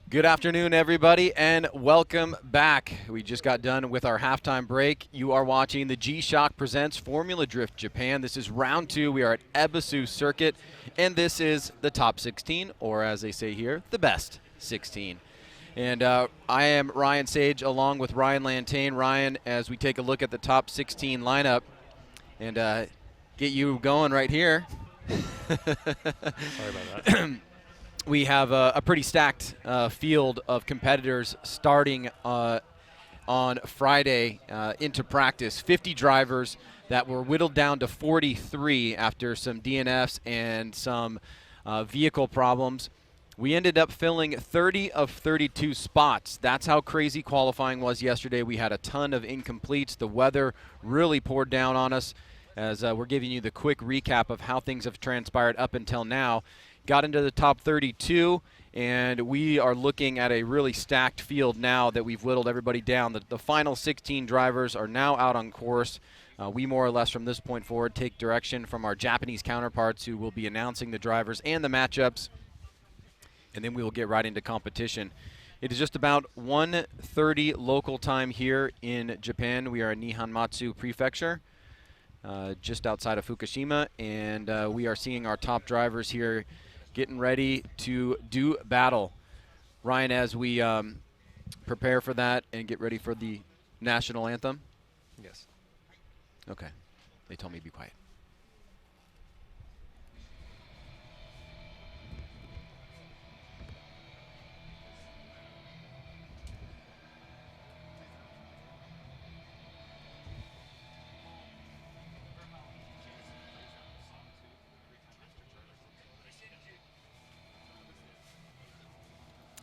Good afternoon, everybody, and welcome back. We just got done with our halftime break. You are watching the G-Shock Presents Formula Drift Japan. This is round 2. We are at Ebisu Circuit, and this is the top 16, or as they say here, the best 16. And I am Ryan Sage along with Ryan Lantain. Ryan, as we take a look at the top 16 lineup and get you going right here. Sorry about that. We have a pretty stacked field of competitors starting on Friday into practice. 50 drivers that were whittled down to 43 after some DNFs and some vehicle problems. We ended up filling 30 of 32 spots. That's how crazy qualifying was yesterday. We had a ton of incompletes. The weather really poured down on us as we're giving you the quick recap of how things have transpired up until now. Got into the top 32, and we are looking at a really stacked field now that we've whittled everybody down. The final 16 drivers are now out on course. We more or less from this point forward take direction from our Japanese counterparts who will be announcing the drivers and the matchups, and then we will get right into competition. It is just about 1:30 local time here in Japan. We are in Nihonmatsu Prefecture, just outside of Fukushima, and we are seeing our top drivers here getting ready to do battle. Ryan, as we prepare for that and get ready for the national anthem? Yes. Okay. They told me to be quiet.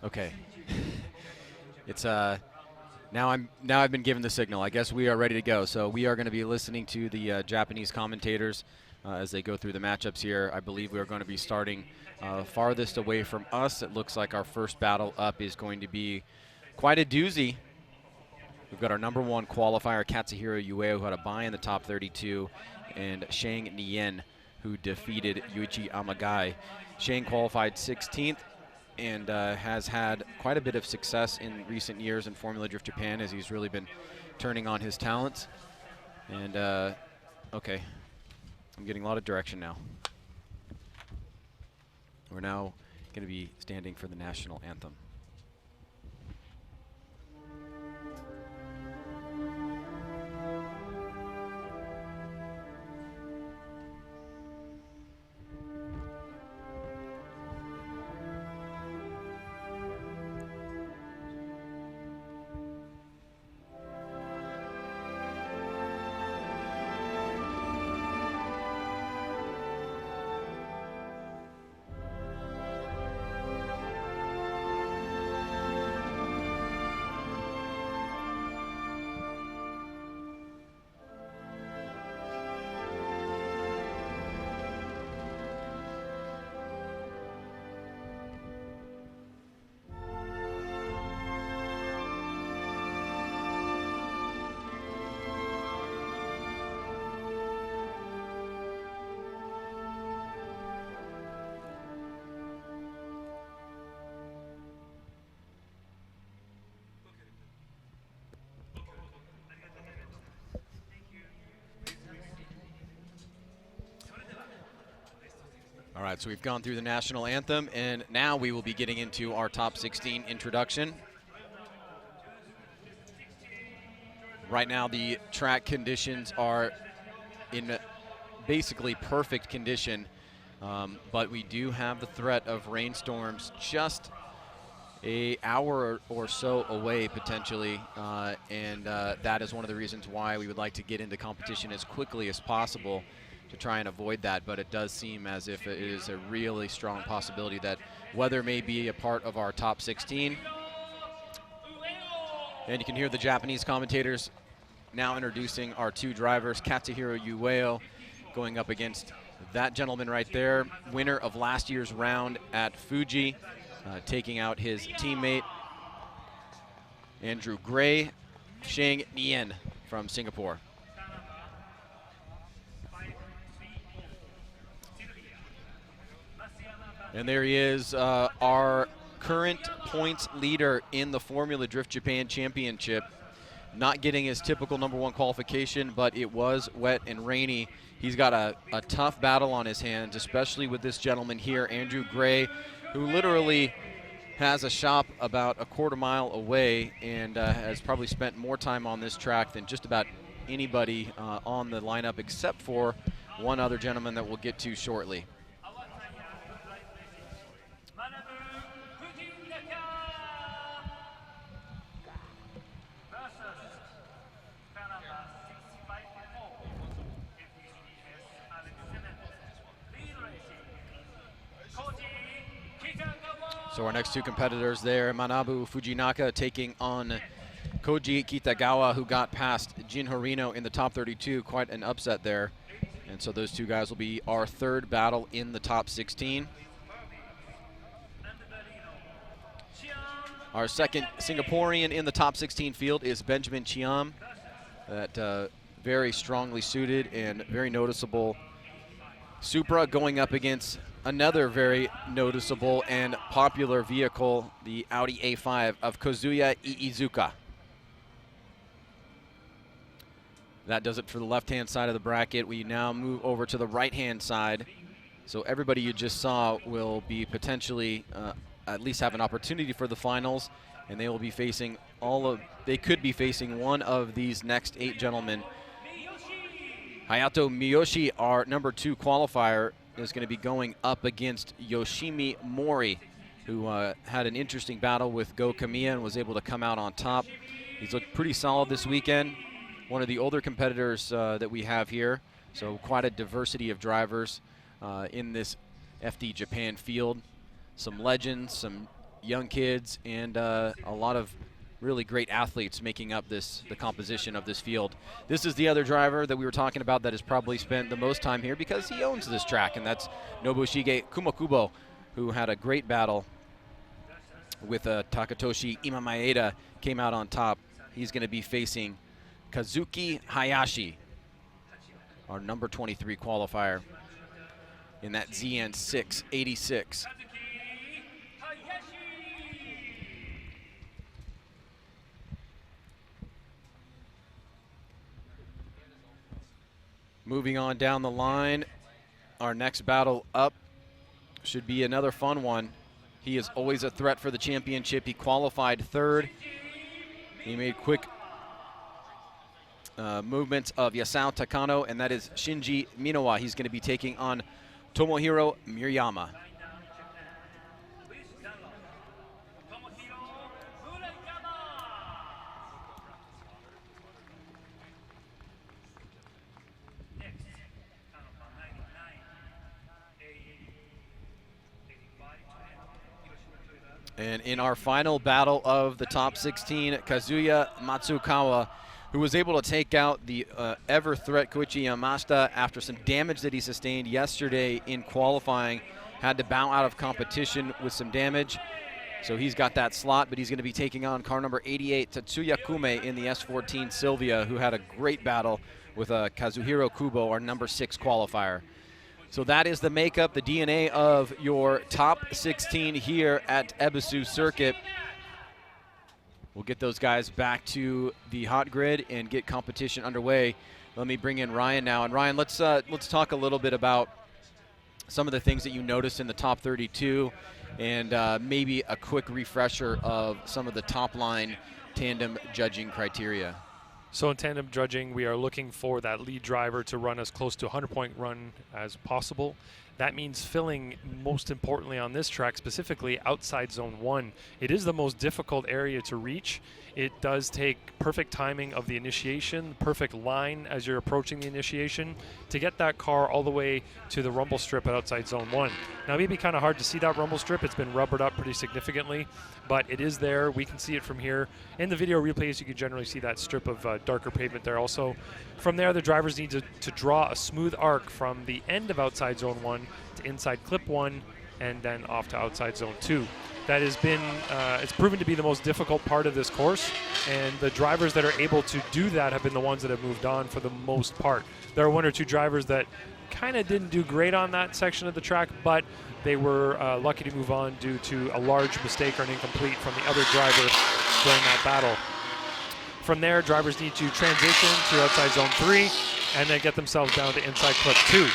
Okay. It's now I've been given the signal. I guess we are ready to go. So we are going to be listening to the Japanese commentators as they go through the matchups here. I believe we are going to be starting farthest away from us. It looks like our first battle up is going to be quite a doozy. We've got our number 1 qualifier, Katsuhiro Ueo, who had a bye in the top 32, and Shang Nien, who defeated Yuichi Amagai. Shang qualified 16th. And has had quite a bit of success in recent years in Formula Drift Japan as he's really been turning on his talents. And, okay, I'm getting a lot of direction now. We're now going to be standing for the national anthem. All right, so we've gone through the national anthem, and now we will be getting into our top 16 introduction. Right now, the track conditions are in basically perfect condition, but we do have the threat of rainstorms just an hour or so away potentially, and that is one of the reasons why we would like to get into competition as quickly as possible to try and avoid that. But it does seem as if it is a really strong possibility that weather may be a part of our top 16. And you can hear the Japanese commentators now introducing our 2 drivers, Katsuhiro Ueo going up against that gentleman right there, winner of last year's round at Fuji, taking out his teammate, Andrew Gray, Shang Nien from Singapore. And there he is, our current points leader in the Formula Drift Japan Championship, not getting his typical #1 qualification, but it was wet and rainy. He's got a tough battle on his hands, especially with this gentleman here, Andrew Gray, who literally has a shop about a quarter mile away and has probably spent more time on this track than just about anybody on the lineup, except for one other gentleman that we'll get to shortly. So our next two competitors there, Manabu Fujinaka taking on Koji Kitagawa, who got past Jin Horino in the top 32. Quite an upset there. And so those two guys will be our third battle in the top 16. Our second Singaporean in the top 16 field is Benjamin Chiam. That very strongly suited and very noticeable Supra going up against another very noticeable and popular vehicle, the Audi A5 of Kazuya Iizuka. That does it for the left-hand side of the bracket. We now move over to the right-hand side. So everybody you just saw will be potentially at least have an opportunity for the finals, and they will be facing they could be facing one of these next 8 gentlemen. Hayato Miyoshi, our #2 qualifier, is going to be going up against Yoshimi Mori, who had an interesting battle with Go Kamiya and was able to come out on top. He's looked pretty solid this weekend. One of the older competitors that we have here, so quite a diversity of drivers in this FD Japan field. Some legends, some young kids, and a lot of really great athletes making up the composition of this field. This is the other driver that we were talking about that has probably spent the most time here because he owns this track, and that's Nobushige Kumakubo, who had a great battle with Takatoshi Imamaeda, came out on top. He's going to be facing Kazuki Hayashi, our #23 qualifier in that ZN6 86. Moving on down the line, our next battle up should be another fun one. He is always a threat for the championship. He qualified 3rd. He made quick movements of Yasao Takano, and that is Shinji Minowa. He's going to be taking on Tomohiro Murayama. And in our final battle of the top 16, Kazuya Matsukawa, who was able to take out the ever threat Koichi Yamashita after some damage that he sustained yesterday in qualifying, had to bow out of competition with some damage. So he's got that slot, but he's going to be taking on car number 88, Tatsuya Kume, in the S14 Sylvia, who had a great battle with Kazuhiro Kubo, our #6 qualifier. So that is the makeup, the DNA of your top 16 here at Ebisu Circuit. We'll get those guys back to the hot grid and get competition underway. Let me bring in Ryan now. And Ryan, let's talk a little bit about some of the things that you noticed in the top 32 and maybe a quick refresher of some of the top line tandem judging criteria. So in tandem judging, we are looking for that lead driver to run as close to a 100-point run as possible. That means filling, most importantly on this track, specifically outside zone 1. It is the most difficult area to reach. It does take perfect timing of the initiation, perfect line as you're approaching the initiation to get that car all the way to the rumble strip at outside zone 1. Now it may be kind of hard to see that rumble strip. It's been rubbered up pretty significantly, but it is there. We can see it from here. In the video replays, you can generally see that strip of darker pavement there also. From there, the drivers need to draw a smooth arc from the end of outside zone 1 to inside clip 1 and then off to outside zone 2. That has been, it's proven to be the most difficult part of this course, and the drivers that are able to do that have been the ones that have moved on for the most part. There are 1 or 2 drivers that kind of didn't do great on that section of the track, but they were lucky to move on due to a large mistake or an incomplete from the other driver during that battle. From there, drivers need to transition to outside zone 3 and then get themselves down to inside clip 2.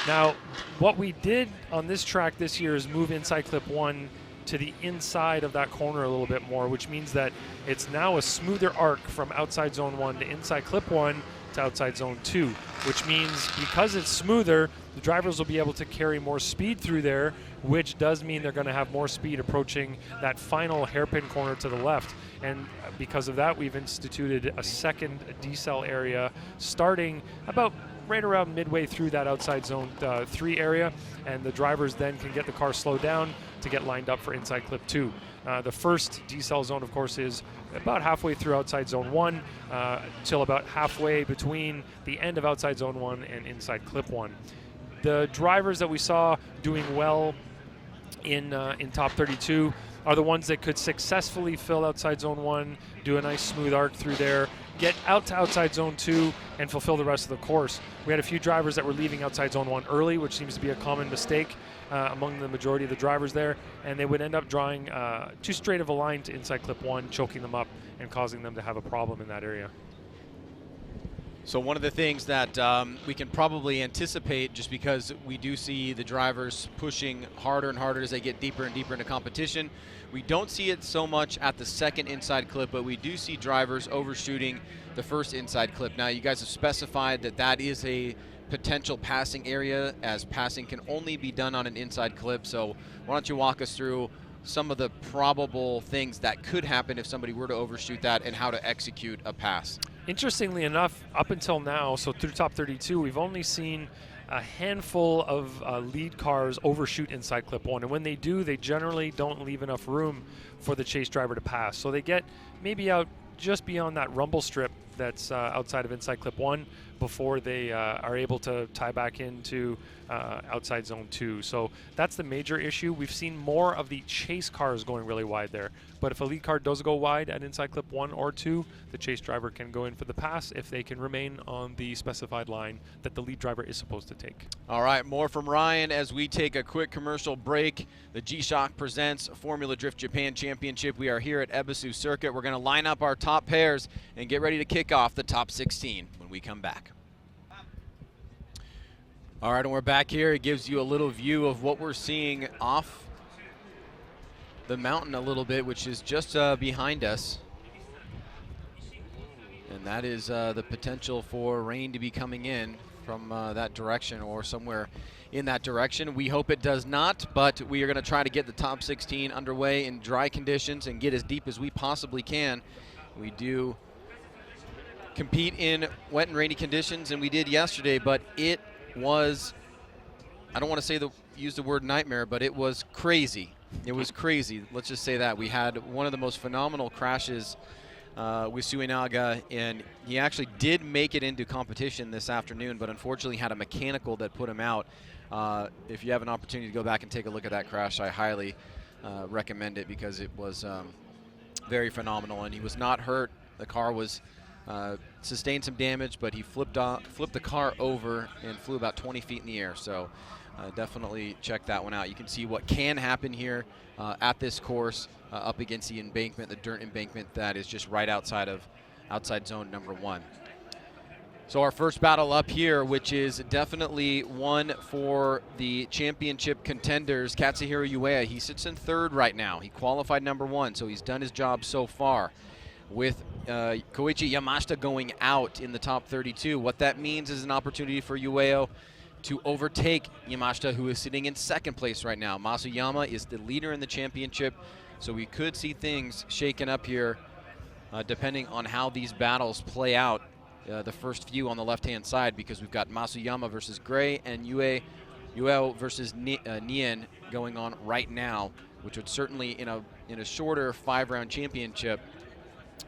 Now, what we did on this track this year is move inside clip 1 to the inside of that corner a little bit more, which means that it's now a smoother arc from outside zone 1 to inside clip 1 to outside zone 2, which means because it's smoother, the drivers will be able to carry more speed through there, which does mean they're going to have more speed approaching that final hairpin corner to the left. And because of that, we've instituted a second decel area starting about right around midway through that outside zone 3 area, and the drivers then can get the car slowed down to get lined up for inside clip 2. The first decel zone, of course, is about halfway through outside zone 1 till about halfway between the end of outside zone 1 and inside clip 1. The drivers that we saw doing well in top 32 are the ones that could successfully fill outside zone 1, do a nice smooth arc through there, get out to outside zone 2, and fulfill the rest of the course. We had a few drivers that were leaving outside zone 1 early, which seems to be a common mistake among the majority of the drivers there, and they would end up drawing too straight of a line to inside clip 1, choking them up and causing them to have a problem in that area. So one of the things that we can probably anticipate, just because we do see the drivers pushing harder and harder as they get deeper and deeper into competition, we don't see it so much at the second inside clip, but we do see drivers overshooting the first inside clip. Now, you guys have specified that that is a potential passing area, as passing can only be done on an inside clip. So why don't you walk us through some of the probable things that could happen if somebody were to overshoot that and how to execute a pass? Interestingly enough, up until now, so through top 32, we've only seen a handful of lead cars overshoot inside clip 1, and when they do, they generally don't leave enough room for the chase driver to pass. So they get maybe out just beyond that rumble strip that's outside of inside clip 1 before they are able to tie back into outside zone 2. So that's the major issue. We've seen more of the chase cars going really wide there, but if a lead car does go wide at inside clip 1 or 2, the chase driver can go in for the pass if they can remain on the specified line that the lead driver is supposed to take. All right, more from Ryan as we take a quick commercial break. The G-Shock presents Formula Drift Japan Championship. We are here at Ebisu Circuit. We're going to line up our top pairs and get ready to kick off the top 16 when we come back. All right, and we're back here. It gives you a little view of what we're seeing off the mountain a little bit, which is just behind us. And that is the potential for rain to be coming in from that direction or somewhere in that direction. We hope it does not, but we are going to try to get the top 16 underway in dry conditions and get as deep as we possibly can. We do compete in wet and rainy conditions, and we did yesterday, but it was, I don't want to say use the word nightmare, but it was crazy. It was crazy. Let's just say that. We had one of the most phenomenal crashes with Suinaga, and he actually did make it into competition this afternoon, but unfortunately had a mechanical that put him out. If you have an opportunity to go back and take a look at that crash, I highly recommend it, because it was very phenomenal, and he was not hurt. The car was sustained some damage, but he flipped the car over and flew about 20 feet in the air. So definitely check that one out. You can see what can happen here at this course up against the embankment, the dirt embankment that is just right outside zone number 1. So our first battle up here, which is definitely one for the championship contenders, Katsuhiro Ueda. He sits in 3rd right now. He qualified number 1, so he's done his job so far. With Koichi Yamashita going out in the top 32, what that means is an opportunity for Ueda to overtake Yamashita, who is sitting in 2nd place right now. Masuyama is the leader in the championship, so we could see things shaken up here depending on how these battles play out, the first few on the left-hand side, because we've got Masuyama versus Gray and Ueda versus Nien going on right now, which would certainly, in a shorter 5-round championship,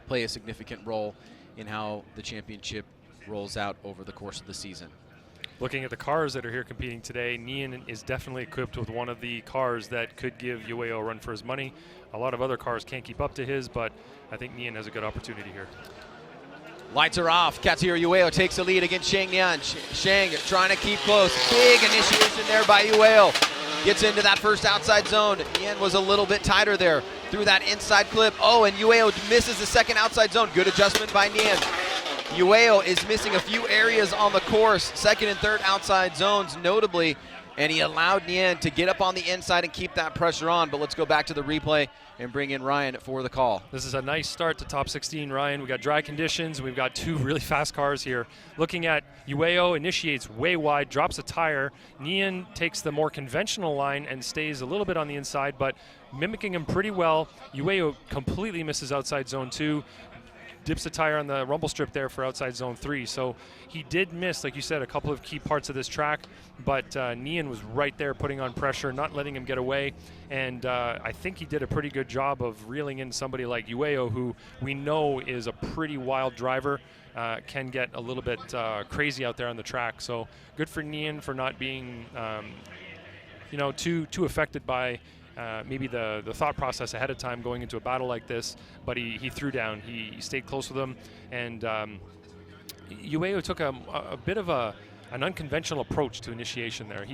play a significant role in how the championship rolls out over the course of the season. Looking at the cars that are here competing today, Nien is definitely equipped with one of the cars that could give Ueda a run for his money. A lot of other cars can't keep up to his, but I think Nien has a good opportunity here. Lights are off. Katsuhiro Ueo takes the lead against Shang Nian. Shang trying to keep close. Big initiation there by Ueo. Gets into that first outside zone. Nian was a little bit tighter there through that inside clip. Oh, and Ueo misses the second outside zone. Good adjustment by Nian. Ueo is missing a few areas on the course, second and third outside zones notably, and he allowed Nian to get up on the inside and keep that pressure on. But let's go back to the replay and bring in Ryan for the call. This is a nice start to top 16, Ryan. We got dry conditions. We've got two really fast cars here. Looking at Ueo, initiates way wide, drops a tire. Nian takes the more conventional line and stays a little bit on the inside, but mimicking him pretty well. Ueo completely misses outside zone 2. Dips a tire on the rumble strip there for outside zone 3. So he did miss, like you said, a couple of key parts of this track, but Nian was right there putting on pressure, not letting him get away. And I think he did a pretty good job of reeling in somebody like Ueo, who we know is a pretty wild driver, can get a little bit crazy out there on the track. So good for Nian for not being too affected by maybe the thought process ahead of time going into a battle like this, but he threw down. He stayed close with him, and Ueo took a bit of an unconventional approach to initiation there.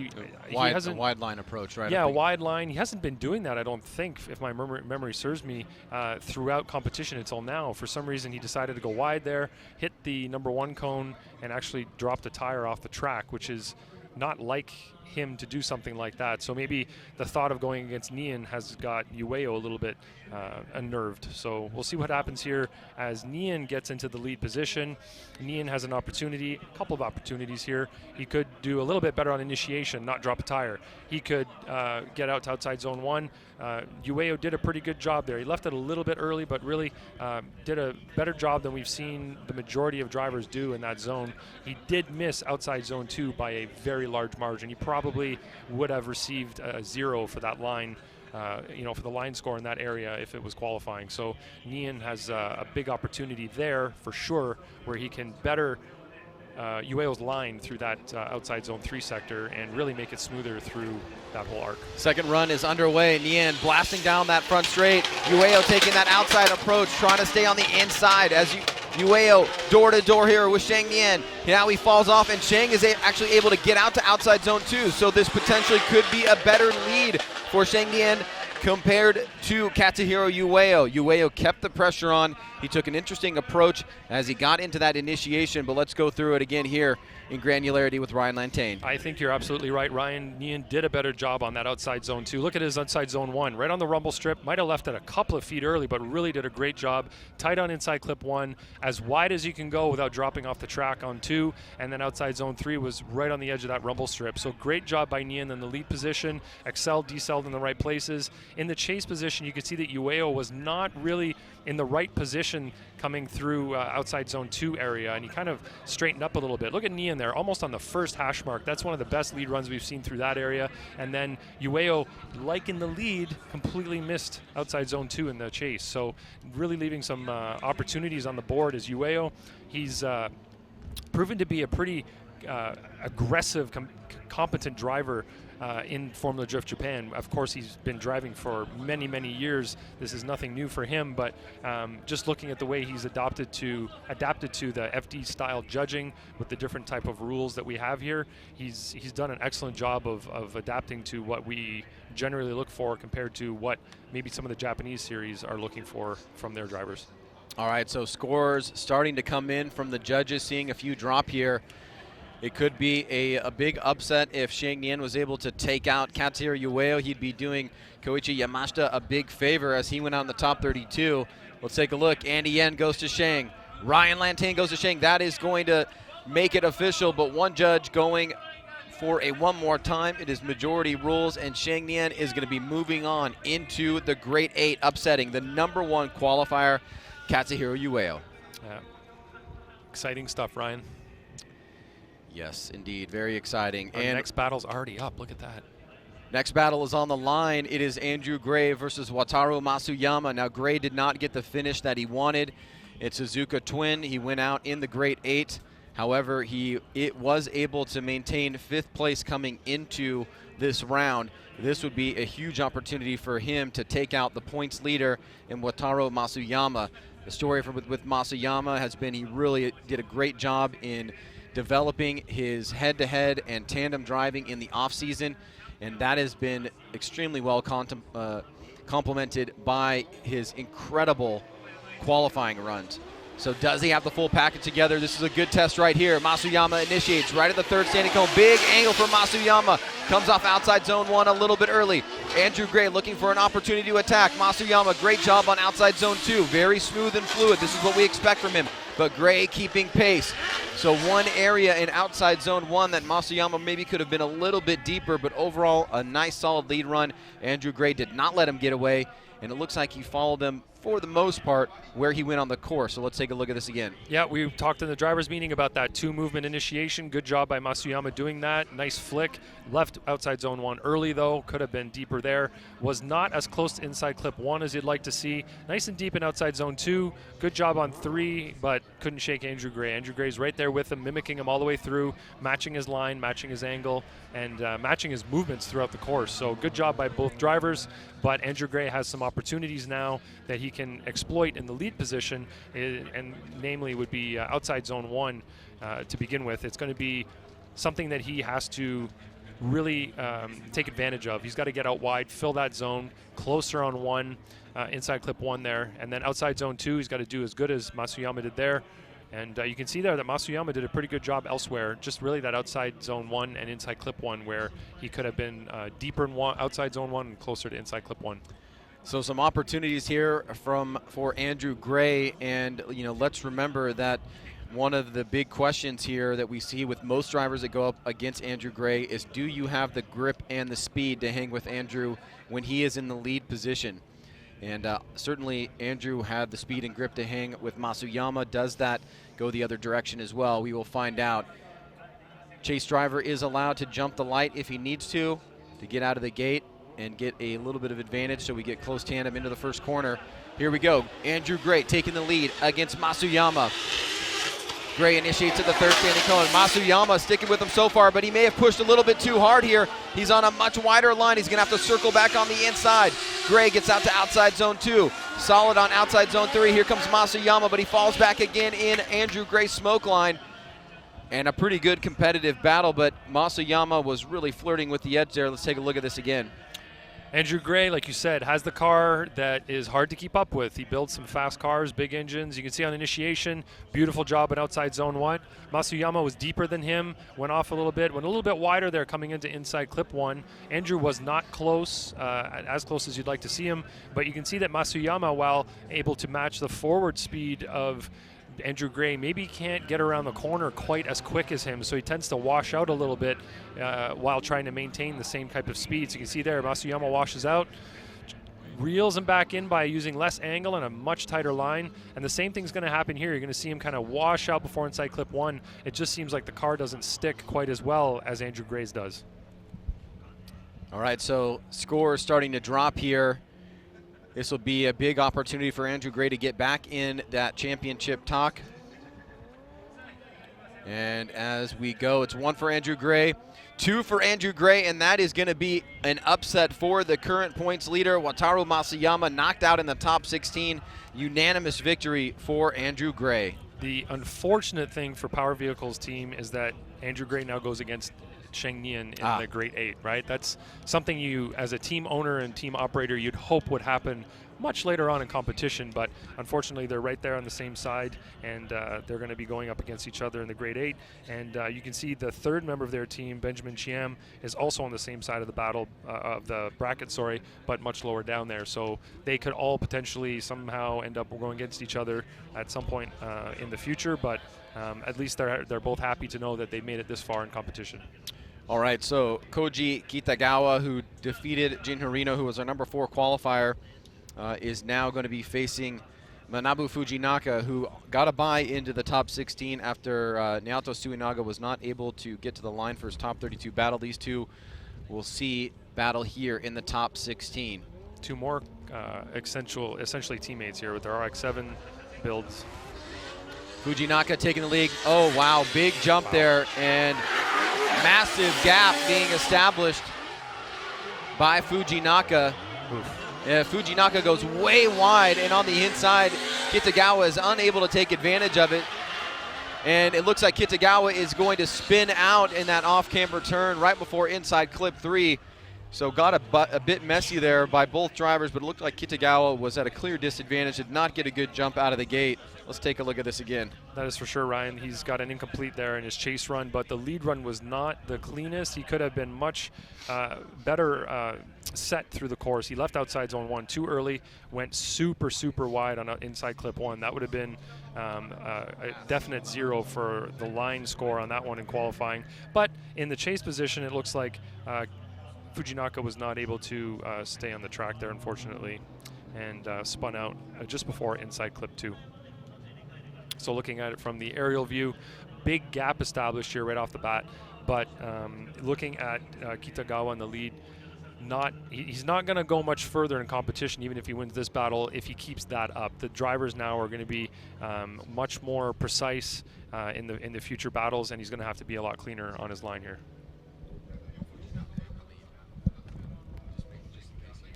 A wide line approach, right? Yeah, a wide line. He hasn't been doing that, I don't think, if my memory serves me, throughout competition until now. For some reason, he decided to go wide there, hit the number 1 cone, and actually dropped a tire off the track, which is not like him to do something like that. So maybe the thought of going against Nian has got Ueo a little bit unnerved. So we'll see what happens here as Nian gets into the lead position. Nian has a couple of opportunities here. He could do a little bit better on initiation, not drop a tire. He could get out to outside zone 1. Ueo did a pretty good job there. He left it a little bit early, but really did a better job than we've seen the majority of drivers do in that zone. He did miss outside zone 2 by a very large margin. He probably would have received a 0 for that line, for the line score in that area if it was qualifying. So Nian has a big opportunity there for sure, where he can better Ueo's line through that outside zone 3 sector and really make it smoother through that whole arc. Second run is underway. Nian blasting down that front straight. Ueo taking that outside approach, trying to stay on the inside as Ueo door to door here with Shang Nian. Now he falls off, and Shang is actually able to get out to outside zone 2. So this potentially could be a better lead for Shang Nian compared to Katsuhiro Ueo. Ueo kept the pressure on. He took an interesting approach as he got into that initiation, but let's go through it again here in granularity with Ryan Lantane. I think you're absolutely right, Ryan. Nian did a better job on that outside zone 2. Look at his outside zone 1, right on the rumble strip. Might have left it a couple of feet early, but really did a great job. Tight on inside clip 1, as wide as you can go without dropping off the track on 2, and then outside zone 3 was right on the edge of that rumble strip. So great job by Nian in the lead position, excelled, decelled in the right places. In the chase position, you could see that Ueo was not really in the right position coming through outside zone 2 area, and he kind of straightened up a little bit. Look at Nian there, almost on the first hash mark. That's one of the best lead runs we've seen through that area. And then Ueo, like in the lead, completely missed outside zone 2 in the chase. So really leaving some opportunities on the board as Ueo. He's proven to be a pretty aggressive, competent driver in Formula Drift Japan. Of course, he's been driving for many, many years. This is nothing new for him, but just looking at the way he's adapted to the FD style judging with the different type of rules that we have here, he's done an excellent job of adapting to what we generally look for compared to what maybe some of the Japanese series are looking for from their drivers. All right, so scores starting to come in from the judges, seeing a few drop here. It could be a big upset if Shang Nian was able to take out Katsuhiro Ueo. He'd be doing Koichi Yamashita a big favor as he went out in the top 32. Let's take a look. Andy Yen goes to Shang. Ryan Lantane goes to Shang. That is going to make it official, but one judge going for a one more time. It is majority rules, and Shang Nian is going to be moving on into the Great 8, upsetting the #1 qualifier, Katsuhiro Ueo. Yeah. Exciting stuff, Ryan. Yes, indeed. Very exciting. Our next battle's already up. Look at that. Next battle is on the line. It is Andrew Gray versus Wataru Masuyama. Now, Gray did not get the finish that he wanted. It's a Suzuka twin. He went out in the Great 8. However, it was able to maintain 5th place coming into this round. This would be a huge opportunity for him to take out the points leader in Wataru Masuyama. The story with Masuyama has been he really did a great job in developing his head-to-head and tandem driving in the off-season, and that has been extremely well complemented by his incredible qualifying runs. So does he have the full package together? This is a good test right here. Masuyama initiates right at the third standing cone. Big angle for Masuyama. Comes off outside zone 1 a little bit early. Andrew Gray looking for an opportunity to attack. Masuyama, great job on outside zone 2. Very smooth and fluid. This is what we expect from him. But Gray keeping pace. So one area in outside zone 1 that Masuyama maybe could have been a little bit deeper, but overall a nice solid lead run. Andrew Gray did not let him get away, and it looks like he followed them for the most part where he went on the course. So let's take a look at this again. Yeah, we talked in the driver's meeting about that 2-movement initiation. Good job by Masuyama doing that. Nice flick. Left outside zone 1 early though. Could have been deeper there. Was not as close to inside clip 1 as you'd like to see. Nice and deep in outside zone 2. Good job on 3, but couldn't shake Andrew Gray. Andrew Gray's right there with him, mimicking him all the way through, matching his line, matching his angle, and matching his movements throughout the course. So good job by both drivers, but Andrew Gray has some opportunities now that he can exploit in the lead position, and namely would be outside zone 1 to begin with. It's going to be something that he has to really take advantage of. He's got to get out wide, fill that zone, closer on 1, inside clip 1 there, and then outside zone 2, he's got to do as good as Masuyama did there. And you can see there that Masuyama did a pretty good job elsewhere, just really that outside zone 1 and inside clip 1 where he could have been deeper in outside zone 1 and closer to inside clip 1. So some opportunities here for Andrew Gray, and let's remember that one of the big questions here that we see with most drivers that go up against Andrew Gray is, do you have the grip and the speed to hang with Andrew when he is in the lead position? And certainly Andrew had the speed and grip to hang with Masuyama. Does that go the other direction as well? We will find out. Chase driver is allowed to jump the light if he needs to get out of the gate and get a little bit of advantage, so we get close tandem into the first corner. Here we go. Andrew Gray taking the lead against Masuyama. Gray initiates at the third standing cone. Masuyama sticking with him so far, but he may have pushed a little bit too hard here. He's on a much wider line. He's going to have to circle back on the inside. Gray gets out to outside zone 2. Solid on outside zone 3. Here comes Masuyama, but he falls back again in Andrew Gray's smoke line. And a pretty good competitive battle, but Masuyama was really flirting with the edge there. Let's take a look at this again. Andrew Gray, like you said, has the car that is hard to keep up with. He builds some fast cars, big engines. You can see on initiation, beautiful job in outside zone 1. Masuyama was deeper than him, went off a little bit, went a little bit wider there coming into inside clip 1. Andrew was not close, as close as you'd like to see him, but you can see that Masuyama, while able to match the forward speed of Andrew Gray, maybe can't get around the corner quite as quick as him, so he tends to wash out a little bit while trying to maintain the same type of speed. So you can see there, Masuyama washes out, reels him back in by using less angle and a much tighter line, and the same thing's going to happen here. You're going to see him kind of wash out before inside clip 1. It just seems like the car doesn't stick quite as well as Andrew Gray's does. All right, so score is starting to drop here. This will be a big opportunity for Andrew Gray to get back in that championship talk. And as we go, it's 1 for Andrew Gray, 2 for Andrew Gray, and that is going to be an upset for the current points leader. Wataru Masuyama knocked out in the top 16. Unanimous victory for Andrew Gray. The unfortunate thing for Power Vehicles team is that Andrew Gray now goes against Sheng Nian in the Grade 8, right? That's something you, as a team owner and team operator, you'd hope would happen much later on in competition, but unfortunately they're right there on the same side, and they're going to be going up against each other in the Grade 8. And you can see the third member of their team, Benjamin Chiam, is also on the same side of the battle, of the bracket, sorry, but much lower down there. So they could all potentially somehow end up going against each other at some point in the future, but at least they're both happy to know that they made it this far in competition. All right, so Koji Kitagawa, who defeated Jin Harino, who was our number 4 qualifier, is now going to be facing Manabu Fujinaka, who got a bye into the top 16 after Naoto Suinaga was not able to get to the line for his top 32 battle. These two will see battle here in the top 16. 2 more essentially teammates here with their RX-7 builds. Fujinaka taking the lead. Oh, wow, big jump there, and massive gap being established by Fujinaka. Fujinaka goes way wide, and on the inside, Kitagawa is unable to take advantage of it. And it looks like Kitagawa is going to spin out in that off-camber turn right before inside clip 3. So got a bit messy there by both drivers, but it looked like Kitagawa was at a clear disadvantage, did not get a good jump out of the gate. Let's take a look at this again. That is for sure, Ryan. He's got an incomplete there in his chase run, but the lead run was not the cleanest. He could have been much better set through the course. He left outside zone 1 too early, went super, super wide on inside clip 1. That would have been a definite 0 for the line score on that one in qualifying. But in the chase position, it looks like Fujinaka was not able to stay on the track there, unfortunately, and spun out just before inside clip 2. So looking at it from the aerial view, big gap established here right off the bat. But looking at Kitagawa in the lead, he's not going to go much further in competition, even if he wins this battle, if he keeps that up. The drivers now are going to be much more precise in the future battles, and he's going to have to be a lot cleaner on his line here.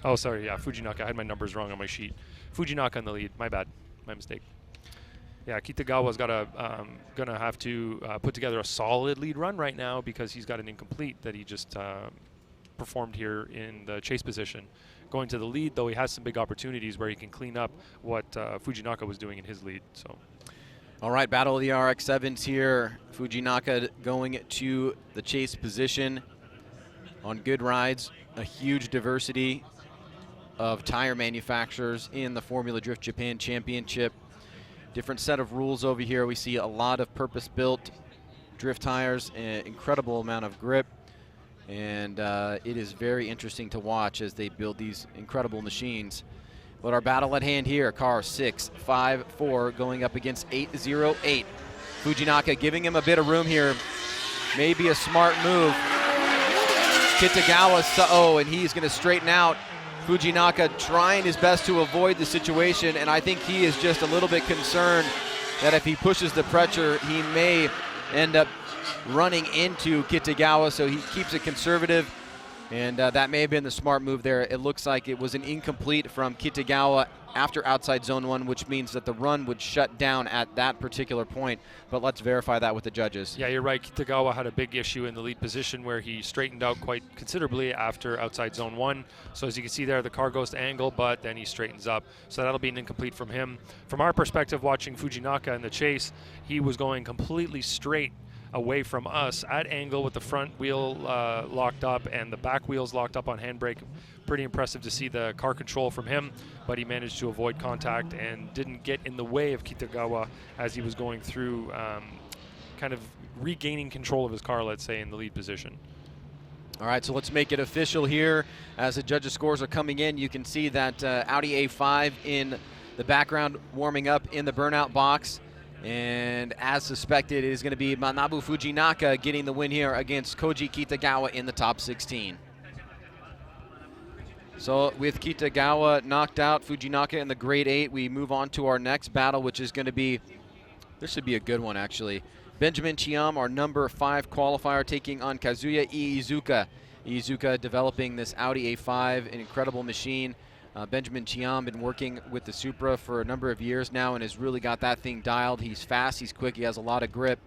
Oh, sorry, yeah, Fujinaka. I had my numbers wrong on my sheet. Fujinaka in the lead. My bad. My mistake. Yeah, Kitagawa's gonna have to put together a solid lead run right now because he's got an incomplete that he just performed here in the chase position. Going to the lead, though, he has some big opportunities where he can clean up what Fujinaka was doing in his lead. So. All right, battle of the RX-7s here. Fujinaka going to the chase position on good rides. A huge diversity of tire manufacturers in the Formula Drift Japan Championship. Different set of rules over here. We see a lot of purpose-built drift tires, an incredible amount of grip, and it is very interesting to watch as they build these incredible machines. But our battle at hand here, car 654 going up against 808. Fujinaka giving him a bit of room here. Maybe a smart move. Kitagawa, and he's going to straighten out. Fujinaka trying his best to avoid the situation, and I think he is just a little bit concerned that if he pushes the pressure, he may end up running into Kitagawa, so he keeps it conservative, and that may have been the smart move there. It looks like it was an incomplete from Kitagawa after outside zone 1, which means that the run would shut down at that particular point, but let's verify that with the judges. Yeah, you're right. Kitagawa had a big issue in the lead position where he straightened out quite considerably after outside zone 1. So as you can see there, the car goes to angle, but then he straightens up. So that'll be an incomplete from him. From our perspective, watching Fujinaka in the chase, he was going completely straight away from us at angle with the front wheel locked up and the back wheels locked up on handbrake. Pretty impressive to see the car control from him, but he managed to avoid contact and didn't get in the way of Kitagawa as he was going through kind of regaining control of his car, let's say, in the lead position. All right, so let's make it official here. As the judges' scores are coming in, you can see that Audi A5 in the background warming up in the burnout box. And as suspected, it is going to be Manabu Fujinaka getting the win here against Koji Kitagawa in the top 16. So with Kitagawa knocked out, Fujinaka in the grade 8, we move on to our next battle, which is going to be, this should be a good one actually. Benjamin Chiam, our number 5 qualifier, taking on Kazuya Iizuka. Iizuka developing this Audi A5, an incredible machine. Benjamin Chiam been working with the Supra for a number of years now and has really got that thing dialed. He's fast, he's quick, he has a lot of grip,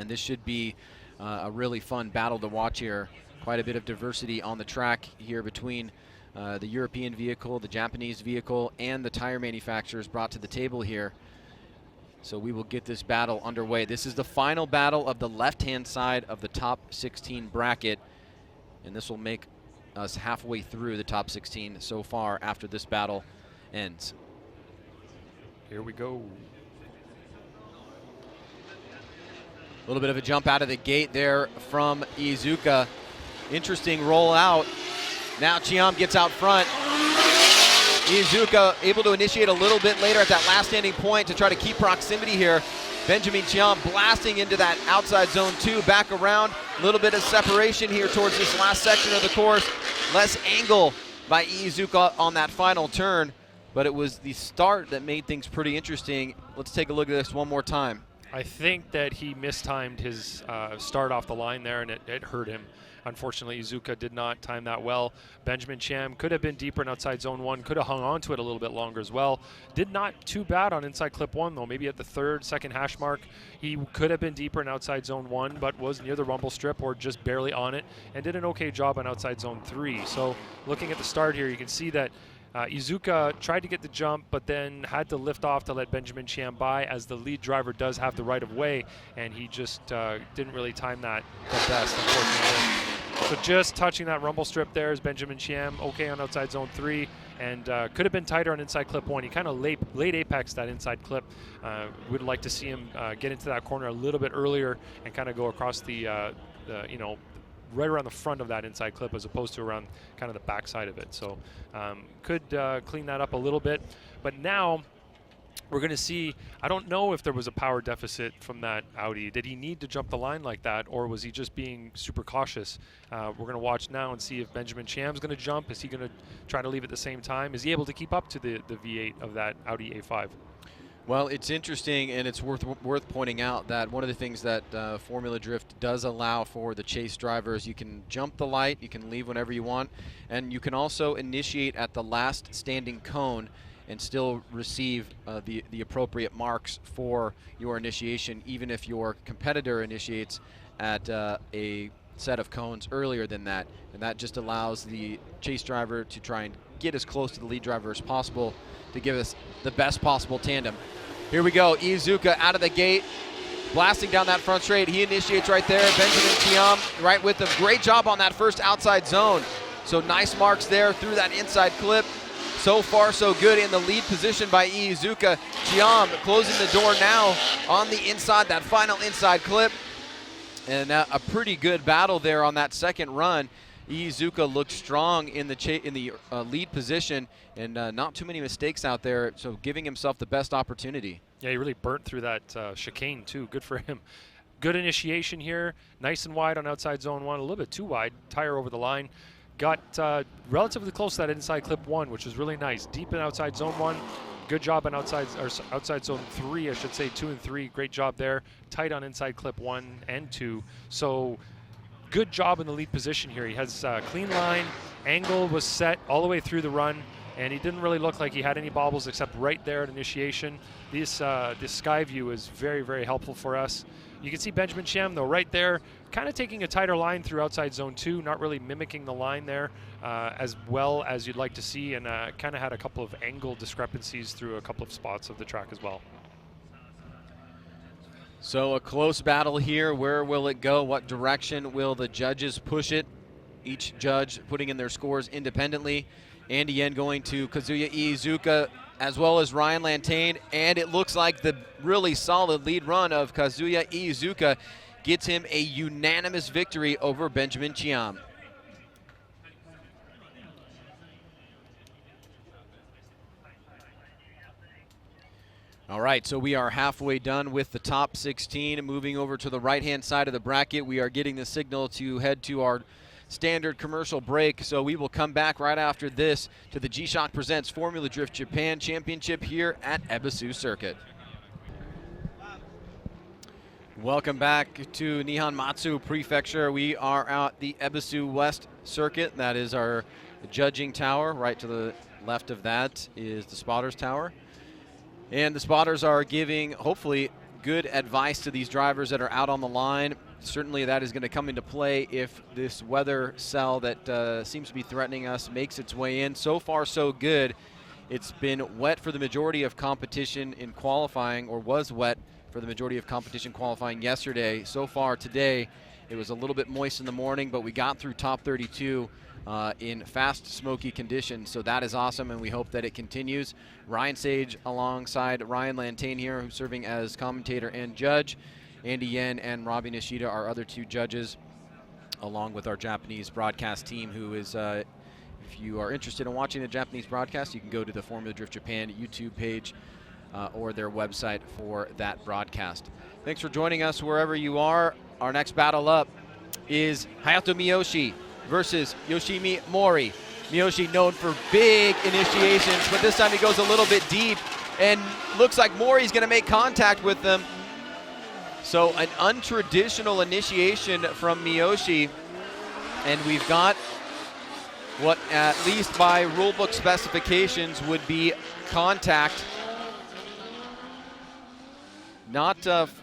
and this should be a really fun battle to watch here. Quite a bit of diversity on the track here between the European vehicle, the Japanese vehicle, and the tire manufacturers brought to the table here. So we will get this battle underway. This is the final battle of the left-hand side of the top 16 bracket, and this will make us halfway through the top 16 so far after this battle ends. Here we go. A little bit of a jump out of the gate there from Iizuka. Interesting rollout. Now Chiam gets out front. Iizuka able to initiate a little bit later at that last standing point to try to keep proximity here. Benjamin Chiam blasting into that outside zone 2, back around. A little bit of separation here towards this last section of the course. Less angle by Iizuka on that final turn, but it was the start that made things pretty interesting. Let's take a look at this one more time. I think that he mistimed his start off the line there, and it hurt him. Unfortunately, Iizuka did not time that well. Benjamin Cham could have been deeper in outside zone 1, could have hung on to it a little bit longer as well. Did not too bad on inside clip 1, though. Maybe at the second hash mark, he could have been deeper in outside zone 1, but was near the rumble strip or just barely on it, and did an okay job on outside zone 3. So looking at the start here, you can see that Iizuka tried to get the jump, but then had to lift off to let Benjamin Cham by, as the lead driver does have the right of way, and he just didn't really time that the best, unfortunately. So just touching that rumble strip there is Benjamin Cham, okay on outside zone 3, and could have been tighter on inside clip 1. He kind of late apex that inside clip. Would like to see him get into that corner a little bit earlier and kind of go across the right around the front of that inside clip, as opposed to around kind of the back side of it. So could clean that up a little bit. But now we're going to see, I don't know if there was a power deficit from that Audi. Did he need to jump the line like that, or was he just being super cautious? We're going to watch now and see if Benjamin Cham's going to jump. Is he going to try to leave at the same time? Is he able to keep up to the V8 of that Audi A5? Well, it's interesting, and it's worth pointing out that one of the things that Formula Drift does allow for the chase drivers, you can jump the light, you can leave whenever you want, and you can also initiate at the last standing cone and still receive the appropriate marks for your initiation, even if your competitor initiates at a set of cones earlier than that. And that just allows the chase driver to try and get as close to the lead driver as possible to give us the best possible tandem. Here we go, Iizuka out of the gate, blasting down that front straight. He initiates right there. Benjamin Cham right with him. Great job on that first outside zone. So nice marks there through that inside clip. So far, so good in the lead position by Iizuka. Cham closing the door now on the inside, that final inside clip. And a pretty good battle there on that second run. Iizuka looked strong in the lead position, and not too many mistakes out there, so giving himself the best opportunity. Yeah, he really burnt through that chicane too. Good for him. Good initiation here. Nice and wide on outside zone 1, a little bit too wide. Tire over the line. Got relatively close to that inside clip 1, which was really nice. Deep in outside zone 1. Good job on outside zone 3, I should say, 2 and 3. Great job there. Tight on inside clip 1 and 2. So good job in the lead position here. He has clean line, angle was set all the way through the run, and he didn't really look like he had any bobbles except right there at initiation. This sky view is very, very helpful for us. You can see Benjamin Cham, though, right there, kind of taking a tighter line through outside zone 2, not really mimicking the line there as well as you'd like to see, and kind of had a couple of angle discrepancies through a couple of spots of the track as well. So a close battle here. Where will it go? What direction will the judges push it? Each judge putting in their scores independently. Andy Yen going to Kazuya Iizuka as well as Ryan Lantain, and it looks like the really solid lead run of Kazuya Iizuka gets him a unanimous victory over Benjamin Cham. All right, so we are halfway done with the top 16. Moving over to the right-hand side of the bracket, we are getting the signal to head to our standard commercial break. So we will come back right after this to the G-Shock Presents Formula Drift Japan Championship here at Ebisu Circuit. Welcome back to Nihon Matsu Prefecture. We are at the Ebisu West Circuit. That is our judging tower. Right to the left of that is the spotters tower. And the spotters are giving, hopefully, good advice to these drivers that are out on the line. Certainly that is going to come into play if this weather cell that seems to be threatening us makes its way in. So far, so good. It's been wet for the majority of competition in qualifying, or was wet for the majority of competition qualifying yesterday. So far today, it was a little bit moist in the morning, but we got through top 32 in fast, smoky conditions, so that is awesome, and we hope that it continues. Ryan Sage alongside Ryan Lantain here, who's serving as commentator and judge. Andy Yen and Robbie Nishida, our other two judges, along with our Japanese broadcast team, who is, if you are interested in watching the Japanese broadcast, you can go to the Formula Drift Japan YouTube page or their website for that broadcast. Thanks for joining us wherever you are. Our next battle up is Hayato Miyoshi versus Yoshimi Mori. Miyoshi known for big initiations, but this time he goes a little bit deep and looks like Mori's going to make contact with them. So an untraditional initiation from Miyoshi, and we've got what, at least by rulebook specifications, would be contact. Not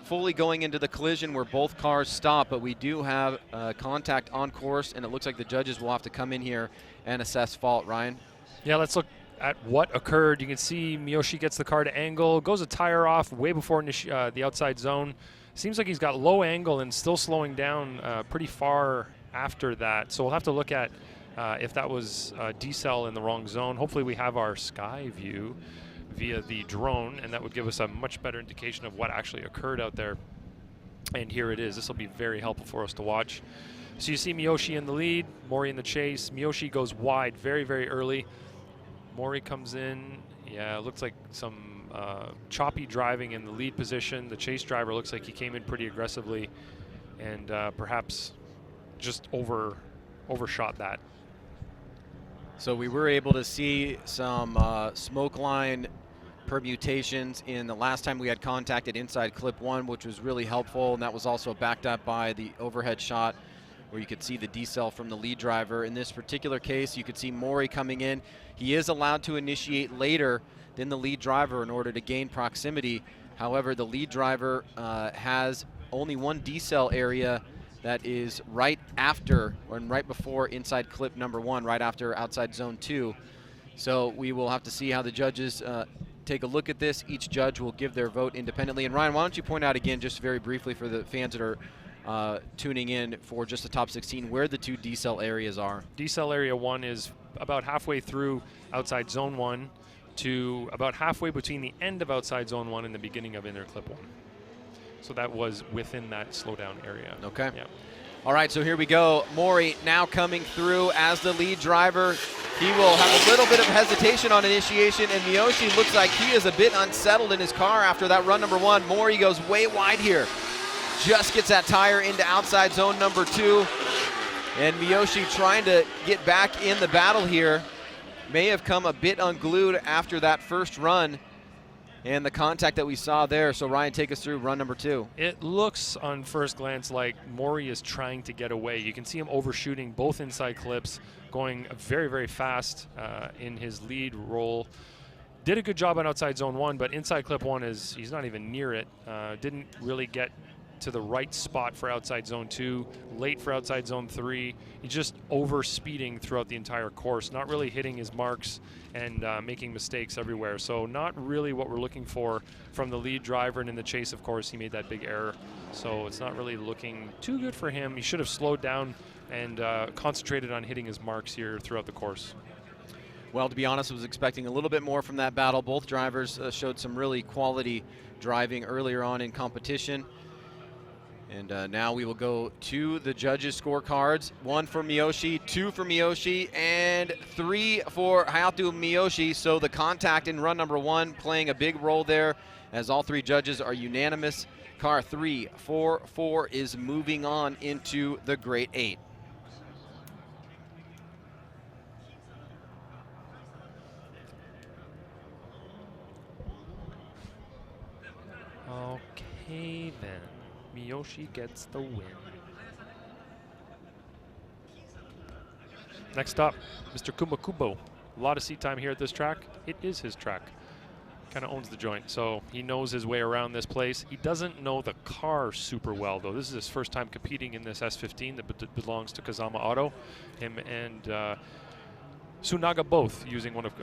fully going into the collision where both cars stop, but we do have contact on course, and it looks like the judges will have to come in here and assess fault. Ryan? Yeah, let's look at what occurred. You can see Miyoshi gets the car to angle, goes a tire off way before the outside zone. Seems like he's got low angle and still slowing down pretty far after that. So we'll have to look at if that was decel in the wrong zone. Hopefully we have our sky view via the drone, and that would give us a much better indication of what actually occurred out there. And here it is. This will be very helpful for us to watch. So you see Miyoshi in the lead, Mori in the chase. Miyoshi goes wide very, very early. Mori comes in. Yeah, it looks like some choppy driving in the lead position. The chase driver looks like he came in pretty aggressively and perhaps just overshot that. So we were able to see some smoke line permutations in the last time we had contacted inside clip 1, which was really helpful, and that was also backed up by the overhead shot where you could see the decel from the lead driver. In this particular case, you could see Mori coming in. He is allowed to initiate later than the lead driver in order to gain proximity. However, the lead driver has only one decel area that is right after or right before inside clip number 1, right after outside zone 2. So we will have to see how the judges take a look at this. Each judge will give their vote independently. And Ryan, why don't you point out again, just very briefly for the fans that are tuning in for just the top 16, where the two decel areas are. Decel area 1 is about halfway through outside zone 1 to about halfway between the end of outside zone 1 and the beginning of inner clip 1. So that was within that slowdown area. Okay. Yeah. All right, so here we go. Mori now coming through as the lead driver. He will have a little bit of hesitation on initiation, and Miyoshi looks like he is a bit unsettled in his car after that run number 1. Mori goes way wide here. Just gets that tire into outside zone number 2. And Miyoshi trying to get back in the battle here. May have come a bit unglued after that first run and the contact that we saw there. So Ryan, take us through run number 2. It looks on first glance like Mori is trying to get away. You can see him overshooting both inside clips, going very, very fast in his lead roll. Did a good job on outside zone 1, but inside clip 1 he's not even near it. Didn't really get to the right spot for outside zone 2, late for outside zone 3. He's just over speeding throughout the entire course, not really hitting his marks and making mistakes everywhere. So not really what we're looking for from the lead driver, and in the chase, of course, he made that big error. So it's not really looking too good for him. He should have slowed down and concentrated on hitting his marks here throughout the course. Well, to be honest, I was expecting a little bit more from that battle. Both drivers showed some really quality driving earlier on in competition. And now we will go to the judges' scorecards. 1 for Miyoshi, 2 for Miyoshi, and 3 for Hayato Miyoshi. So the contact in run number 1 playing a big role there, as all 3 judges are unanimous. Car 3, 4, 4 is moving on into the Great 8. Okay then. Miyoshi gets the win. Next up, Mr. Kumakubo. A lot of seat time here at this track. It is his track. Kind of owns the joint, so he knows his way around this place. He doesn't know the car super well, though. This is his first time competing in this S15 that belongs to Kazama Auto. Him and Tsunaga both using one of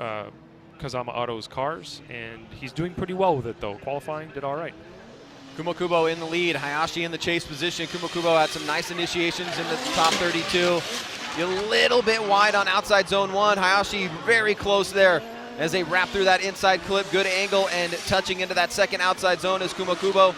Kazama Auto's cars, and he's doing pretty well with it, though. Qualifying, did all right. Kumakubo in the lead, Hayashi in the chase position. Kumakubo had some nice initiations in the top 32. A little bit wide on outside zone 1. Hayashi very close there as they wrap through that inside clip. Good angle and touching into that second outside zone is Kumakubo.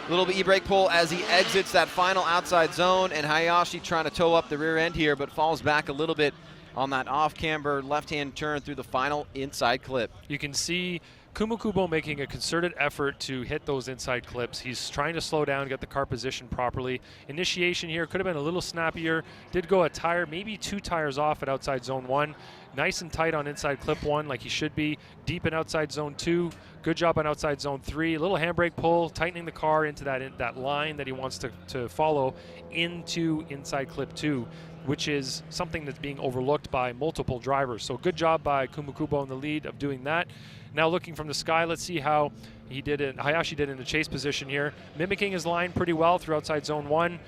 Little bit e-brake pull as he exits that final outside zone, and Hayashi trying to tow up the rear end here, but falls back a little bit on that off-camber left-hand turn through the final inside clip. You can see Kubo making a concerted effort to hit those inside clips. He's trying to slow down, get the car positioned properly. Initiation here could have been a little snappier. Did go a tire, maybe 2 tires off at outside zone 1. Nice and tight on inside clip 1 like he should be. Deep in outside zone 2. Good job on outside zone 3. A little handbrake pull, tightening the car into that line that he wants to follow into inside clip 2, which is something that's being overlooked by multiple drivers. So good job by Kubo in the lead of doing that. Now looking from the sky, let's see how Hayashi did in the chase position here. Mimicking his line pretty well through outside zone 1.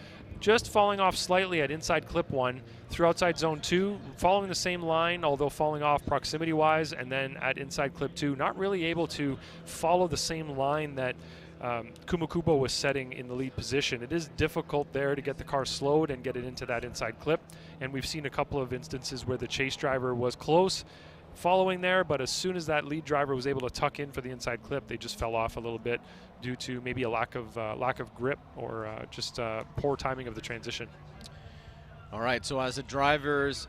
Just falling off slightly at inside clip 1. Through outside zone 2, following the same line, although falling off proximity-wise, and then at inside clip 2, not really able to follow the same line that Kubo was setting in the lead position. It is difficult there to get the car slowed and get it into that inside clip, and we've seen a couple of instances where the chase driver was close following there, but as soon as that lead driver was able to tuck in for the inside clip, they just fell off a little bit due to maybe a lack of grip or just poor timing of the transition. All right, so as the drivers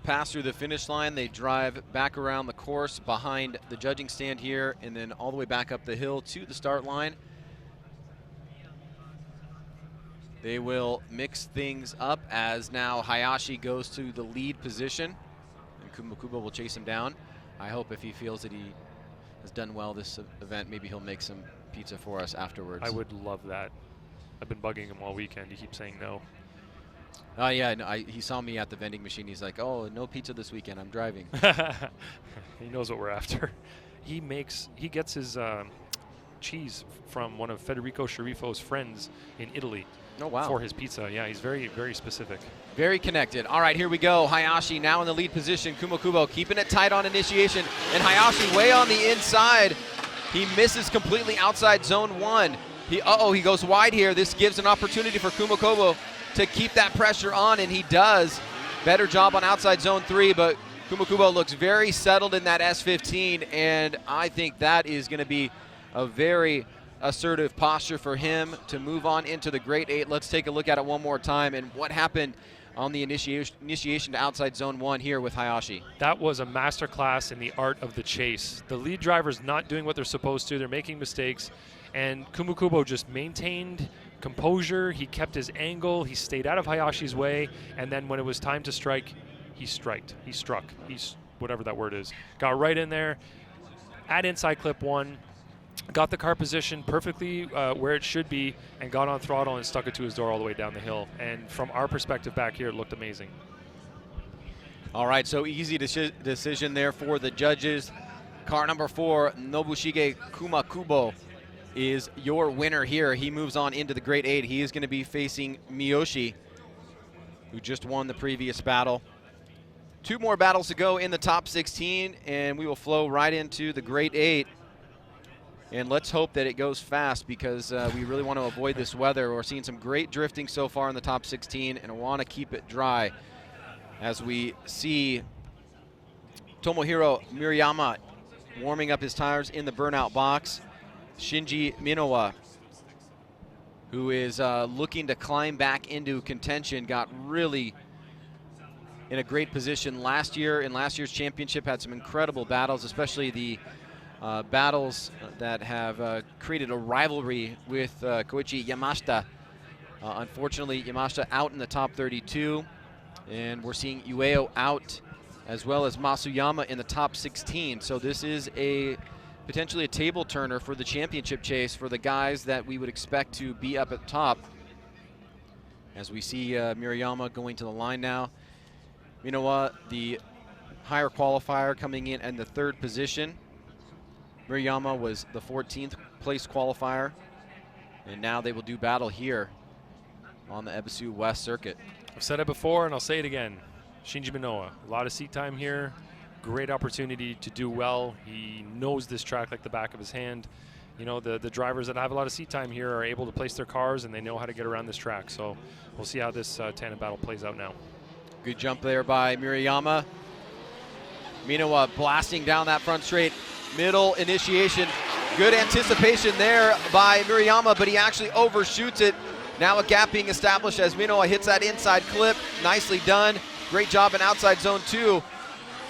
pass through the finish line, they drive back around the course behind the judging stand here and then all the way back up the hill to the start line. They will mix things up as now Hayashi goes to the lead position and Kubo will chase him down. I hope if he feels that he has done well this event, maybe he'll make some pizza for us afterwards. I would love that. I've been bugging him all weekend. He keeps saying no. Oh yeah, no, he saw me at the vending machine. He's like, "Oh, no pizza this weekend. I'm driving." He knows what we're after. He gets his cheese from one of Federico Scherifo's friends in Italy. Oh wow! For his pizza, yeah, he's very, very specific. Very connected. All right, here we go. Hayashi now in the lead position. Kubo keeping it tight on initiation, and Hayashi way on the inside. He misses completely outside zone 1. He goes wide here. This gives an opportunity for Kubo to keep that pressure on, and he does. Better job on outside zone 3, but Kubo looks very settled in that S15, and I think that is going to be a very assertive posture for him to move on into the Great 8. Let's take a look at it one more time and what happened on the initiation to outside zone 1 here with Hayashi. That was a masterclass in the art of the chase. The lead driver's not doing what they're supposed to. They're making mistakes, and Kubo just maintained composure. He kept his angle. He stayed out of Hayashi's way, and then when it was time to strike, he struck. He's whatever that word is. Got right in there at inside clip 1. Got the car position perfectly where it should be and got on throttle and stuck it to his door all the way down the hill. And from our perspective back here, it looked amazing. All right, so easy decision there for the judges. Car number 4, Nobushige Kubo, is your winner here. He moves on into the Great 8. He is going to be facing Miyoshi, who just won the previous battle. 2 more battles to go in the top 16, and we will flow right into the Great 8. And let's hope that it goes fast because we really want to avoid this weather. We're seeing some great drifting so far in the top 16, and I want to keep it dry as we see Tomohiro Murayama warming up his tires in the burnout box. Shinji Minowa, who is looking to climb back into contention, got really in a great position last year. In last year's championship, had some incredible battles, especially the battles that have created a rivalry with Koichi Yamashita. Unfortunately, Yamashita out in the top 32, and we're seeing Ueo out as well as Masuyama in the top 16. So this is potentially a table turner for the championship chase for the guys that we would expect to be up at top. As we see Murayama going to the line now. Minowa, the higher qualifier, coming in the 3rd position. Murayama was the 14th place qualifier, and now they will do battle here on the Ebisu West circuit. I've said it before and I'll say it again. Shinji Minowa, a lot of seat time here, great opportunity to do well. He knows this track like the back of his hand. You know, the drivers that have a lot of seat time here are able to place their cars and they know how to get around this track. So we'll see how this tandem battle plays out now. Good jump there by Murayama. Minowa blasting down that front straight. Middle initiation. Good anticipation there by Murayama, but he actually overshoots it. Now a gap being established as Minowa hits that inside clip. Nicely done. Great job in outside zone 2.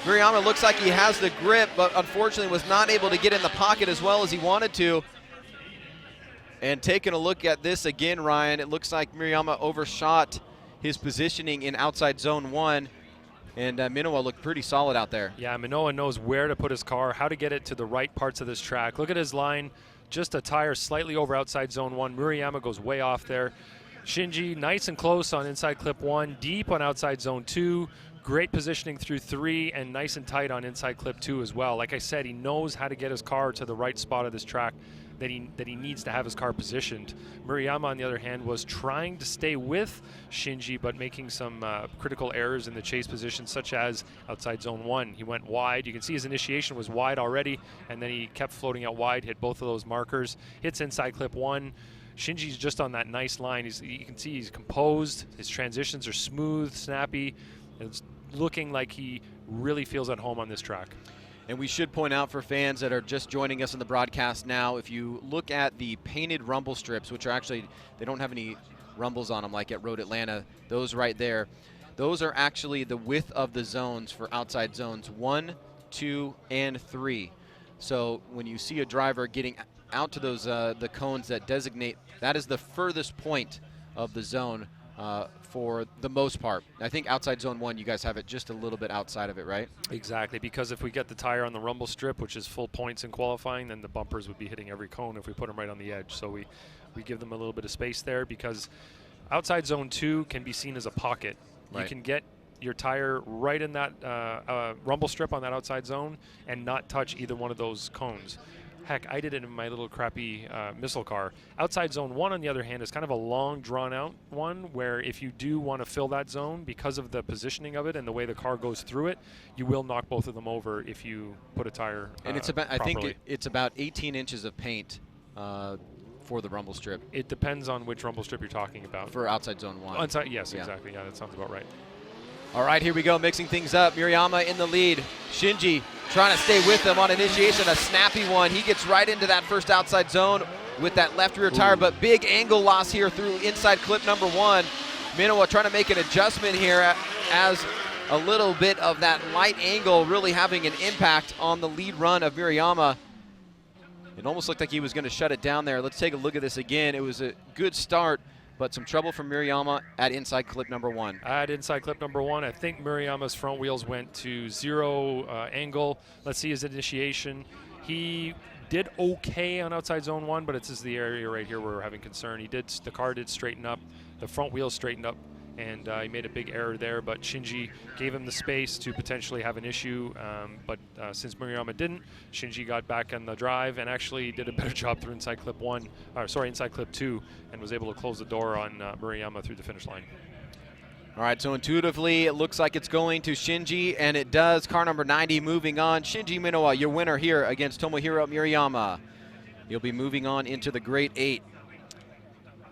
Murayama looks like he has the grip, but unfortunately was not able to get in the pocket as well as he wanted to. And taking a look at this again, Ryan, it looks like Murayama overshot his positioning in outside zone 1. And Minowa looked pretty solid out there. Yeah, Minowa knows where to put his car, how to get it to the right parts of this track. Look at his line, just a tire slightly over outside zone 1. Murayama goes way off there. Shinji nice and close on inside clip 1, deep on outside zone 2. Great positioning through 3, and nice and tight on inside clip 2 as well. Like I said, he knows how to get his car to the right spot of this track that he needs to have his car positioned. Murayama, on the other hand, was trying to stay with Shinji, but making some critical errors in the chase position, such as outside zone 1. He went wide. You can see his initiation was wide already, and then he kept floating out wide, hit both of those markers, hits inside clip 1. Shinji's just on that nice line. You can see he's composed. His transitions are smooth, snappy. It's looking like he really feels at home on this track. And we should point out for fans that are just joining us in the broadcast now, if you look at the painted rumble strips, which are actually, they don't have any rumbles on them like at Road Atlanta, those right there, those are actually the width of the zones for outside zones 1, 2, and 3. So when you see a driver getting out to those the cones that designate, that is the furthest point of the zone for the most part. I think outside zone 1, you guys have it just a little bit outside of it, right? Exactly, because if we get the tire on the rumble strip, which is full points in qualifying, then the bumpers would be hitting every cone if we put them right on the edge. So we give them a little bit of space there, because outside zone 2 can be seen as a pocket. Right. You can get your tire right in that rumble strip on that outside zone and not touch either one of those cones. Heck, I did it in my little crappy missile car. Outside zone 1, on the other hand, is kind of a long, drawn-out one where if you do want to fill that zone, because of the positioning of it and the way the car goes through it, you will knock both of them over if you put a tire And it's about, properly. I think it's about 18 inches of paint for the rumble strip. It depends on which rumble strip you're talking about. For outside zone 1. Inside, yes, yeah. Exactly. Yeah, that sounds about right. All right, here we go, mixing things up. Murayama in the lead. Shinji trying to stay with him on initiation, a snappy one. He gets right into that first outside zone with that left rear tire, but big angle loss here through inside clip number 1. Minowa trying to make an adjustment here as a little bit of that light angle really having an impact on the lead run of Murayama. It almost looked like he was going to shut it down there. Let's take a look at this again. It was a good start, but some trouble from Murayama at inside clip number 1. At inside clip number 1, I think Murayama's front wheels went to 0 angle. Let's see his initiation. He did okay on outside zone 1, but it's just the area right here where we're having concern. The car did straighten up, the front wheels straightened up, and he made a big error there, but Shinji gave him the space to potentially have an issue, but since Murayama didn't, Shinji got back on the drive and actually did a better job through inside clip 2, and was able to close the door on Murayama through the finish line. All right, so intuitively, it looks like it's going to Shinji, and it does. Car number 90 moving on. Shinji Minowa, your winner here against Tomohiro Murayama. You'll be moving on into the Great 8.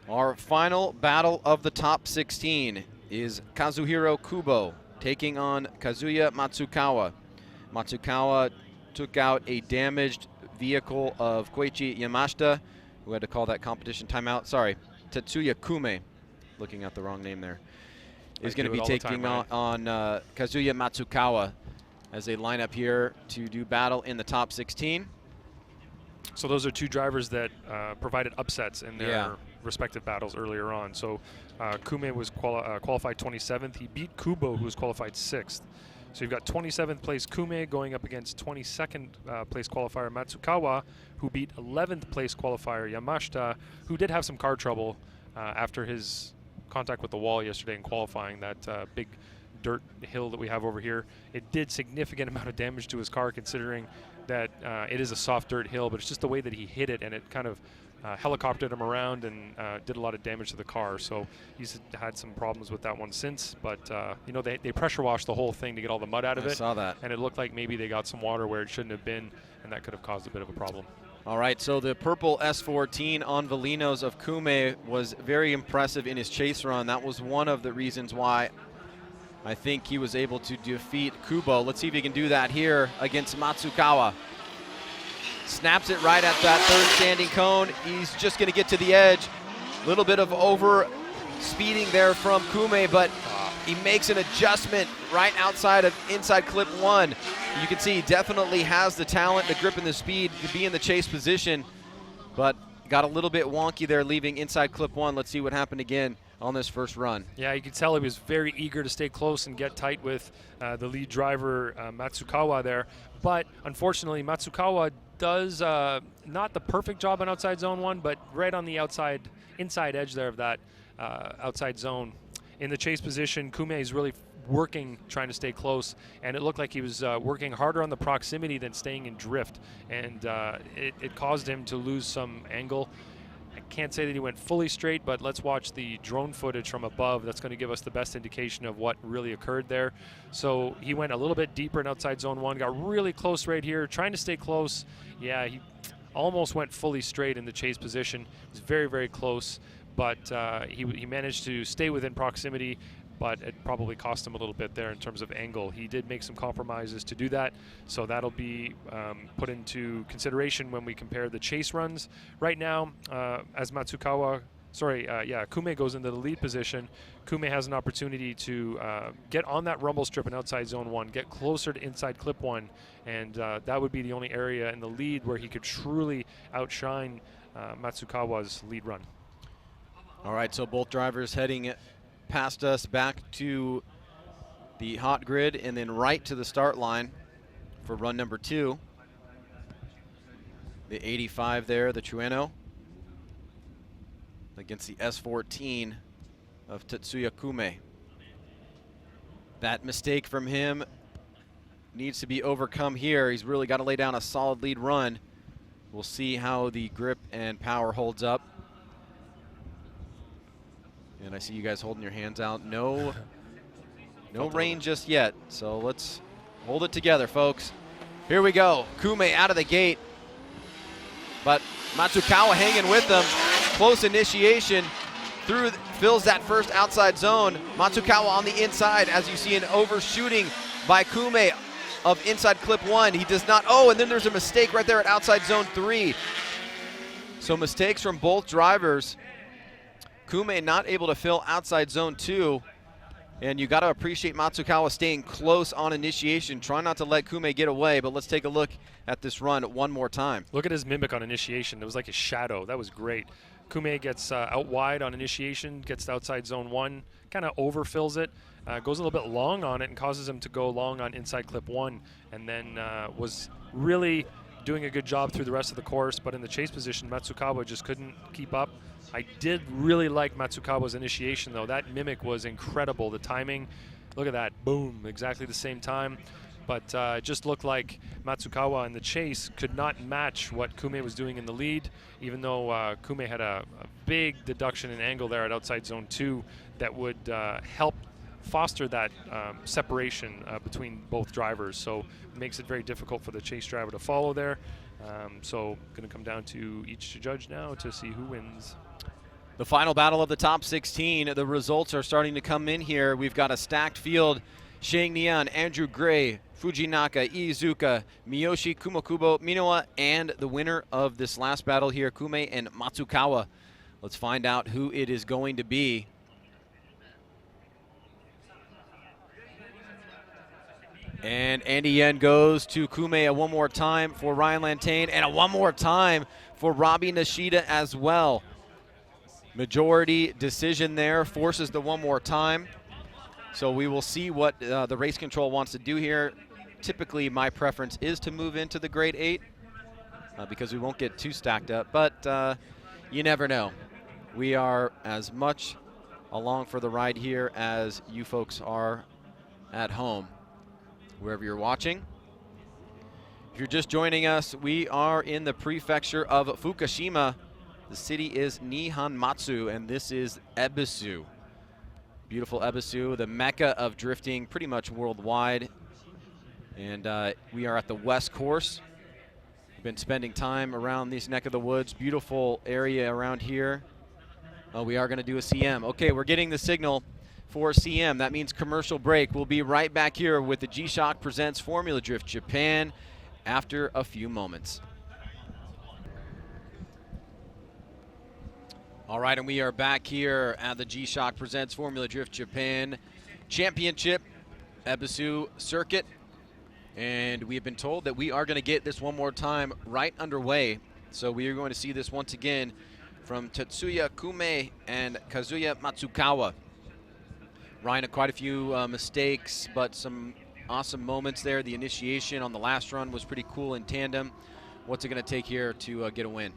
Our final battle of the top 16 is Kazuhiro Kubo taking on Kazuya Matsukawa. Matsukawa took out a damaged vehicle of Koichi Yamashita, who had to call that competition timeout. Sorry, Tetsuya Kume, looking at the wrong name there, is going to be taking on Kazuya Matsukawa as they line up here to do battle in the top 16. So those are two drivers that provided upsets in their respective battles earlier on. So Kume was qualified 27th. He beat Kubo, who was qualified 6th. So you've got 27th place Kume going up against 22nd place qualifier Matsukawa, who beat 11th place qualifier Yamashita, who did have some car trouble after his contact with the wall yesterday in qualifying, that big dirt hill that we have over here. It did significant amount of damage to his car, considering that it is a soft dirt hill, but it's just the way that he hit it, and it kind of helicoptered him around and did a lot of damage to the car. So he's had some problems with that one since, but you know, they pressure washed the whole thing to get all the mud out of it. I saw that. And it looked like maybe they got some water where it shouldn't have been, and that could have caused a bit of a problem. All right, so the purple S14 on Velinos of Kume was very impressive in his chase run. That was one of the reasons why I think he was able to defeat Kubo. Let's see if he can do that here against Matsukawa. Snaps it right at that third standing cone. He's just going to get to the edge. A little bit of over speeding there from Kume, but He makes an adjustment right outside of inside clip 1. You can see he definitely has the talent, the grip, and the speed to be in the chase position, but got a little bit wonky there leaving inside clip 1. Let's see what happened again on this first run. Yeah, you could tell he was very eager to stay close and get tight with the lead driver, Matsukawa there. But unfortunately, Matsukawa does not the perfect job on outside zone 1, but right on the inside edge there of that outside zone. In the chase position, Kume is really working, trying to stay close, and it looked like he was working harder on the proximity than staying in drift, and it caused him to lose some angle. I can't say that he went fully straight, but let's watch the drone footage from above. That's going to give us the best indication of what really occurred there. So he went a little bit deeper in outside zone 1, got really close right here, trying to stay close. Yeah, he almost went fully straight in the chase position. It was very, very close, but he managed to stay within proximity, but it probably cost him a little bit there in terms of angle. He did make some compromises to do that, so that'll be put into consideration when we compare the chase runs. Right now, as Kume goes into the lead position, Kume has an opportunity to get on that rumble strip in outside zone 1, get closer to inside clip 1, and that would be the only area in the lead where he could truly outshine Matsukawa's lead run. All right, so both drivers heading past us back to the hot grid and then right to the start line for run number 2. The 85 there, the Trueno, against the S14 of Tetsuya Kume. That mistake from him needs to be overcome here. He's really got to lay down a solid lead run. We'll see how the grip and power holds up. And I see you guys holding your hands out. No rain just yet, so let's hold it together, folks. Here we go. Kume out of the gate, but Matsukawa hanging with them. Close initiation. Fills that first outside zone. Matsukawa on the inside, as you see an overshooting by Kume of inside clip 1. He does not, and then there's a mistake right there at outside zone 3. So mistakes from both drivers. Kume not able to fill outside zone 2, and you got to appreciate Matsukawa staying close on initiation. Try not to let Kume get away, but let's take a look at this run one more time. Look at his mimic on initiation. It was like a shadow. That was great. Kume gets out wide on initiation, gets to outside zone 1, kind of overfills it, goes a little bit long on it and causes him to go long on inside clip 1, and then was really doing a good job through the rest of the course, but in the chase position, Matsukawa just couldn't keep up. I did really like Matsukawa's initiation, though. That mimic was incredible. The timing, look at that, boom, exactly the same time. But it just looked like Matsukawa in the chase could not match what Kume was doing in the lead, even though Kume had a big deduction in angle there at outside zone 2 that would help foster that separation between both drivers. So it makes it very difficult for the chase driver to follow there. So going to come down to each judge now to see who wins. The final battle of the top 16. The results are starting to come in here. We've got a stacked field. Shang Nian, Andrew Gray, Fujinaka, Iizuka, Miyoshi, Kumakubo, Minowa, and the winner of this last battle here, Kume and Matsukawa. Let's find out who it is going to be. And Andy Yen goes to Kume one more time for Ryan Lantane, and one more time for Robbie Nishida as well. Majority decision there, forces the one more time. So we will see what the race control wants to do here. Typically, my preference is to move into the grade 8 because we won't get too stacked up, but you never know. We are as much along for the ride here as you folks are at home, wherever you're watching. If you're just joining us, we are in the prefecture of Fukushima. The city is Nihonmatsu, and this is Ebisu. Beautiful Ebisu, the mecca of drifting pretty much worldwide. And we are at the West Course. We've been spending time around this neck of the woods. Beautiful area around here. We are going to do a CM. Okay, we're getting the signal for CM. That means commercial break. We'll be right back here with the G-Shock Presents Formula Drift Japan after a few moments. All right, and we are back here at the G-Shock Presents Formula Drift Japan Championship Ebisu circuit. And we have been told that we are going to get this one more time right underway. So we are going to see this once again from Tetsuya Kume and Kazuya Matsukawa. Ryan had quite a few mistakes, but some awesome moments there. The initiation on the last run was pretty cool in tandem. What's it going to take here to get a win?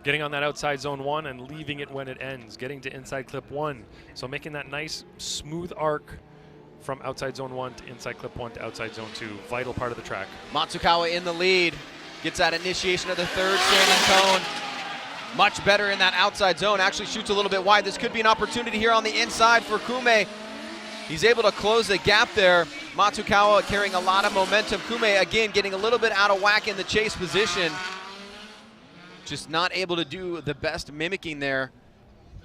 Getting on that outside zone 1 and leaving it when it ends. Getting to inside clip 1. So making that nice smooth arc from outside zone 1 to inside clip 1 to outside zone 2. Vital part of the track. Matsukawa in the lead. Gets that initiation of the third standing cone. Much better in that outside zone. Actually shoots a little bit wide. This could be an opportunity here on the inside for Kume. He's able to close the gap there. Matsukawa carrying a lot of momentum. Kume, again, getting a little bit out of whack in the chase position. Just not able to do the best mimicking there.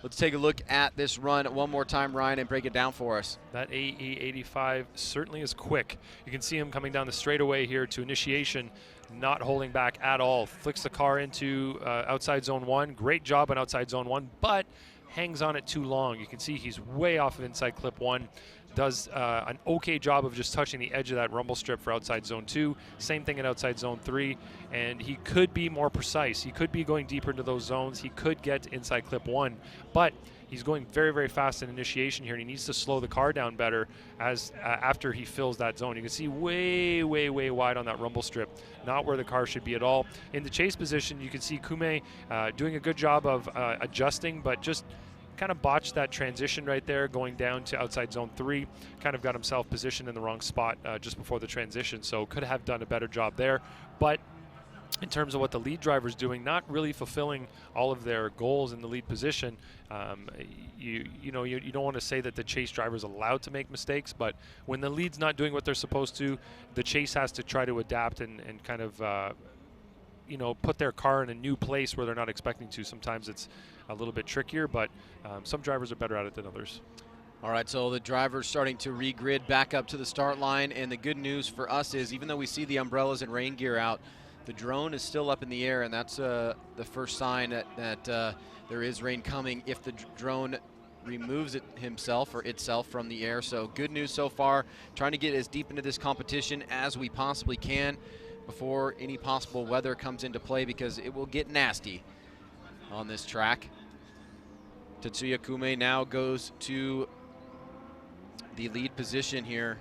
Let's take a look at this run one more time, Ryan, and break it down for us. That AE85 certainly is quick. You can see him coming down the straightaway here to initiation, not holding back at all. Flicks the car into outside zone 1. Great job on outside zone 1, but hangs on it too long. You can see he's way off of inside clip 1. Does an okay job of just touching the edge of that rumble strip for outside zone 2. Same thing at outside zone 3. And he could be more precise. He could be going deeper into those zones. He could get to inside clip 1. But he's going very, very fast in initiation here, and he needs to slow the car down better as after he fills that zone. You can see way, way, way wide on that rumble strip. Not where the car should be at all. In the chase position, you can see Kume doing a good job of adjusting, but just kind of botched that transition right there, going down to outside zone 3. Kind of got himself positioned in the wrong spot just before the transition, so could have done a better job there. But in terms of what the lead driver's doing, not really fulfilling all of their goals in the lead position. You don't want to say that the chase driver is allowed to make mistakes, but when the lead's not doing what they're supposed to, the chase has to try to adapt and kind of put their car in a new place where they're not expecting to. Sometimes it's a little bit trickier, but some drivers are better at it than others. All right, so the driver's starting to regrid back up to the start line, and the good news for us is even though we see the umbrellas and rain gear out, the drone is still up in the air, and that's the first sign that there is rain coming if the drone removes himself or itself from the air. So good news so far, trying to get as deep into this competition as we possibly can before any possible weather comes into play, because it will get nasty on this track. Tetsuya Kume now goes to the lead position here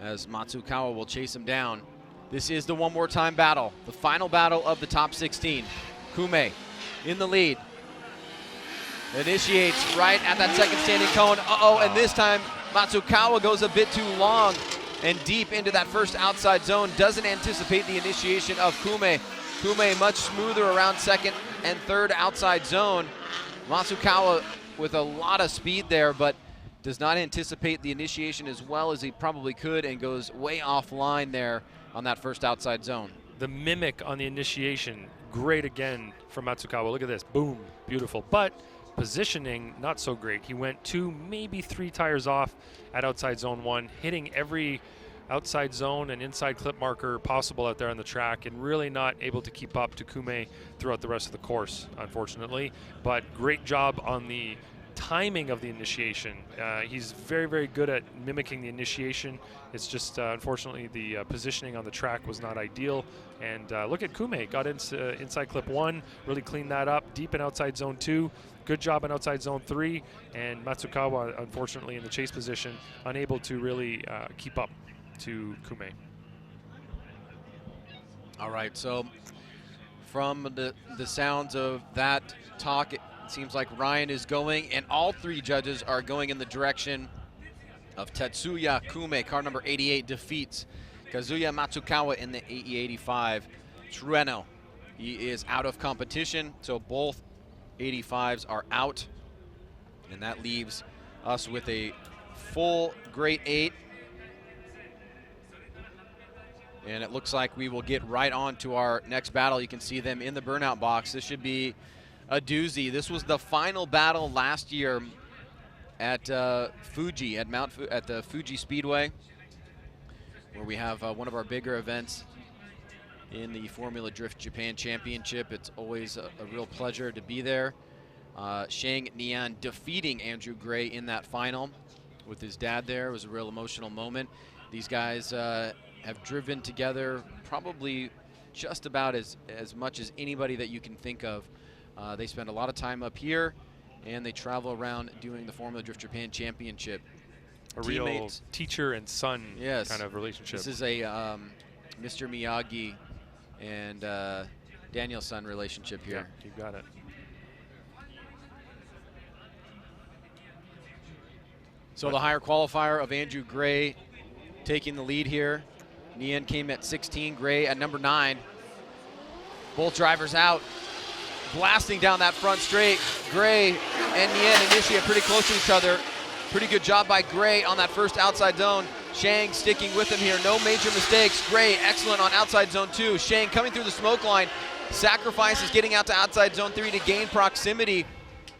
as Matsukawa will chase him down. This is the one more time battle, the final battle of the top 16. Kume in the lead. Initiates right at that second standing cone. And this time Matsukawa goes a bit too long and deep into that first outside zone. Doesn't anticipate the initiation of Kume. Kume much smoother around second and third outside zone. Matsukawa with a lot of speed there, but does not anticipate the initiation as well as he probably could, and goes way offline there on that first outside zone. The mimic on the initiation, great again from Matsukawa. Look at this, boom, beautiful. But positioning, not so great. He went 2, maybe 3 tires off at outside zone 1, hitting every outside zone and inside clip marker possible out there on the track, and really not able to keep up to Kume throughout the rest of the course, unfortunately. But great job on the timing of the initiation. He's very, very good at mimicking the initiation. It's just, unfortunately, the positioning on the track was not ideal. And look at Kume, got inside clip 1, really cleaned that up, deep in outside zone 2. Good job in outside zone 3, and Matsukawa, unfortunately, in the chase position, unable to really keep up to Kume. All right, so from the sounds of that talk, it seems like Ryan is going, and all 3 judges are going in the direction of Tetsuya Kume. Car number 88 defeats Kazuya Matsukawa in the AE85 Trueno. He is out of competition, so both 85s are out, and that leaves us with a full Great 8. And it looks like we will get right on to our next battle. You can see them in the burnout box. This should be a doozy. This was the final battle last year at Fuji, at the Fuji Speedway, where we have one of our bigger events in the Formula Drift Japan Championship. It's always a real pleasure to be there. Shang Nian defeating Andrew Gray in that final, with his dad there. It was a real emotional moment. These guys have driven together probably just about as much as anybody that you can think of. They spend a lot of time up here, and they travel around doing the Formula Drift Japan Championship. A real teacher and son kind of relationship. This is a Mr. Miyagi and Daniel's son relationship here. Yeah, you got it. So the higher qualifier of Andrew Gray taking the lead here. Nguyen came at 16, Gray at number 9. Both drivers out, blasting down that front straight. Gray and Nguyen initiate pretty close to each other. Pretty good job by Gray on that first outside zone. Shang sticking with him here, no major mistakes. Gray excellent on outside zone 2. Shang coming through the smoke line, sacrifices getting out to outside zone 3 to gain proximity.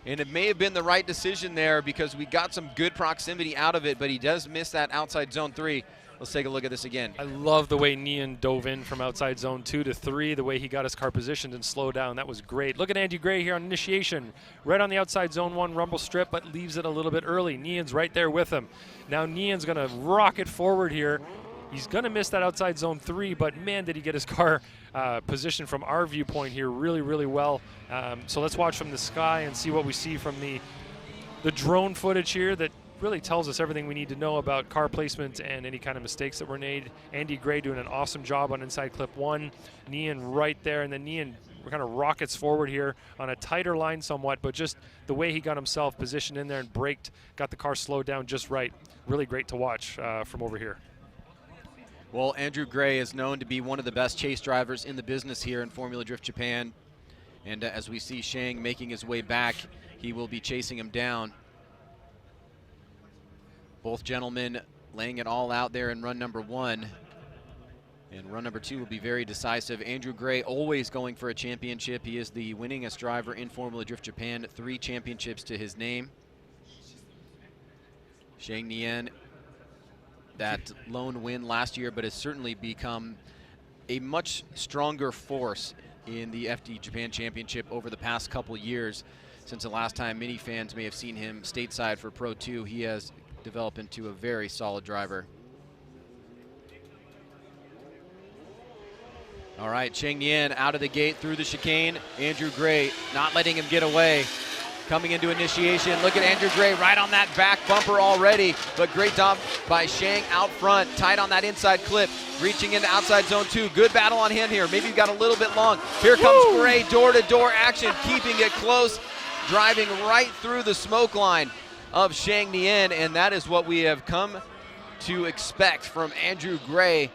And it may have been the right decision there because we got some good proximity out of it, but he does miss that outside zone 3. Let's take a look at this again. I love the way Nguyen dove in from outside zone 2 to 3, the way he got his car positioned and slowed down. That was great. Look at Andy Gray here on initiation. Right on the outside zone 1 rumble strip, but leaves it a little bit early. Nguyen's right there with him. Now Nguyen's going to rocket forward here. He's going to miss that outside zone 3, but man, did he get his car positioned from our viewpoint here really, really well. So let's watch from the sky and see what we see from the drone footage here that really tells us everything we need to know about car placement and any kind of mistakes that were made. Andy Gray doing an awesome job on inside clip 1. Nguyen right there, and then Nguyen kind of rockets forward here on a tighter line somewhat, but just the way he got himself positioned in there and braked, got the car slowed down just right. Really great to watch from over here. Well, Andrew Gray is known to be one of the best chase drivers in the business here in Formula Drift Japan. And as we see Shang making his way back, he will be chasing him down. Both gentlemen laying it all out there in run number 1. And run number 2 will be very decisive. Andrew Gray always going for a championship. He is the winningest driver in Formula Drift Japan, 3 championships to his name. Shang Nguyen, that lone win last year, but has certainly become a much stronger force in the FD Japan Championship over the past couple years. Since the last time many fans may have seen him stateside for Pro 2, he has developed into a very solid driver. All right, Shang Nguyen out of the gate through the chicane. Andrew Gray not letting him get away. Coming into initiation, look at Andrew Gray right on that back bumper already, but great job by Shang out front, tight on that inside clip, reaching into outside zone 2. Good battle on him here. Maybe he got a little bit long. Here comes Gray, door-to-door action, keeping it close, driving right through the smoke line of Shang Nguyen, and that is what we have come to expect from Andrew Gray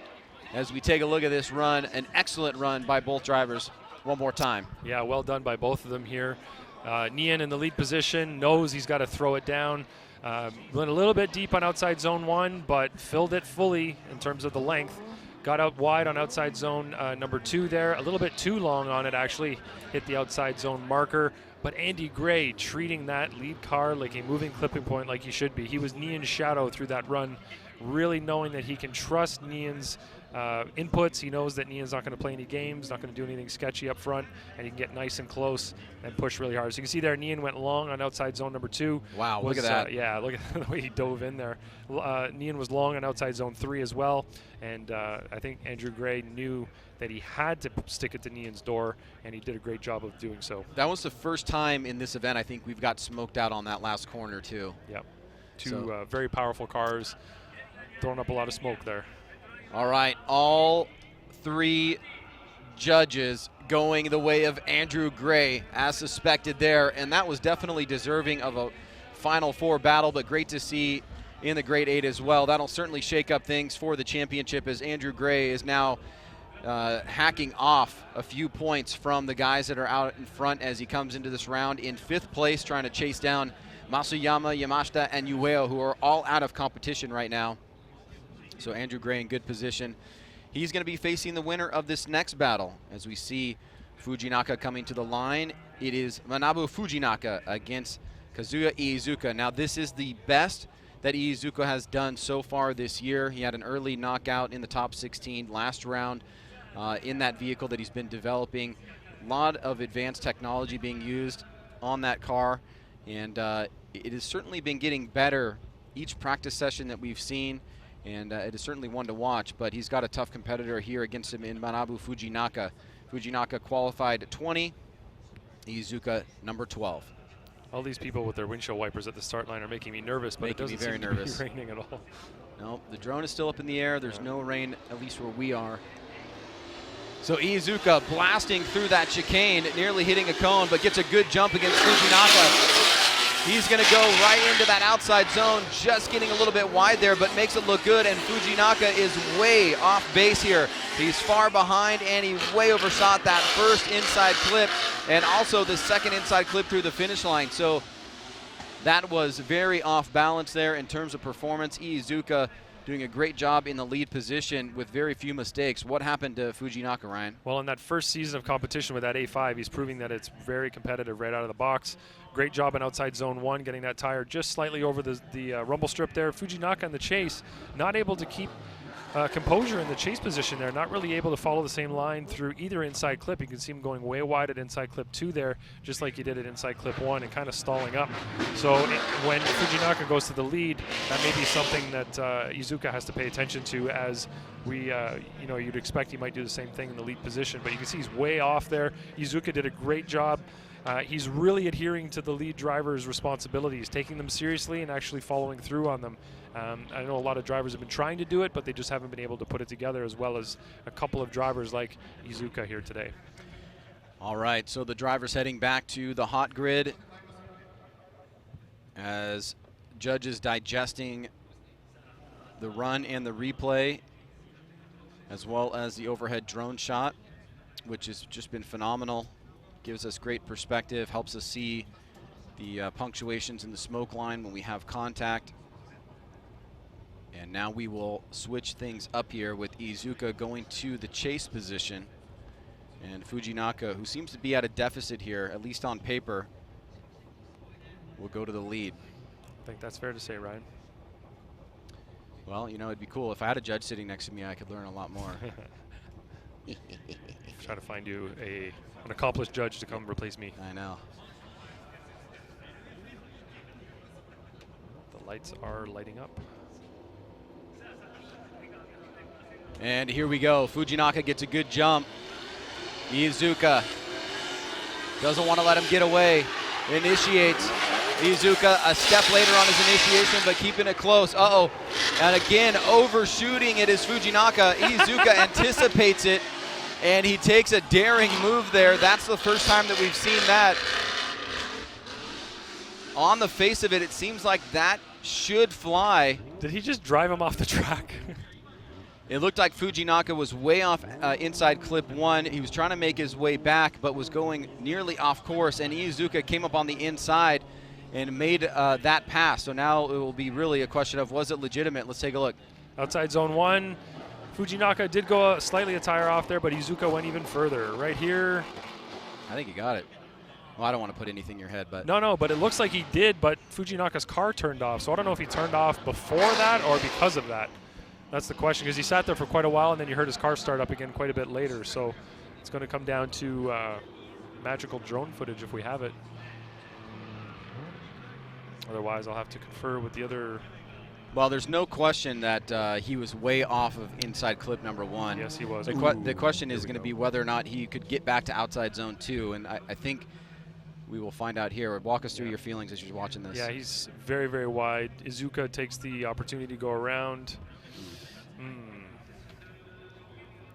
as we take a look at this run. An excellent run by both drivers one more time. Yeah, well done by both of them here. Nguyen in the lead position, knows he's got to throw it down. Went a little bit deep on outside zone 1, but filled it fully in terms of the length. Got out wide on outside zone number 2 there. A little bit too long on it, actually. Hit the outside zone marker. But Andy Gray treating that lead car like a moving clipping point like he should be. He was Nguyen's shadow through that run, really knowing that he can trust Nguyen's inputs. He knows that Nguyen's not going to play any games, not going to do anything sketchy up front, and he can get nice and close and push really hard. So you can see there, Nguyen went long on outside zone number 2. Wow, look at that. Yeah, look at the way he dove in there. Nguyen was long on outside zone 3 as well, and I think Andrew Gray knew that he had to stick it to Nguyen's door, and he did a great job of doing so. That was the first time in this event I think we've got smoked out on that last corner too. Yep. Two very powerful cars throwing up a lot of smoke there. All right, all 3 judges going the way of Andrew Gray as suspected there, and that was definitely deserving of a Final 4 battle, but great to see in the Grade 8 as well. That'll certainly shake up things for the championship as Andrew Gray is now hacking off a few points from the guys that are out in front as he comes into this round in 5th place, trying to chase down Masuyama, Yamashita, and Ueo, who are all out of competition right now. So Andrew Gray in good position. He's going to be facing the winner of this next battle. As we see Fujinaka coming to the line, it is Manabu Fujinaka against Kazuya Iizuka. Now this is the best that Iizuka has done so far this year. He had an early knockout in the top 16 last round in that vehicle that he's been developing. A lot of advanced technology being used on that car, and it has certainly been getting better each practice session that we've seen, and it is certainly one to watch, but he's got a tough competitor here against him in Manabu Fujinaka. Fujinaka qualified 20, Iizuka number 12. All these people with their windshield wipers at the start line are making me nervous, but it doesn't seem to be raining at all. No, the drone is still up in the air. There's no rain, at least where we are. So Iizuka blasting through that chicane, nearly hitting a cone, but gets a good jump against Fujinaka. He's going to go right into that outside zone, just getting a little bit wide there, but makes it look good, and Fujinaka is way off base here. He's far behind, and he way overshot that first inside clip, and also the second inside clip through the finish line. So that was very off balance there in terms of performance. Iizuka doing a great job in the lead position with very few mistakes. What happened to Fujinaka, Ryan? Well, in that first season of competition with that A5, he's proving that it's very competitive right out of the box. Great job in outside zone 1, getting that tire just slightly over the rumble strip there. Fujinaka in the chase, not able to keep composure in the chase position there, not really able to follow the same line through either inside clip. You can see him going way wide at inside clip 2 there, just like he did at inside clip 1, and kind of stalling up. So when Fujinaka goes to the lead, that may be something that Iizuka has to pay attention to, as we, you'd expect he might do the same thing in the lead position, but you can see he's way off there. Iizuka did a great job. He's really adhering to the lead driver's responsibilities, taking them seriously and actually following through on them. I know a lot of drivers have been trying to do it, but they just haven't been able to put it together, as well as a couple of drivers like Iizuka here today. All right, so the drivers heading back to the hot grid as judges digesting the run and the replay, as well as the overhead drone shot, which has just been phenomenal. Gives us great perspective, helps us see the punctuations in the smoke line when we have contact. And now we will switch things up here with Iizuka going to the chase position, and Fujinaka, who seems to be at a deficit here, at least on paper, will go to the lead. I think that's fair to say, Ryan. Well, you know, it'd be cool if I had a judge sitting next to me. I could learn a lot more. Try to find you an accomplished judge to come replace me. I know. The lights are lighting up. And here we go. Fujinaka gets a good jump. Iizuka doesn't want to let him get away. Initiates. Iizuka a step later on his initiation, but keeping it close. Uh-oh. And again, overshooting it is Fujinaka. Iizuka anticipates it, and he takes a daring move there. That's the first time that we've seen that. On the face of it, it seems like that should fly. Did he just drive him off the track? It looked like Fujinaka was way off inside clip 1. He was trying to make his way back, but was going nearly off course, and Iizuka came up on the inside and made that pass. So now it will be really a question of, was it legitimate? Let's take a look. Outside zone 1, Fujinaka did go slightly a tire off there, but Iizuka went even further. Right here. I think he got it. Well, I don't want to put anything in your head, but. No, but it looks like he did, but Fujinaka's car turned off. So I don't know if he turned off before that or because of that. That's the question, because he sat there for quite a while, and then you heard his car start up again quite a bit later. So it's going to come down to magical drone footage if we have it. Otherwise, I'll have to confer with the other. Well, there's no question that he was way off of inside clip number 1. Yes, he was. The question is going to be whether or not he could get back to outside zone 2, and I think we will find out here. Walk us through your feelings as you're watching this. Yeah, he's very, very wide. Iizuka takes the opportunity to go around.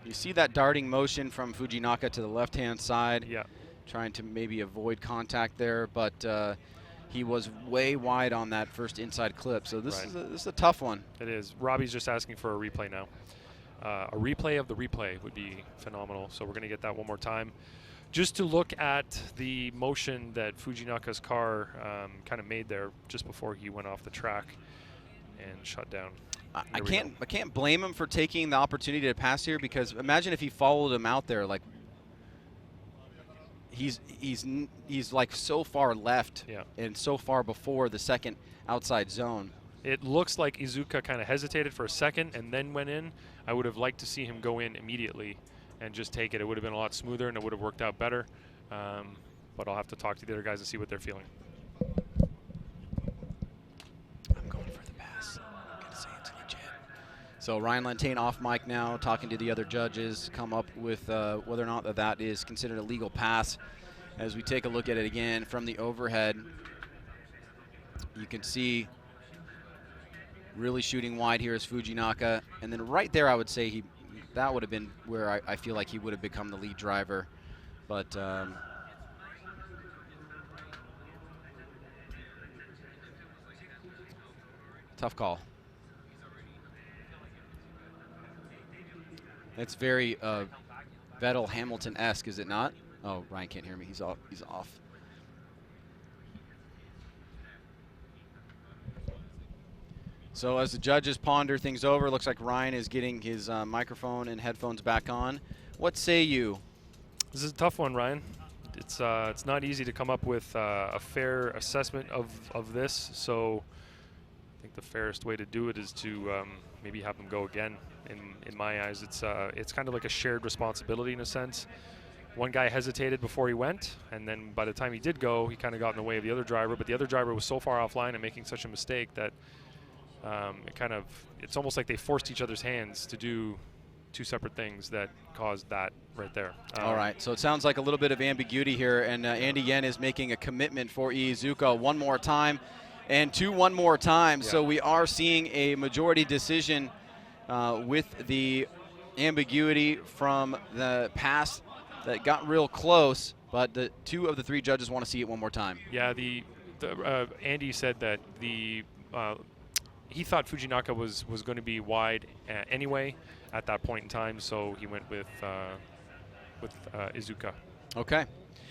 You see that darting motion from Fujinaka to the left-hand side, yeah, trying to maybe avoid contact there, but he was way wide on that first inside clip. So this is a tough one. It is. Robbie's just asking for a replay now. A replay of the replay would be phenomenal. So we're going to get that one more time, just to look at the motion that Fujinaka's car kind of made there just before he went off the track and shut down. I can't blame him for taking the opportunity to pass here, because imagine if he followed him out there. Like he's like so far left, and so far before the second outside zone. It looks like Iizuka kind of hesitated for a second and then went in. I would have liked to see him go in immediately and just take it. It would have been a lot smoother and it would have worked out better. But I'll have to talk to the other guys and see what they're feeling. I'm going for the pass. So Ryan Lantane off mic now, talking to the other judges, come up with whether or not that is considered a legal pass. As we take a look at it again from the overhead, you can see really shooting wide here is Fujinaka. And then right there, I would say that would have been where I feel like he would have become the lead driver. But tough call. It's very Vettel Hamilton-esque, is it not? Oh, Ryan can't hear me. He's off. He's off. So as the judges ponder things over, looks like Ryan is getting his microphone and headphones back on. What say you? This is a tough one, Ryan. It's not easy to come up with a fair assessment of this. So I think the fairest way to do it is to maybe have them go again. In my eyes, it's kind of like a shared responsibility in a sense. One guy hesitated before he went, and then by the time he did go, he kind of got in the way of the other driver. But the other driver was so far offline and making such a mistake that it's almost like they forced each other's hands to do two separate things that caused that right there. All right, so it sounds like a little bit of ambiguity here, and Andy Yen is making a commitment for Iizuka one more time and one more time. Yeah. So we are seeing a majority decision with the ambiguity from the past that got real close, but the 2 of the 3 judges want to see it one more time. Yeah, Andy said that he thought Fujinaka was going to be wide anyway at that point in time, so he went with Iizuka. Okay.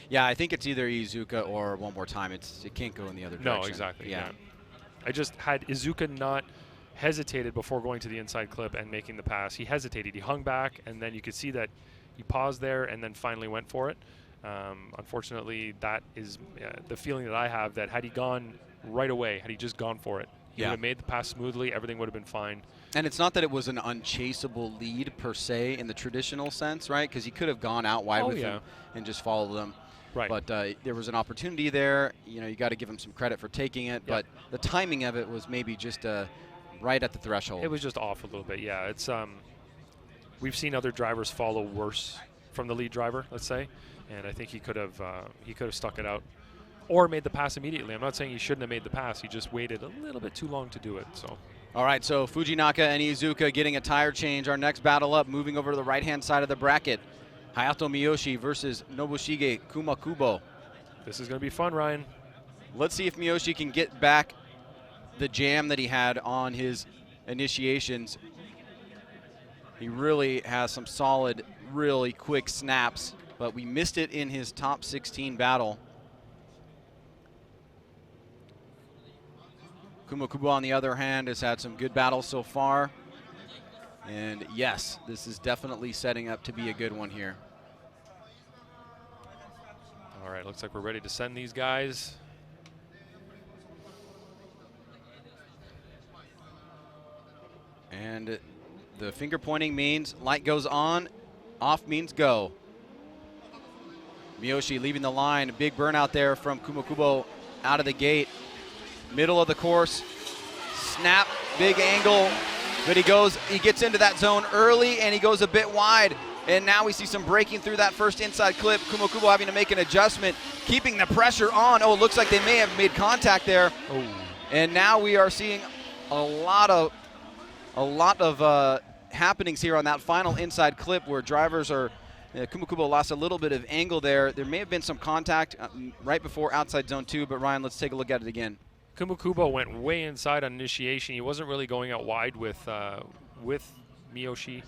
Yeah, I think it's either Iizuka or one more time. It can't go in the other direction. No, exactly. Yeah. I just had Iizuka not hesitated before going to the inside clip and making the pass. He hesitated. He hung back, and then you could see that he paused there and then finally went for it. Unfortunately, that is the feeling that I have, that had he gone right away, had he just gone for it, he would have made the pass smoothly, everything would have been fine. And it's not that it was an unchaseable lead per se in the traditional sense, right? Because he could have gone out wide with him and just followed them. Right. But there was an opportunity there. You know, you got to give him some credit for taking it. Yep. But the timing of it was maybe just right at the threshold. It was just off a little bit, yeah. It's we've seen other drivers follow worse from the lead driver, let's say, and I think he could have stuck it out or made the pass immediately. I'm not saying he shouldn't have made the pass. He just waited a little bit too long to do it. So. All right, so Fujinaka and Iizuka getting a tire change. Our next battle up, moving over to the right-hand side of the bracket. Hayato Miyoshi versus Nobushige Kumakubo. This is going to be fun, Ryan. Let's see if Miyoshi can get back the jam that he had on his initiations. He really has some solid, really quick snaps, but we missed it in his top 16 battle. Kumakubo, on the other hand, has had some good battles so far. And yes, this is definitely setting up to be a good one here. All right, looks like we're ready to send these guys. And the finger pointing means light goes on, off means go. Miyoshi leaving the line, big burnout there from Kumakubo out of the gate. Middle of the course, snap, big angle, but he gets into that zone early and he goes a bit wide. And now we see some breaking through that first inside clip. Kumakubo having to make an adjustment, keeping the pressure on. Oh, it looks like they may have made contact there. Oh. And now we are seeing a lot of happenings here on that final inside clip where drivers are, Kumakubo lost a little bit of angle there. There may have been some contact right before outside zone 2, but Ryan, let's take a look at it again. Kumakubo went way inside on initiation. He wasn't really going out wide with Miyoshi.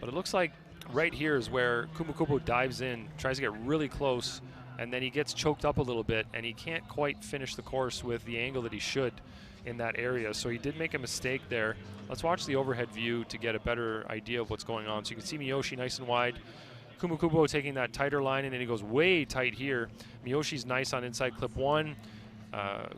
But it looks like right here is where Kumakubo dives in, tries to get really close, and then he gets choked up a little bit, and he can't quite finish the course with the angle that he should in that area. So he did make a mistake there. Let's watch the overhead view to get a better idea of what's going on. So you can see Miyoshi nice and wide. Kumakubo taking that tighter line, and then he goes way tight here. Miyoshi's nice on inside clip 1.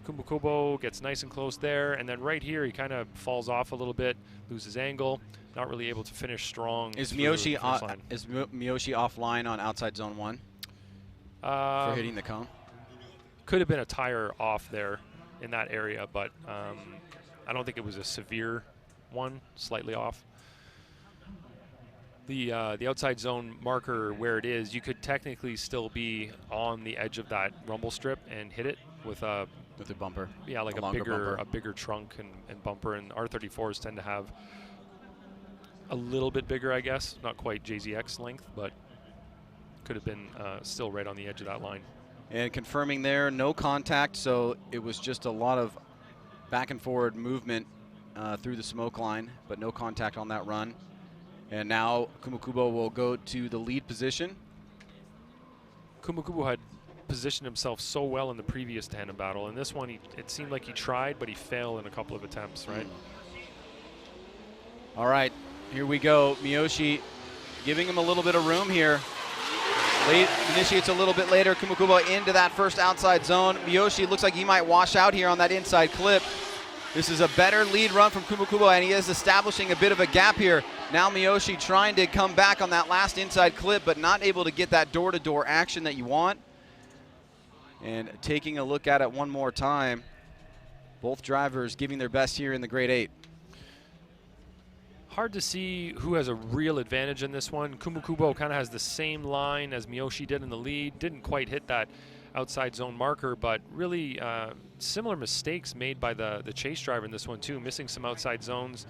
Kumakubo gets nice and close there, and then right here he kind of falls off a little bit, loses angle, not really able to finish strong. Is Miyoshi offline on outside zone 1 for hitting the cone? Could have been a tire off there in that area, but I don't think it was a severe 1, slightly off. The outside zone marker where it is, you could technically still be on the edge of that rumble strip and hit it with a bumper. Yeah, like a bigger trunk and bumper. And R34s tend to have a little bit bigger, I guess. Not quite JZX length, but could have been still right on the edge of that line. And confirming there, no contact, so it was just a lot of back and forward movement through the smoke line, but no contact on that run. And now Kumukubo will go to the lead position. Kumukubo had positioned himself so well in the previous tandem battle. In this one, it seemed like he tried, but he failed in a couple of attempts, right? All right, here we go. Miyoshi giving him a little bit of room here. Initiates a little bit later. Kumukubo into that first outside zone. Miyoshi looks like he might wash out here on that inside clip. This is a better lead run from Kumukubo, and he is establishing a bit of a gap here. Now Miyoshi trying to come back on that last inside clip, but not able to get that door-to-door action that you want. And taking a look at it one more time, both drivers giving their best here in the grade 8. Hard to see who has a real advantage in this one. Kumukubo kind of has the same line as Miyoshi did in the lead. Didn't quite hit that outside zone marker, but really similar mistakes made by the chase driver in this one too, missing some outside zones,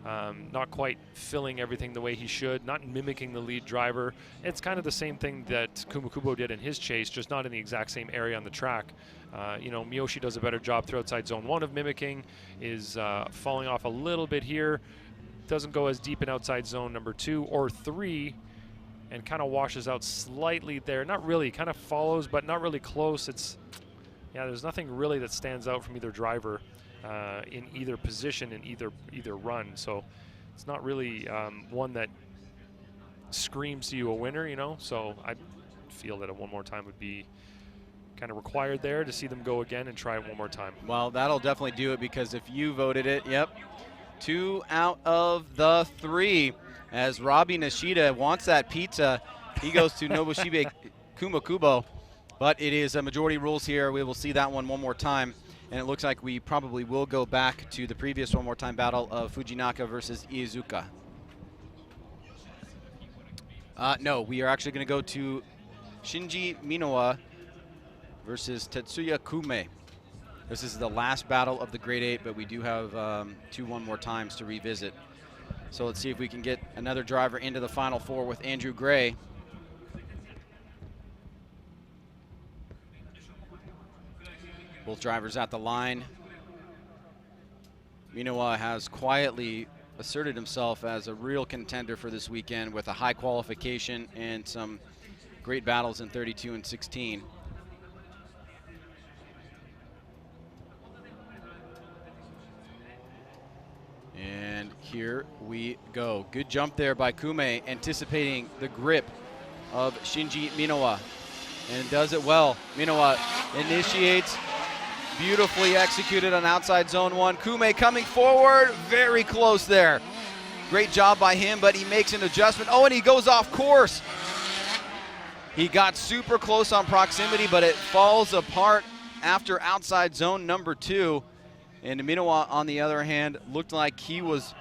not quite filling everything the way he should, not mimicking the lead driver. It's kind of the same thing that Kumukubo did in his chase, just not in the exact same area on the track. You know, Miyoshi does a better job through outside zone 1 of mimicking, is falling off a little bit here, doesn't go as deep in outside zone number 2 or 3, and kind of washes out slightly there. Not really, kind of follows, but not really close. Yeah, there's nothing really that stands out from either driver in either position in either run. So it's not really one that screams to you a winner, you know. So I feel that one more time would be kind of required there to see them go again and try it one more time. Well, that'll definitely do it, because if you voted it, yep, 2 out of the 3. As Robbie Nishida wants that pizza, he goes to Nobushibe Kumukubo. But it is a majority rules here. We will see that one more time. And it looks like we probably will go back to the previous one more time battle of Fujinaka versus Iizuka. No, we are actually going to go to Shinji Minowa versus Tetsuya Kume. This is the last battle of the grade 8, but we do have 2 one more times to revisit. So let's see if we can get another driver into the Final Four with Andrew Gray. Both drivers at the line. Minowa has quietly asserted himself as a real contender for this weekend with a high qualification and some great battles in 32 and 16. And here we go. Good jump there by Kume, anticipating the grip of Shinji Minowa, and does it well. Minowa initiates, beautifully executed on outside zone 1. Kume coming forward, very close there. Great job by him, but he makes an adjustment. Oh, and he goes off course. He got super close on proximity, but it falls apart after outside zone number 2. And Minowa, on the other hand, looked like he was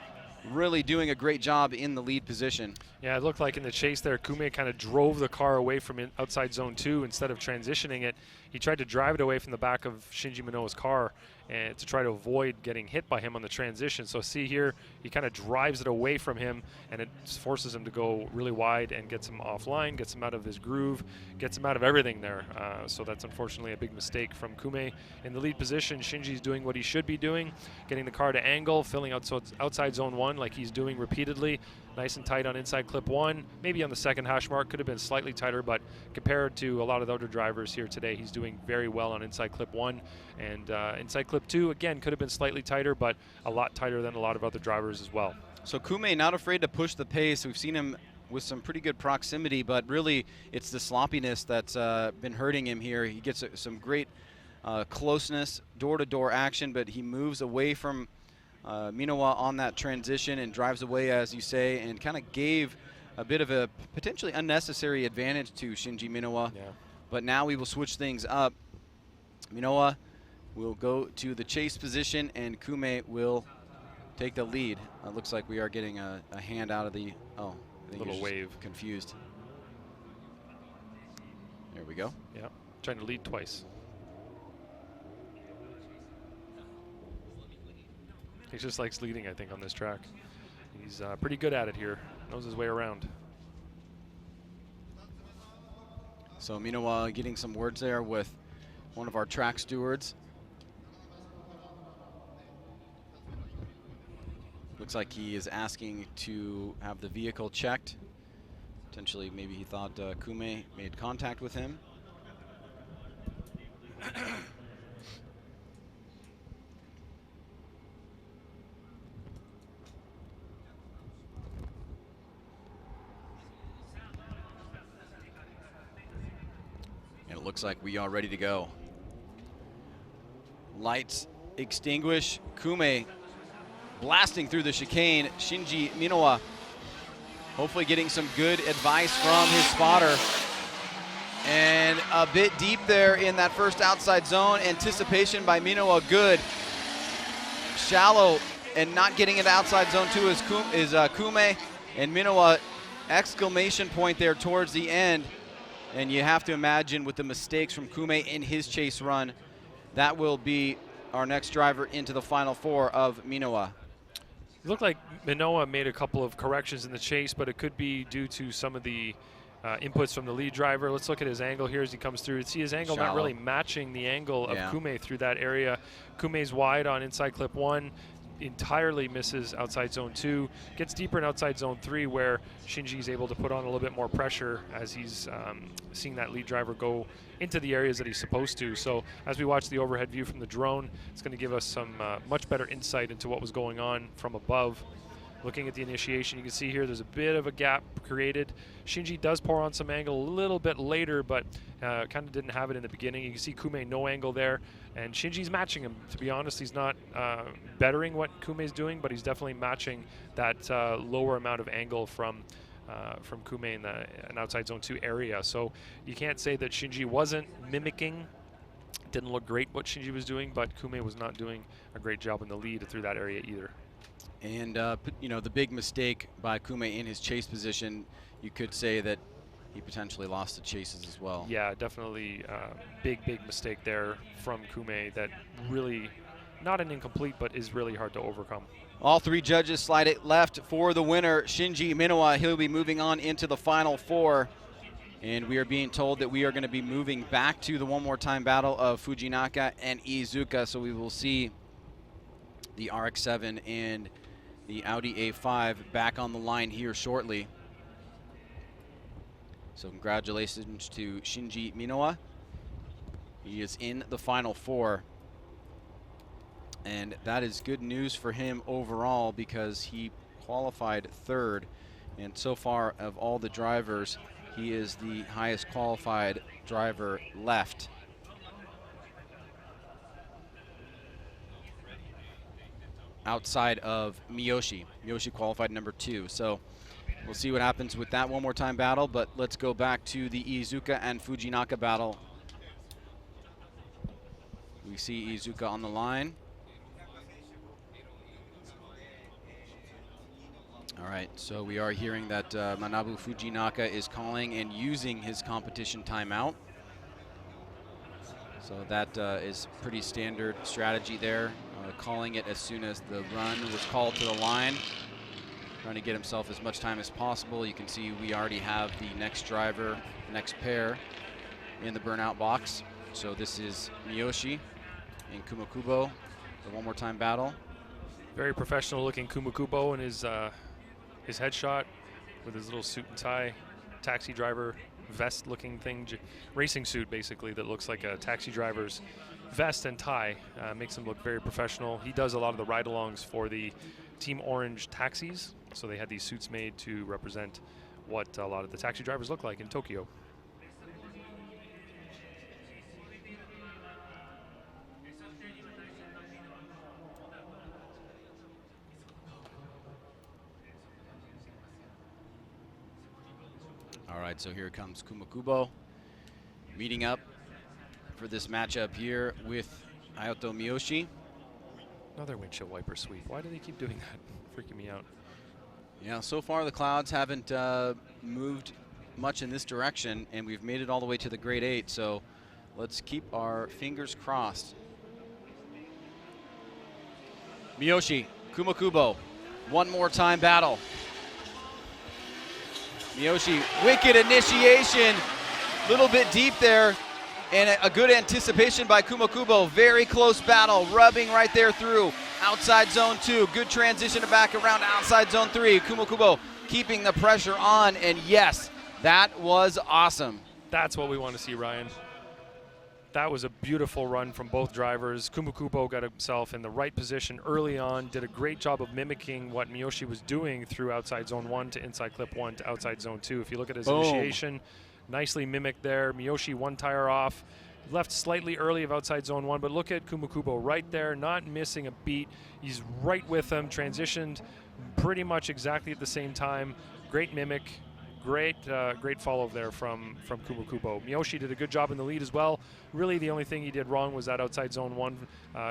really doing a great job in the lead position. Yeah, it looked like in the chase there, Kume kind of drove the car away from outside zone 2 instead of transitioning it. He tried to drive it away from the back of Shinji Minowa's car and to try to avoid getting hit by him on the transition. So see here, he kind of drives it away from him, and it forces him to go really wide and gets him offline, gets him out of his groove, gets him out of everything there. So that's unfortunately a big mistake from Kume. In the lead position, Shinji's doing what he should be doing, getting the car to angle, filling outside zone 1 like he's doing repeatedly. Nice and tight on inside clip 1, maybe on the second hash mark, could have been slightly tighter, but compared to a lot of the other drivers here today, he's doing very well on inside clip 1. And inside clip 2, again, could have been slightly tighter, but a lot tighter than a lot of other drivers as well. So Kume not afraid to push the pace. We've seen him with some pretty good proximity, but really it's the sloppiness that's been hurting him here. He gets some great closeness, door-to-door action, but he moves away from Minowa on that transition and drives away, as you say, and kind of gave a bit of a potentially unnecessary advantage to Shinji Minowa. Yeah. But now we will switch things up. Minowa will go to the chase position, and Kume will take the lead. It looks like we are getting a hand out of the, oh, I think little he's just wave. confused. There we go. Yeah, trying to lead twice. He just likes leading, I think, on this track. He's pretty good at it here. Knows his way around. So Minowa getting some words there with one of our track stewards. Looks like he is asking to have the vehicle checked. Potentially, maybe he thought Kume made contact with him. And it looks like we are ready to go. Lights extinguish. Kume blasting through the chicane. Shinji Minowa hopefully getting some good advice from his spotter. And a bit deep there in that first outside zone. Anticipation by Minowa good. Shallow and not getting it outside zone 2 is Kume. And Minowa, exclamation point there towards the end. And you have to imagine with the mistakes from Kume in his chase run, that will be our next driver into the final 4 of Minowa. It looked like Minowa made a couple of corrections in the chase, but it could be due to some of the inputs from the lead driver. Let's look at his angle here as he comes through. See his angle not really matching the angle of Kume through that area. Kume's wide on inside clip 1, entirely misses outside zone 2, gets deeper in outside zone 3 where Shinji's able to put on a little bit more pressure as he's seeing that lead driver go into the areas that he's supposed to. So as we watch the overhead view from the drone, it's going to give us some much better insight into what was going on from above. Looking at the initiation, you can see here there's a bit of a gap created. Shinji does pour on some angle a little bit later, but kind of didn't have it in the beginning. You can see Kume no angle there, and Shinji's matching him. To be honest, he's not bettering what Kume's doing, but he's definitely matching that lower amount of angle from Kume in an outside zone 2 area. So you can't say that Shinji wasn't mimicking. Didn't look great what Shinji was doing, but Kume was not doing a great job in the lead through that area either. And you know, the big mistake by Kume in his chase position, you could say that he potentially lost the chases as well. Yeah, definitely big mistake there from Kume that really, not an incomplete, but is really hard to overcome. All 3 judges slide it left for the winner, Shinji Minowa. He'll be moving on into the final 4. And we are being told that we are going to be moving back to the one more time battle of Fujinaka and Iizuka. So we will see the RX-7 and the Audi A5 back on the line here shortly. So congratulations to Shinji Minowa. He is in the final 4. And that is good news for him overall because he qualified 3rd. And so far of all the drivers, he is the highest qualified driver left. Outside of Miyoshi. Miyoshi qualified number 2. So we'll see what happens with that one more time battle, but let's go back to the Iizuka and Fujinaka battle. We see Iizuka on the line. All right, so we are hearing that Manabu Fujinaka is calling and using his competition timeout. So that is pretty standard strategy there. Calling it as soon as the run was called to the line. Trying to get himself as much time as possible. You can see we already have the next driver, next pair in the burnout box. So this is Miyoshi and Kumakubo, the one more time battle. Very professional looking Kumakubo in his headshot with his little suit and tie, taxi driver vest looking thing, racing suit basically that looks like a taxi driver's vest and tie. Makes him look very professional. He does a lot of the ride-alongs for the Team Orange taxis, so they had these suits made to represent what a lot of the taxi drivers look like in Tokyo. All right, so here comes Kumakubo meeting up for this matchup here with Hayato Miyoshi. Another windshield wiper sweep. Why do they keep doing that? Freaking me out. Yeah, so far the clouds haven't moved much in this direction, and we've made it all the way to the grade 8, so let's keep our fingers crossed. Miyoshi Kumakubo, one more time battle. Miyoshi, wicked initiation, little bit deep there, and a good anticipation by Kumakubo. Very close battle, rubbing right there through. Outside zone 2, good transition to back around outside zone 3. Kumakubo keeping the pressure on, and yes, that was awesome. That's what we want to see, Ryan. That was a beautiful run from both drivers. Kumakubo got himself in the right position early on, did a great job of mimicking what Miyoshi was doing through outside zone 1 to inside clip 1 to outside zone 2. If you look at his initiation, nicely mimicked there. Miyoshi one tire off, left slightly early of outside zone 1, but look at Kumakubo right there, not missing a beat. He's right with him, transitioned pretty much exactly at the same time. Great mimic. Great follow there from Kumakubo. Miyoshi did a good job in the lead as well. Really, the only thing he did wrong was that outside zone 1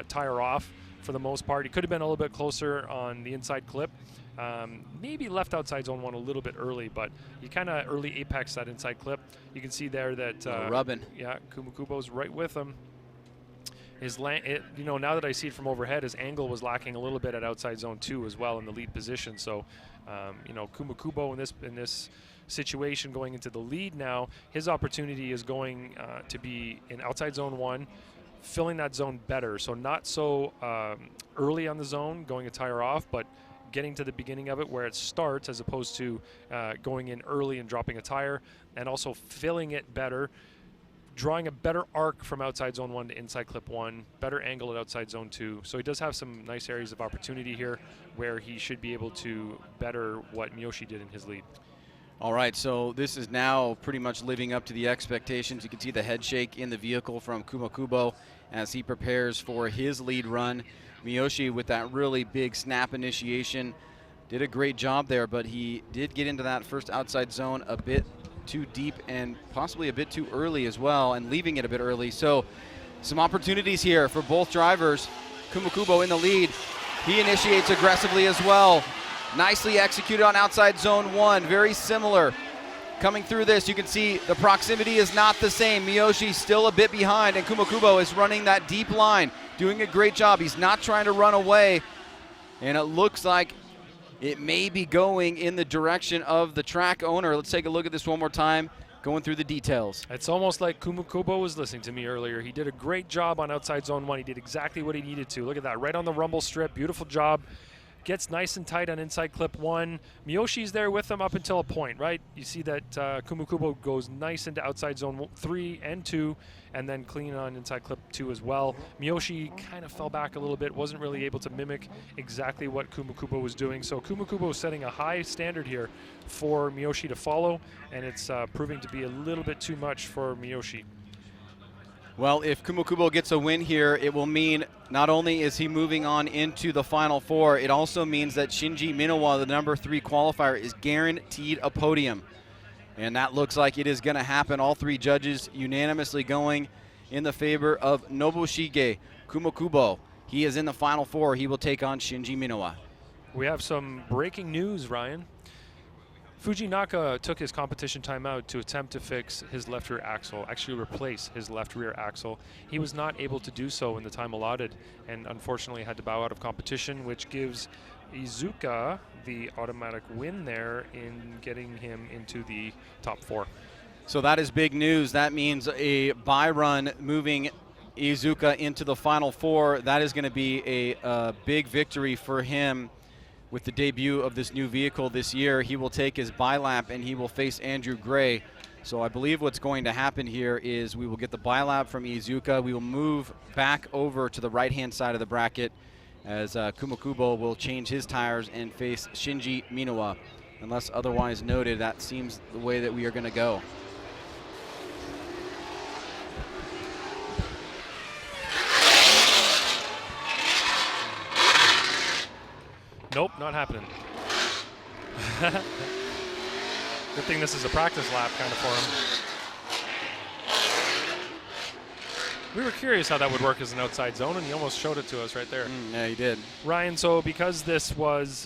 tire off for the most part. He could have been a little bit closer on the inside clip. Maybe left outside zone 1 a little bit early, but he kind of early apex that inside clip. You can see there that rubbing. Yeah, Kumakubo's right with him. His now that I see it from overhead, his angle was lacking a little bit at outside zone 2 as well in the lead position. So, Kumakubo in this situation going into the lead now, his opportunity is going to be in outside zone 1, filling that zone better. So not so early on the zone, going a tire off, but getting to the beginning of it where it starts as opposed to going in early and dropping a tire, and also filling it better, drawing a better arc from outside zone 1 to inside clip 1, better angle at outside zone 2. So he does have some nice areas of opportunity here where he should be able to better what Miyoshi did in his lead. All right, so this is now pretty much living up to the expectations. You can see the head shake in the vehicle from Kumakubo as he prepares for his lead run. Miyoshi with that really big snap initiation did a great job there, but he did get into that first outside zone a bit too deep and possibly a bit too early as well, and leaving it a bit early. So some opportunities here for both drivers. Kumakubo in the lead. He initiates aggressively as well. Nicely executed on outside zone 1, very similar. Coming through this, you can see the proximity is not the same. Miyoshi still a bit behind, and Kumakubo is running that deep line, doing a great job. He's not trying to run away, and it looks like it may be going in the direction of the track owner. Let's take a look at this one more time, going through the details. It's almost like Kumakubo was listening to me earlier. He did a great job on outside zone 1. He did exactly what he needed to. Look at that, right on the rumble strip, beautiful job. Gets nice and tight on inside clip 1. Miyoshi's there with him up until a point, right? You see that Kumakubo goes nice into outside zone 3 and 2, and then clean on inside clip 2 as well. Miyoshi kind of fell back a little bit, wasn't really able to mimic exactly what Kumakubo was doing. So Kumakubo is setting a high standard here for Miyoshi to follow, and it's proving to be a little bit too much for Miyoshi. Well, if Kumakubo gets a win here, it will mean not only is he moving on into the Final Four, it also means that Shinji Minowa, the number 3 qualifier, is guaranteed a podium. And that looks like it is going to happen. All 3 judges unanimously going in the favor of Nobushige Kumakubo. He is in the Final Four. He will take on Shinji Minowa. We have some breaking news, Ryan. Fujinaka took his competition timeout to attempt to fix his left rear axle, actually replace his left rear axle. He was not able to do so in the time allotted, and unfortunately had to bow out of competition, which gives Iizuka the automatic win there in getting him into the top 4. So that is big news. That means a bye run moving Iizuka into the Final Four. That is going to be a big victory for him. With the debut of this new vehicle this year, he will take his bye lap and he will face Andrew Gray. So I believe what's going to happen here is we will get the bye lap from Iizuka. We will move back over to the right-hand side of the bracket as Kumakubo will change his tires and face Shinji Minowa. Unless otherwise noted, that seems the way that we are going to go. Nope, not happening. Good thing this is a practice lap kind of for him. We were curious how that would work as an outside zone, and he almost showed it to us right there. Yeah, he did. Ryan, so because this was,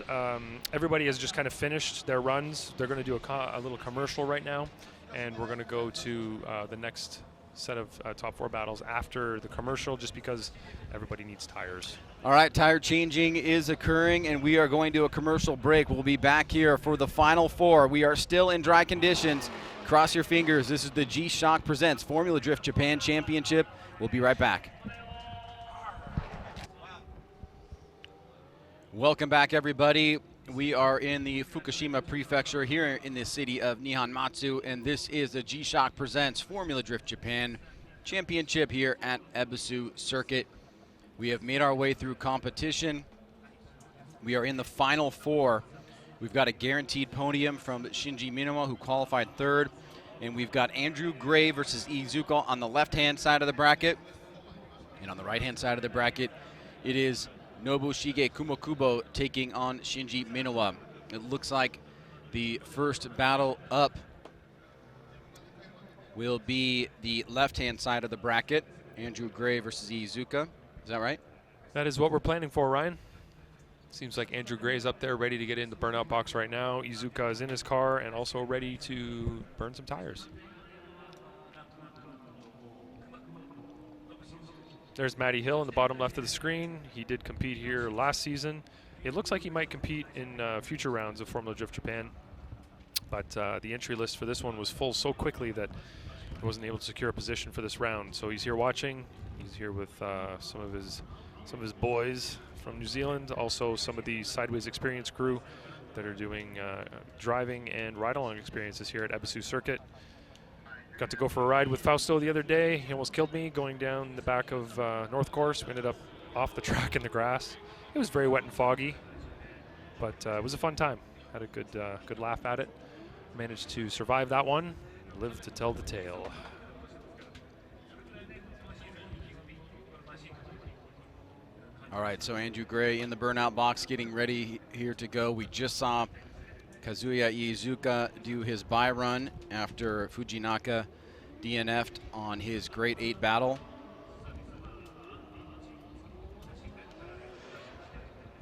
everybody has just kind of finished their runs, they're going to do a little commercial right now, and we're going to go to the next set of top 4 battles after the commercial, just because everybody needs tires. All right, tire changing is occurring, and we are going to a commercial break. We'll be back here for the final 4. We are still in dry conditions. Cross your fingers. This is the G-Shock Presents Formula Drift Japan Championship. We'll be right back. Welcome back, everybody. We are in the Fukushima Prefecture here in the city of Nihonmatsu, and this is the G-Shock Presents Formula Drift Japan Championship here at Ebisu Circuit. We have made our way through competition. We are in the final 4. We've got a guaranteed podium from Shinji Minawa, who qualified 3rd. And we've got Andrew Gray versus Iizuka on the left-hand side of the bracket. And on the right-hand side of the bracket, it is Nobushige Kumokubo taking on Shinji Minawa. It looks like the first battle up will be the left-hand side of the bracket. Andrew Gray versus Iizuka. Is that right? That is what we're planning for, Ryan. Seems like Andrew Gray's up there ready to get in the burnout box right now. Iizuka is in his car and also ready to burn some tires. There's Matty Hill in the bottom left of the screen. He did compete here last season. It looks like he might compete in future rounds of Formula Drift Japan. But the entry list for this one was full so quickly that he wasn't able to secure a position for this round. So he's here watching. He's here with some of his boys from New Zealand, also some of the Sideways Experience crew that are doing driving and ride-along experiences here at Ebisu Circuit. Got to go for a ride with Fausto the other day. He almost killed me going down the back of North Course. We ended up off the track in the grass. It was very wet and foggy, but it was a fun time. Had a good laugh at it. Managed to survive that one, live to tell the tale. All right, so Andrew Gray in the burnout box getting ready here to go. We just saw Kazuya Iizuka do his bye run after Fujinaka DNF'd on his Grade 8 battle.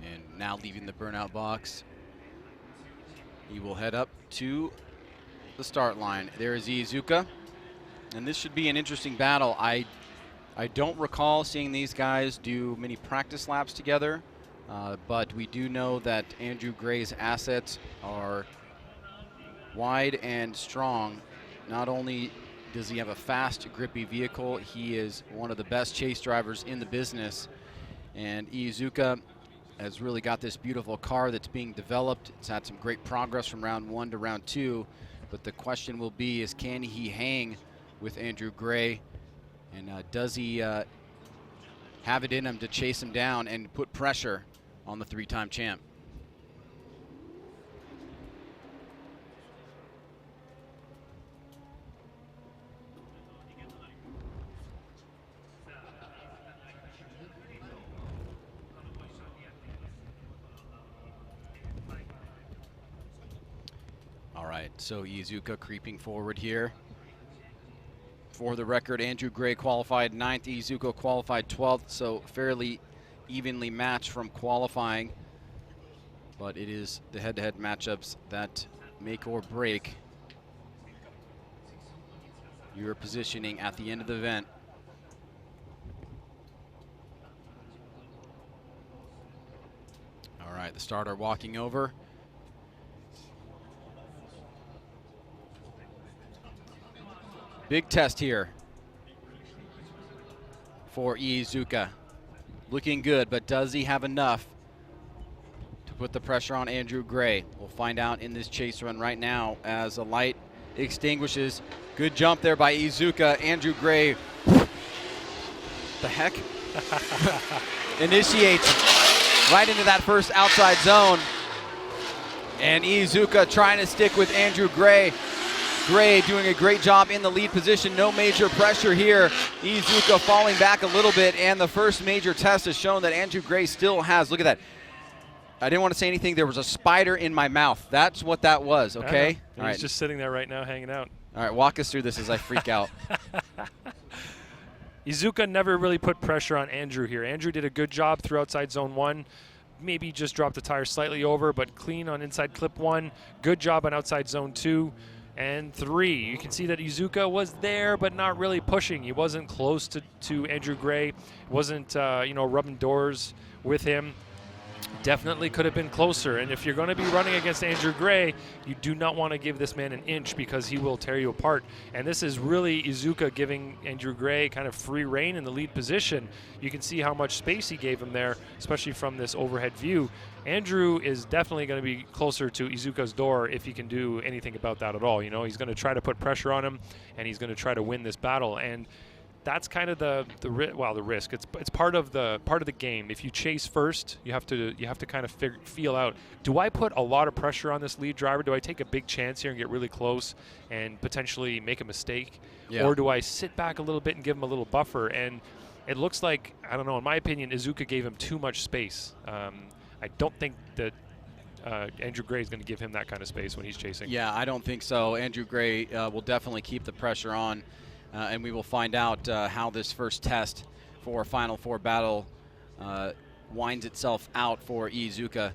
And now leaving the burnout box, he will head up to the start line. There is Iizuka, and this should be an interesting battle. I don't recall seeing these guys do many practice laps together, but we do know that Andrew Gray's assets are wide and strong. Not only does he have a fast, grippy vehicle, he is one of the best chase drivers in the business. And Iizuka has really got this beautiful car that's being developed. It's had some great progress from round 1 to round 2, but the question will be is, can he hang with Andrew Gray? And does he have it in him to chase him down and put pressure on the 3-time champ? All right, so Iizuka creeping forward here. For the record, Andrew Gray qualified 9th, Iizuka qualified 12th, so fairly evenly matched from qualifying. But it is the head-to-head matchups that make or break your positioning at the end of the event. All right, the starter walking over. Big test here for Iizuka. Looking good, but does he have enough to put the pressure on Andrew Gray? We'll find out in this chase run right now as the light extinguishes. Good jump there by Iizuka. Andrew Gray, the heck? Initiates right into that first outside zone. And Iizuka trying to stick with Andrew Gray. Gray doing a great job in the lead position. No major pressure here. Iizuka falling back a little bit, and the first major test has shown that Andrew Gray still has, look at that. I didn't want to say anything. There was a spider in my mouth. That's what that was, okay? All right. He's just sitting there right now hanging out. All right, walk us through this as I freak out. Iizuka never really put pressure on Andrew here. Andrew did a good job through outside zone 1. Maybe just dropped the tire slightly over, but clean on inside clip 1. Good job on outside zone 2 and 3. You can see that Iizuka was there, but not really pushing. He wasn't close to Andrew Gray. Wasn't, rubbing doors with him. Definitely could have been closer. And if you're going to be running against Andrew Gray, you do not want to give this man an inch because he will tear you apart. And this is really Iizuka giving Andrew Gray kind of free rein in the lead position. You can see how much space he gave him there, especially from this overhead view. Andrew is definitely going to be closer to Iizuka's door if he can do anything about that at all. He's going to try to put pressure on him, and he's going to try to win this battle. And that's kind of the risk. It's part of the game. If you chase first, you have to kind of feel out. Do I put a lot of pressure on this lead driver? Do I take a big chance here and get really close and potentially make a mistake, or do I sit back a little bit and give him a little buffer? And it looks like, I don't know. In my opinion, Iizuka gave him too much space. I don't think that Andrew Gray is going to give him that kind of space when he's chasing. Yeah, I don't think so. Andrew Gray will definitely keep the pressure on. And we will find out how this first test for Final Four battle winds itself out for Iizuka.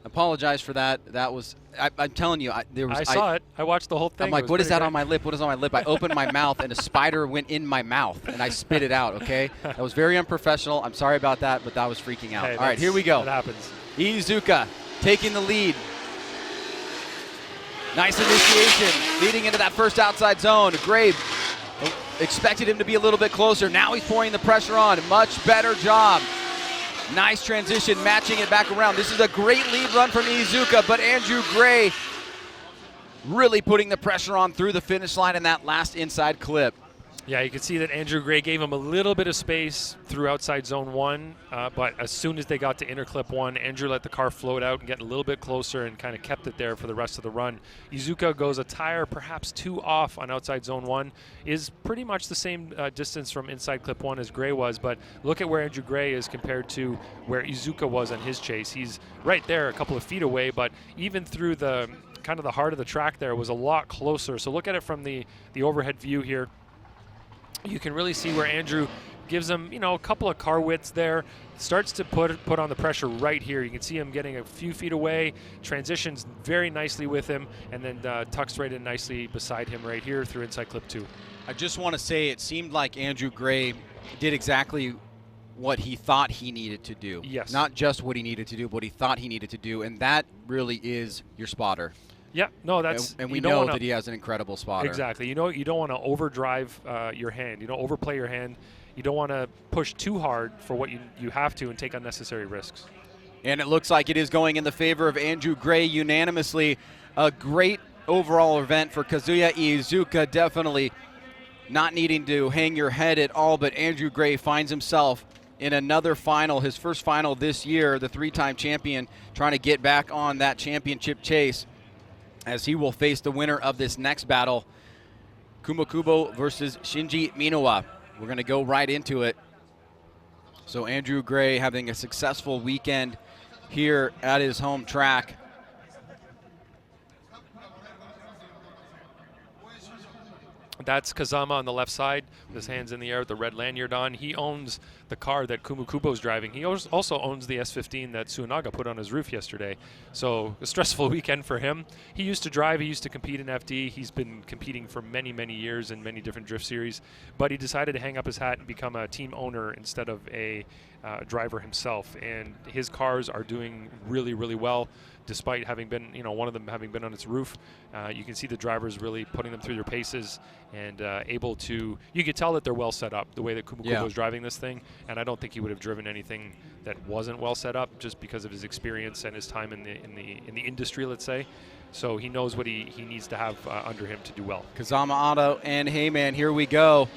Apologize for that. That was, I'm telling you, I saw it. I watched the whole thing. I'm like, what is that on my lip? What is on my lip? I opened my mouth and a spider went in my mouth and I spit it out, okay? That was very unprofessional. I'm sorry about that, but that was freaking out. Hey, all right, here we go. That happens. Iizuka taking the lead. Nice initiation, leading into that first outside zone. Gray expected him to be a little bit closer. Now he's pouring the pressure on. Much better job. Nice transition, matching it back around. This is a great lead run from Iizuka, but Andrew Gray really putting the pressure on through the finish line in that last inside clip. Yeah, you can see that Andrew Gray gave him a little bit of space through outside zone 1, but as soon as they got to inner clip 1, Andrew let the car float out and get a little bit closer and kind of kept it there for the rest of the run. Iizuka goes a tire perhaps 2 off on outside zone 1, is pretty much the same distance from inside clip 1 as Gray was, but look at where Andrew Gray is compared to where Iizuka was on his chase. He's right there a couple of feet away, but even through the kind of the heart of the track there was a lot closer. So look at it from the overhead view here. You can really see where Andrew gives him, a couple of car widths there, starts to put on the pressure right here. You can see him getting a few feet away, transitions very nicely with him, and then tucks right in nicely beside him right here through inside clip 2. I just want to say it seemed like Andrew Gray did exactly what he thought he needed to do. Yes. Not just what he needed to do, but what he thought he needed to do, and that really is your spotter. Yeah, no, that's and we know that he has an incredible spotter. Exactly. You don't want to overdrive your hand. You don't overplay your hand. You don't want to push too hard for what you have to and take unnecessary risks. And it looks like it is going in the favor of Andrew Gray unanimously. A great overall event for Kazuya Iizuka, definitely not needing to hang your head at all, but Andrew Gray finds himself in another final, his first final this year, the 3-time champion, trying to get back on that championship chase, as he will face the winner of this next battle, Kumakubo versus Shinji Minowa. We're going to go right into it. So Andrew Gray having a successful weekend here at his home track. That's Kazama on the left side with his hands in the air with the red lanyard on. He owns the car that Kumakubo's driving. He also owns the S15 that Suinaga put on his roof yesterday. So a stressful weekend for him. He used to drive. He used to compete in FD. He's been competing for many, many years in many different drift series. But he decided to hang up his hat and become a team owner instead of a driver himself. And his cars are doing really, really well, despite having been, one of them having been on its roof. You can see the drivers really putting them through their paces and able to, you could tell that they're well set up the way that Kumakubo was driving this thing. And I don't think he would have driven anything that wasn't well set up just because of his experience and his time in the industry, let's say. So he knows what he needs to have under him to do well. Kazama Auto and Heyman, here we go.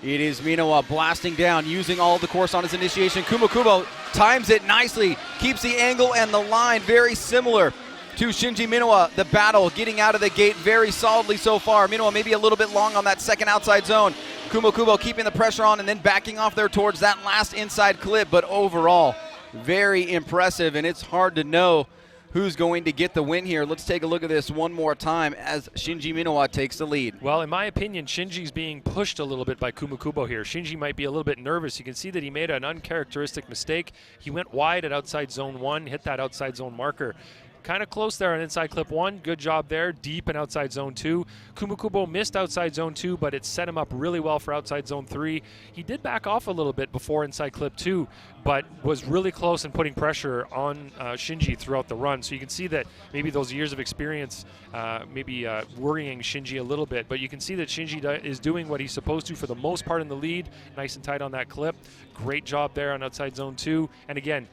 It is Minowa blasting down, using all of the course on his initiation. Kumakubo times it nicely, keeps the angle and the line very similar to Shinji Minowa. The battle getting out of the gate very solidly so far. Minowa maybe a little bit long on that second outside zone. Kumakubo keeping the pressure on and then backing off there towards that last inside clip. But overall, very impressive, and it's hard to know who's going to get the win here. Let's take a look at this one more time as Shinji Minowa takes the lead. Well, in my opinion, Shinji's being pushed a little bit by Kumukubo here. Shinji might be a little bit nervous. You can see that he made an uncharacteristic mistake. He went wide at outside zone 1, hit that outside zone marker. Kind of close there on inside clip 1. Good job there. Deep in outside zone 2. Kumukubo missed outside zone 2, but it set him up really well for outside zone 3. He did back off a little bit before inside clip 2, but was really close in putting pressure on Shinji throughout the run. So you can see that maybe those years of experience worrying Shinji a little bit, but you can see that Shinji is doing what he's supposed to for the most part in the lead. Nice and tight on that clip. Great job there on outside zone 2. And again,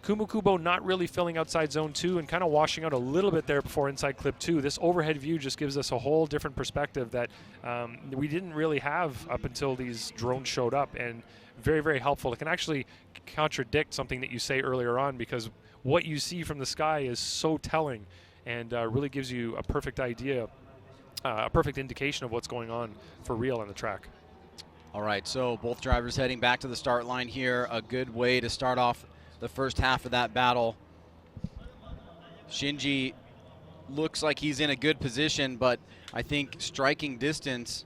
Kumukubo not really filling outside zone 2 and kind of washing out a little bit there before inside clip 2. This overhead view just gives us a whole different perspective that we didn't really have up until these drones showed up, and very, very helpful. It can actually contradict something that you say earlier on, because what you see from the sky is so telling and really gives you a perfect idea, a perfect indication of what's going on for real on the track. All right, so both drivers heading back to the start line here. A good way to start off the first half of that battle. Shinji looks like he's in a good position, but I think striking distance,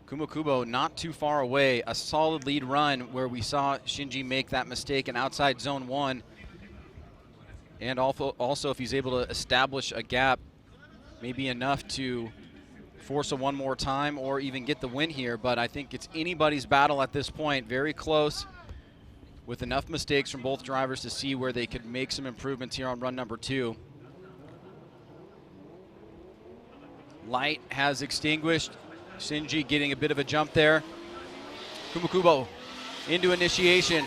Kumukubo not too far away. A solid lead run where we saw Shinji make that mistake in outside zone 1. And also if he's able to establish a gap, maybe enough to force a one more time or even get the win here. But I think it's anybody's battle at this point. Very close, with enough mistakes from both drivers to see where they could make some improvements here on run number 2. Light has extinguished. Shinji getting a bit of a jump there. Kumukubo into initiation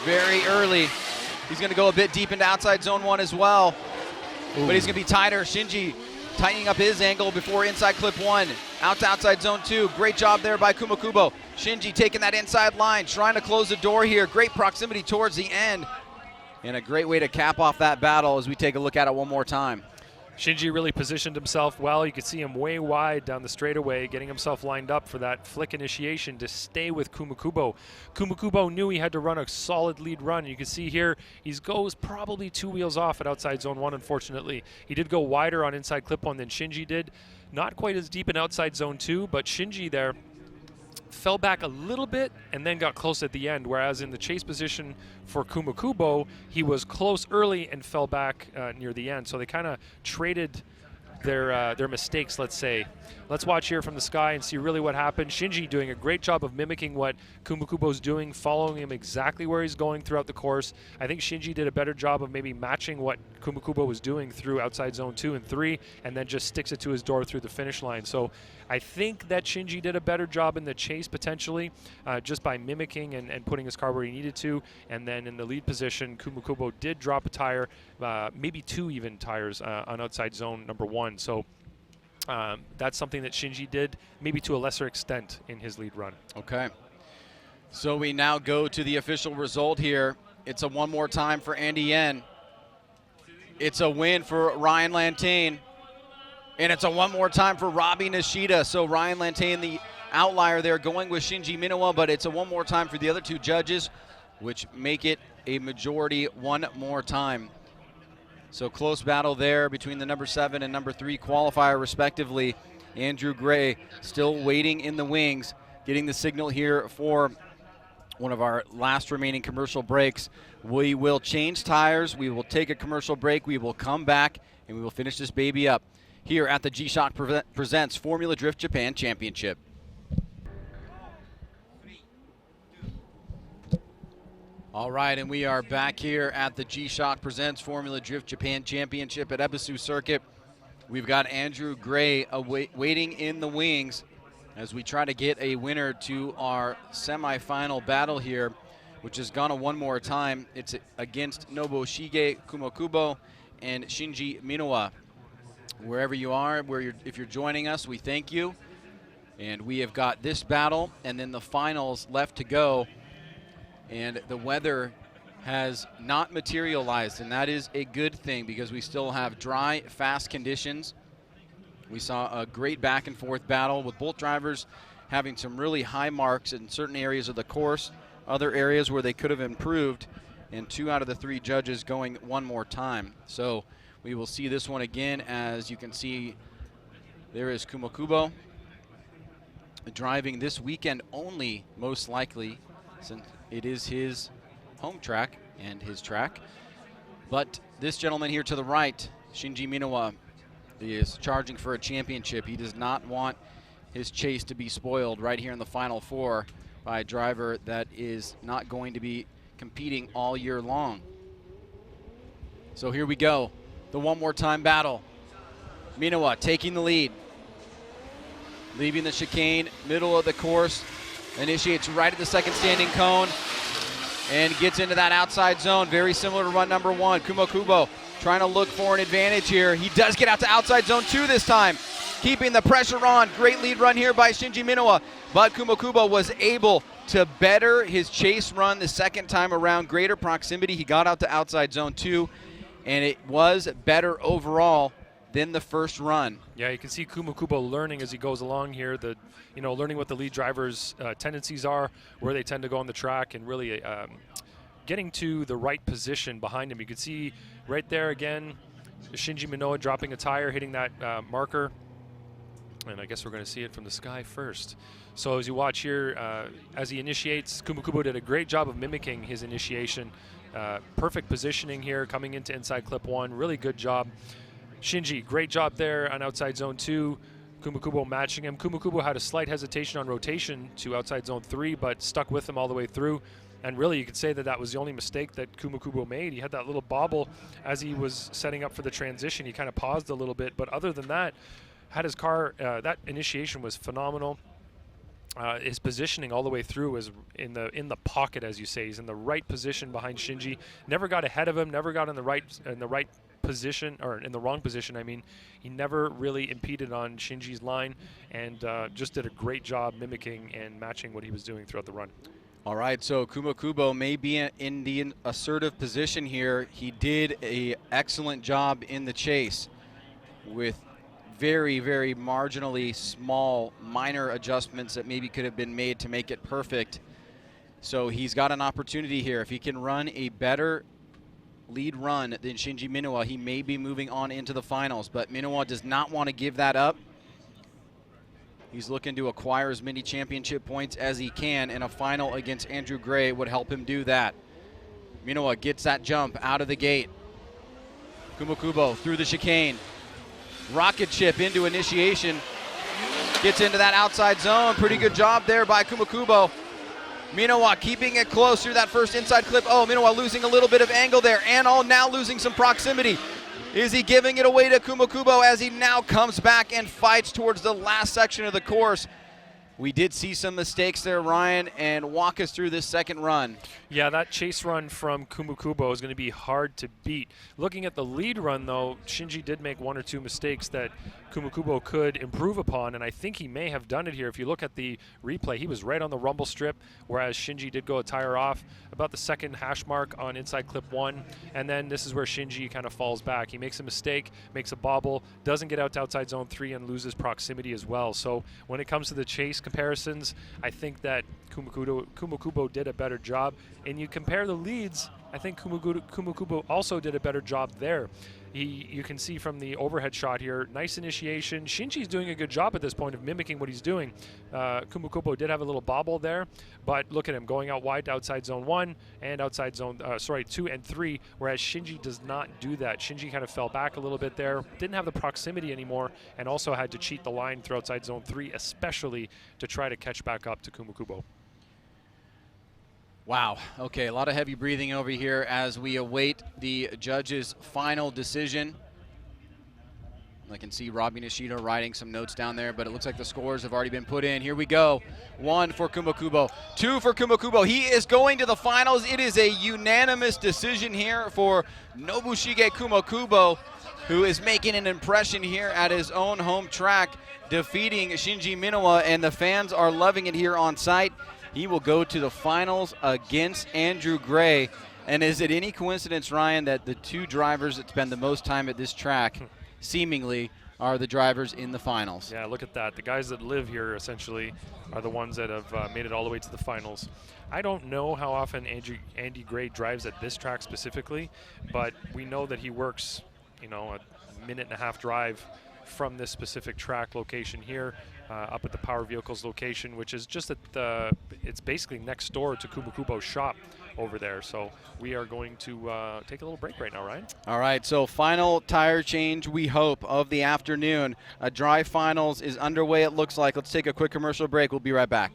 very early. He's going to go a bit deep into outside zone 1 as well. Ooh. But he's going to be tighter. Shinji tightening up his angle before inside clip 1. Out to outside zone 2. Great job there by Kumukubo. Shinji taking that inside line, trying to close the door here. Great proximity towards the end. And a great way to cap off that battle as we take a look at it one more time. Shinji really positioned himself well. You could see him way wide down the straightaway, getting himself lined up for that flick initiation to stay with Kumukubo. Kumukubo knew he had to run a solid lead run. You can see here he goes probably 2 wheels off at outside zone 1, unfortunately. He did go wider on inside clip 1 than Shinji did. Not quite as deep in outside zone 2, but Shinji there fell back a little bit and then got close at the end, whereas in the chase position for Kumukubo, he was close early and fell back near the end. So they kind of traded their mistakes, let's say. Let's watch here from the sky and see really what happened. Shinji doing a great job of mimicking what Kumukubo's doing, following him exactly where he's going throughout the course. I think Shinji did a better job of maybe matching what Kumukubo was doing through outside zone 2 and 3, and then just sticks it to his door through the finish line. So I think that Shinji did a better job in the chase potentially, just by mimicking and putting his car where he needed to. And then in the lead position, Kumukubo did drop a tire, maybe 2 even tires on outside zone number 1. So that's something that Shinji did maybe to a lesser extent in his lead run. Okay. So we now go to the official result here. It's a one more time for Andy Yen. It's a win for Ryan Lantane. And it's a one more time for Robbie Nishida. So Ryan Lantane, the outlier there, going with Shinji Minowa, but it's a one more time for the other 2 judges, which make it a majority one more time. So close battle there between the number 7 and number 3 qualifier respectively. Andrew Gray still waiting in the wings, getting the signal here for one of our last remaining commercial breaks. We will change tires, we will take a commercial break, we will come back, and we will finish this baby up here at the G-Shock Presents Formula Drift Japan Championship. All right, and we are back here at the G-Shock Presents Formula Drift Japan Championship at Ebisu Circuit. We've got Andrew Gray waiting in the wings as we try to get a winner to our semifinal battle here, which has gone one more time. It's against Nobushige Kumukubo and Shinji Minowa. Wherever you are, if you're joining us, we thank you. And we have got this battle and then the finals left to go. And the weather has not materialized, and that is a good thing because we still have dry, fast conditions. We saw a great back and forth battle with both drivers having some really high marks in certain areas of the course, other areas where they could have improved. and 2 out of the 3 judges going one more time. So we will see this one again. As you can see, there is Kumo driving this weekend only, most likely, since it is his home track and his track. But this gentleman here to the right, Shinji Minowa, is charging for a championship. He does not want his chase to be spoiled right here in the Final Four by a driver that is not going to be competing all year long. So here we go, the one more time battle. Minowa taking the lead, leaving the chicane, middle of the course, initiates right at the second standing cone, and gets into that outside zone, very similar to run number 1. Kumo trying to look for an advantage here. He does get out to outside zone 2 this time, keeping the pressure on. Great lead run here by Shinji Minowa, but Kumo was able to better his chase run the second time around. Greater proximity, he got out to outside zone 2, and it was better overall than the first run. Yeah, you can see Kumo learning as he goes along here, learning what the lead driver's tendencies are, where they tend to go on the track, and really getting to the right position behind him. You can see right there again, Shinji Minowa dropping a tire, hitting that marker. And I guess we're going to see it from the sky first. So as you watch here, as he initiates, Kumo did a great job of mimicking his initiation. Perfect positioning here, coming into inside clip 1. Really good job. Shinji, great job there on outside zone 2. Kumo matching him. Kumo had a slight hesitation on rotation to outside zone 3, but stuck with him all the way through. And really, you could say that that was the only mistake that Kumo made. He had that little bobble as he was setting up for the transition. He kind of paused a little bit, but other than that, had his car, that initiation was phenomenal. His positioning all the way through was in the pocket, as you say. He's in the right position behind Shinji. Never got ahead of him. Never got in the right position, or in the wrong position. I mean, he never really impeded on Shinji's line, and just did a great job mimicking and matching what he was doing throughout the run. All right, so Kumo may be in the assertive position here. He did an excellent job in the chase with very, very marginally small, minor adjustments that maybe could have been made to make it perfect. So he's got an opportunity here. If he can run a better lead run than Shinji Minowa, he may be moving on into the finals. But Minowa does not want to give that up. He's looking to acquire as many championship points as he can, and a final against Andrew Gray would help him do that. Minowa gets that jump out of the gate. Kumo through the chicane. Rocket chip into initiation. Gets into that outside zone. Pretty good job there by Kumo. Minowa keeping it close through that first inside clip. Oh, Minowa losing a little bit of angle there, and now losing some proximity. Is he giving it away to Kumo as he now comes back and fights towards the last section of the course? We did see some mistakes there, Ryan, and walk us through this second run. Yeah, that chase run from Kumo is going to be hard to beat. Looking at the lead run, though, Shinji did make 1 or 2 mistakes that Kumo could improve upon, and I think he may have done it here. If you look at the replay, he was right on the rumble strip, whereas Shinji did go a tire off about the second hash mark on inside clip 1, and then this is where Shinji kind of falls back. He makes a mistake, makes a bobble, doesn't get out to outside zone 3, and loses proximity as well. So when it comes to the chase comparisons, I think that Kumo did a better job. And you compare the leads, I think Kumo also did a better job there. You can see from the overhead shot here, nice initiation. Shinji's doing a good job at this point of mimicking what he's doing. Kumo did have a little bobble there, but look at him going out wide to outside zone 1 and outside zone, 2 and 3, whereas Shinji does not do that. Shinji kind of fell back a little bit there, didn't have the proximity anymore, and also had to cheat the line through outside zone 3, especially to try to catch back up to Kumo. Wow. Okay, a lot of heavy breathing over here as we await the judge's final decision. I can see Robbie Nishida writing some notes down there, but it looks like the scores have already been put in. Here we go. 1 for Kumo, 2 for Kumo. He is going to the finals. It is a unanimous decision here for Nobushige Kumo, who is making an impression here at his own home track, defeating Shinji Minowa, and the fans are loving it here on site. He will go to the finals against Andrew Gray. And is it any coincidence, Ryan, that the 2 drivers that spend the most time at this track, seemingly, are the drivers in the finals. Yeah, look at that. The guys that live here essentially are the ones that have made it all the way to the finals. I don't know how often Andy Gray drives at this track specifically, but we know that he works, you know, a minute-and-a-half drive from this specific track location here up at the Power Vehicles location, which is just at the, it's basically next door to Kumukubo's shop over there. So we are going to take a little break right now, Ryan. All right, so final tire change, we hope, of the afternoon. A dry finals is underway, it looks like. Let's take a quick commercial break. We'll be right back.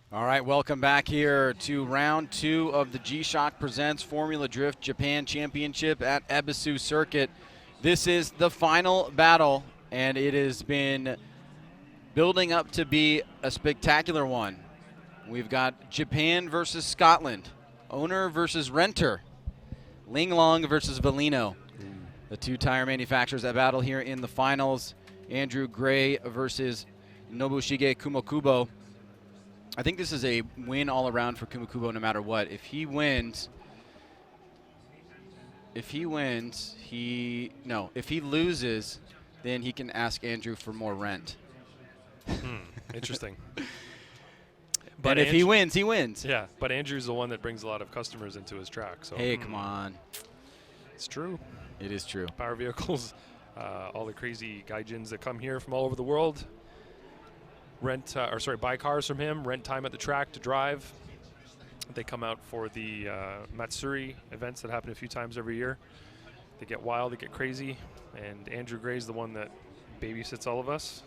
All right, welcome back here to round 2 of the G-Shock Presents Formula Drift Japan Championship at Ebisu Circuit. This is the final battle, and it has been building up to be a spectacular one. We've got Japan versus Scotland, owner versus renter, Linglong versus Valino. The 2 tire manufacturers that battle here in the finals. Andrew Gray versus Nobushige Kumukubo. I think this is a win all around for Kumukubo no matter what. If he loses, then he can ask Andrew for more rent. Interesting. But if he wins, he wins. Yeah, but Andrew's the one that brings a lot of customers into his track. So hey, come on. It's true. It is true. Power Vehicles, all the crazy gaijins that come here from all over the world, buy cars from him, rent time at the track to drive. They come out for the Matsuri events that happen a few times every year. They get wild, they get crazy, and Andrew Gray's the one that babysits all of us,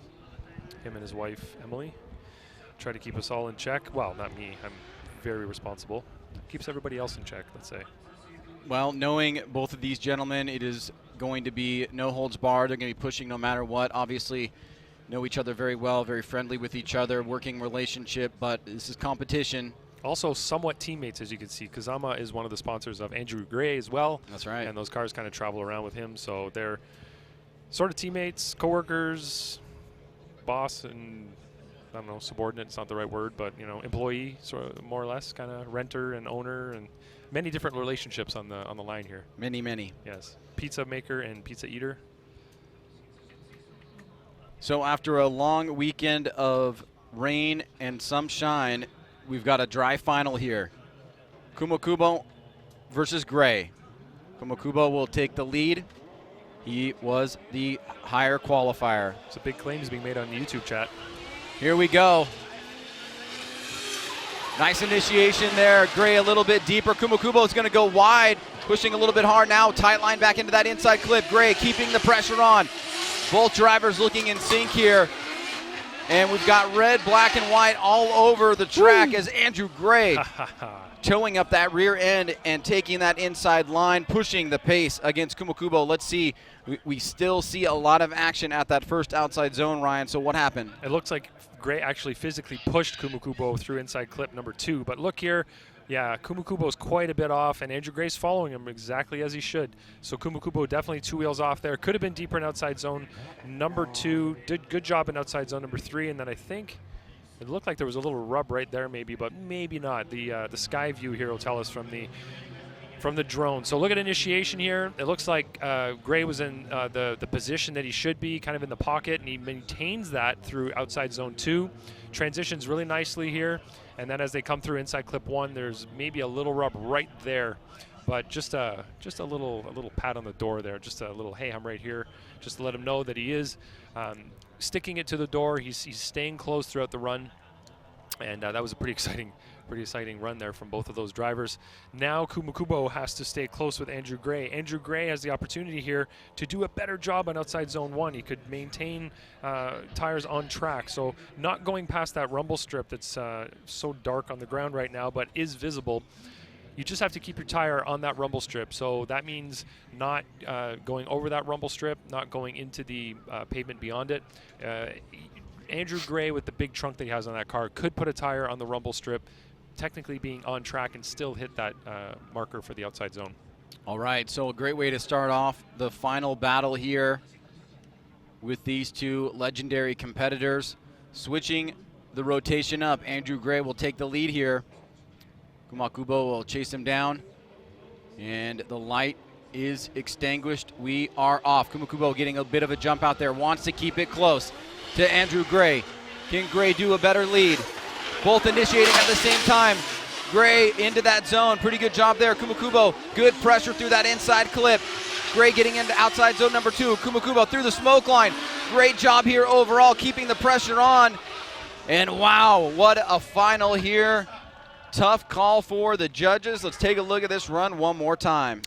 him and his wife, Emily. Try to keep us all in check. Well, not me, I'm very responsible. Keeps everybody else in check, let's say. Well, knowing both of these gentlemen, it is going to be no holds barred. They're going to be pushing no matter what. Obviously, know each other very well, very friendly with each other, working relationship, but this is competition. Also somewhat teammates, as you can see. Kazama is one of the sponsors of Andrew Gray as well. That's right. And those cars kind of travel around with him, so they're sort of teammates, coworkers, boss, and I don't know, subordinate, it's not the right word, but, you know, employee, sort of more or less, kind of renter and owner, and many different relationships on the line here. Many, many. Yes. Pizza maker and pizza eater. So after a long weekend of rain and some shine, we've got a dry final here. Kumukubo versus Gray. Kumukubo will take the lead. He was the higher qualifier. It's a big claim being made on the YouTube chat. Here we go. Nice initiation there. Gray a little bit deeper. Kumukubo is going to go wide, pushing a little bit hard now. Tight line back into that inside clip. Gray keeping the pressure on. Both drivers looking in sync here. And we've got red, black, and white all over the track as Andrew Gray towing up that rear end and taking that inside line, pushing the pace against Kumukubo. Let's see. We still see a lot of action at that first outside zone, Ryan. So what happened? It looks like Gray actually physically pushed Kumukubo through inside clip number 2. But look here. Yeah, Kumukubo's quite a bit off, and Andrew Gray's following him exactly as he should. So Kumukubo definitely 2 wheels off there. Could have been deeper in outside zone number 2. Did good job in outside zone number 3, and then I think it looked like there was a little rub right there maybe, but maybe not. The sky view here will tell us from the drone. So look at initiation here. It looks like Gray was in the position that he should be, kind of in the pocket, and he maintains that through outside zone 2. Transitions really nicely here. And then as they come through inside clip 1, there's maybe a little rub right there, but just a little pat on the door there, just a little, hey, I'm right here, just to let him know that he is sticking it to the door. He's staying close throughout the run, and that was a pretty exciting run there from both of those drivers. Now Kumukubo has to stay close with Andrew Gray. Andrew Gray has the opportunity here to do a better job on outside zone 1. He could maintain tires on track, so not going past that rumble strip that's so dark on the ground right now, but is visible. You just have to keep your tire on that rumble strip, so that means not going over that rumble strip, not going into the pavement beyond it. Andrew Gray, with the big trunk that he has on that car, could put a tire on the rumble strip, technically being on track, and still hit that marker for the outside zone. All right, so a great way to start off the final battle here with these 2 legendary competitors. Switching the rotation up, Andrew Gray will take the lead here. Kumukubo will chase him down. And the light is extinguished. We are off. Kumakubo getting a bit of a jump out there. Wants to keep it close to Andrew Gray. Can Gray do a better lead? Both initiating at the same time. Gray into that zone. Pretty good job there. Kumakubo, good pressure through that inside clip. Gray getting into outside zone number 2. Kumakubo through the smoke line. Great job here overall, keeping the pressure on. And wow, what a final here. Tough call for the judges. Let's take a look at this run one more time.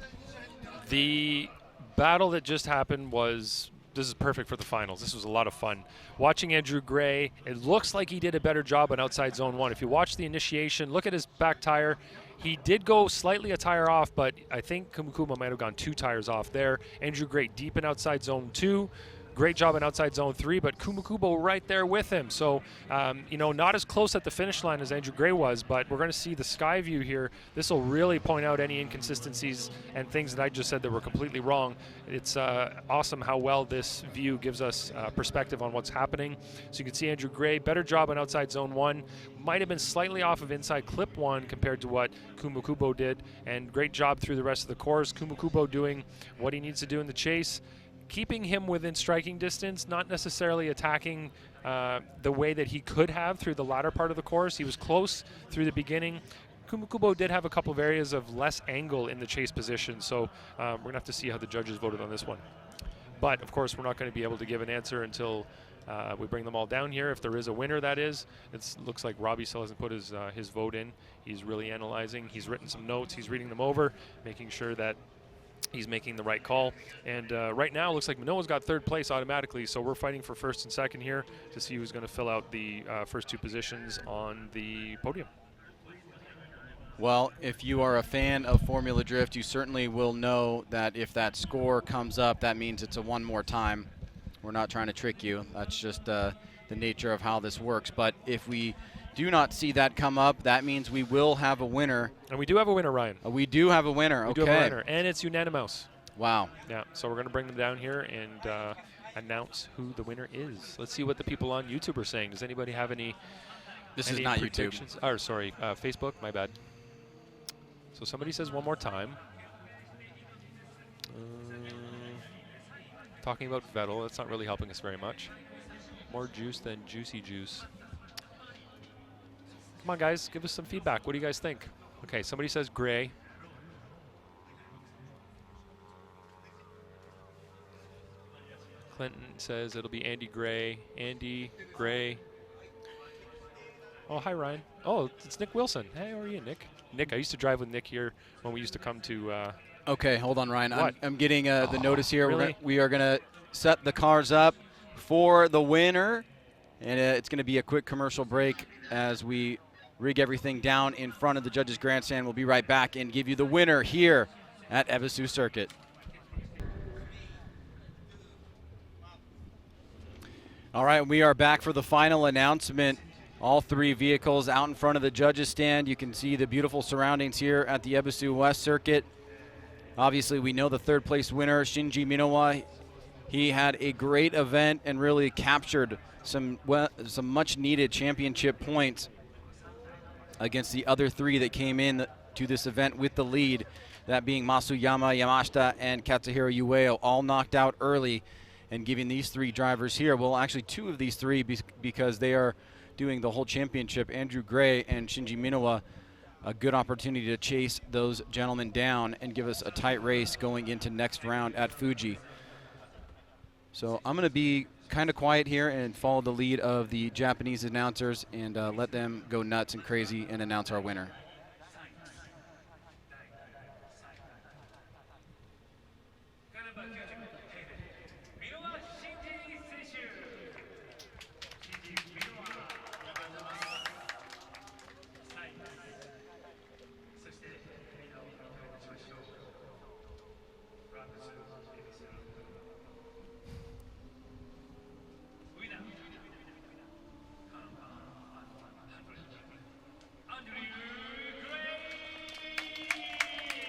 The battle that just happened this is perfect for the finals. This was a lot of fun. Watching Andrew Gray, it looks like he did a better job on outside zone 1. If you watch the initiation, look at his back tire. He did go slightly a tire off, but I think Kumakubo might have gone 2 tires off there. Andrew Gray deep in outside zone 2. Great job in outside zone 3, but Kumakubo right there with him. So, not as close at the finish line as Andrew Gray was, but we're going to see the sky view here. This will really point out any inconsistencies and things that I just said that were completely wrong. It's awesome how well this view gives us perspective on what's happening. So you can see Andrew Gray, better job on outside zone 1. Might have been slightly off of inside clip 1 compared to what Kumakubo did, and great job through the rest of the course. Kumakubo doing what he needs to do in the chase, keeping him within striking distance, not necessarily attacking the way that he could have through the latter part of the course. He was close through the beginning. Kumakubo did have a couple of areas of less angle in the chase position, so we're going to have to see how the judges voted on this one. But, of course, we're not going to be able to give an answer until we bring them all down here. If there is a winner, that is. It looks like Robbie still hasn't put his vote in. He's really analyzing. He's written some notes. He's reading them over, making sure that he's making the right call. And right now, it looks like Manoa's got 3rd place automatically, so we're fighting for 1st and 2nd here to see who's going to fill out the first 2 positions on the podium. Well, if you are a fan of Formula Drift, you certainly will know that if that score comes up, that means it's a one more time. We're not trying to trick you. That's just the nature of how this works. But if we do not see that come up, that means we will have a winner. And we do have a winner, Ryan. We do have a winner. We do have a winner, and it's unanimous. Wow. Yeah, so we're going to bring them down here and announce who the winner is. Let's see what the people on YouTube are saying. Does anybody have any This is not YouTube. Oh, sorry, Facebook, my bad. So somebody says one more time. Talking about Vettel, that's not really helping us very much. More juice than juicy juice. Come on, guys, give us some feedback. What do you guys think? Okay, somebody says Gray. Clinton says it'll be Andy Gray. Andy Gray. Oh, hi, Ryan. Oh, it's Nick Wilson. Hey, how are you, Nick? Nick, I used to drive with Nick here when we used to come to... Okay, hold on, Ryan. What? I'm getting the notice here. Really? We are going to set the cars up for the winner, and it's going to be a quick commercial break as we rig everything down in front of the judges' grandstand. We'll be right back and give you the winner here at Ebisu Circuit. All right, we are back for the final announcement. All 3 vehicles out in front of the judges' stand. You can see the beautiful surroundings here at the Ebisu West Circuit. Obviously, we know the 3rd place winner, Shinji Minowa. He had a great event and really captured some much-needed championship points against the other 3 that came in to this event with the lead, that being Masuyama, Yamashita, and Katsuhiro Ueo, all knocked out early, and giving these 3 drivers here, well, actually 2 of these 3 because they are doing the whole championship, Andrew Gray and Shinji Minowa, a good opportunity to chase those gentlemen down and give us a tight race going into next round at Fuji. So I'm going to be kind of quiet here and follow the lead of the Japanese announcers and let them go nuts and crazy and announce our winner.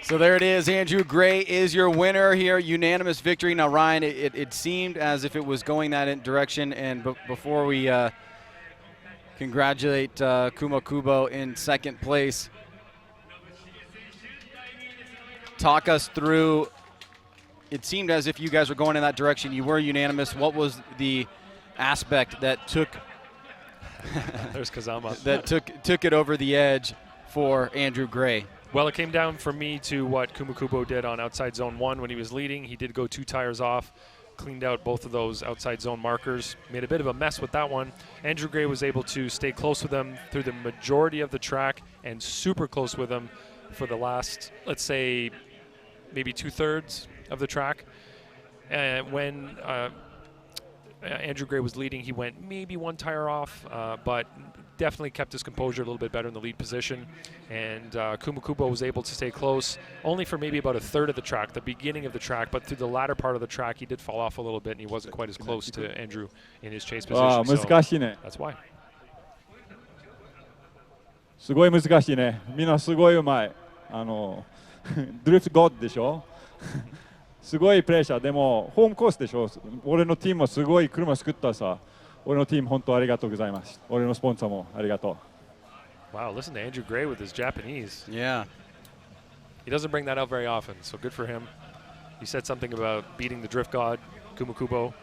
So there it is. Andrew Gray is your winner here. Unanimous victory. Now, Ryan, it seemed as if it was going that direction. And before we congratulate Kumakubo in 2nd place, talk us through, it seemed as if you guys were going in that direction. You were unanimous. What was the aspect that took There's Kazama. that took it over the edge for Andrew Gray? Well, it came down for me to what Kumakubo did on outside zone 1 when he was leading. He did go 2 tires off, cleaned out both of those outside zone markers, made a bit of a mess with that one. Andrew Gray was able to stay close with him through the majority of the track and super close with him for the last, let's say, maybe 2/3 of the track. And when Andrew Gray was leading, he went maybe 1 tire off, but definitely kept his composure a little bit better in the lead position. And Kumakubo was able to stay close only for maybe about 1/3 of the track, the beginning of the track, but through the latter part of the track, he did fall off a little bit, and he wasn't quite as close to Andrew in his chase position. So 難しいね。 that's why. すごい難しいね。みんなすごいうまい。ドリフトゴッドでしょ。すごいプレッシャー。でもホームコースでしょ。俺のチームもすごい車作ったさ。俺のチーム本当ありがとうございます。俺のスポンサーもありがとう。 Wow, listen to Andrew Gray with his Japanese. Yeah. He doesn't bring that out very often, so good for him. He said something about beating the drift god, Kumakubo.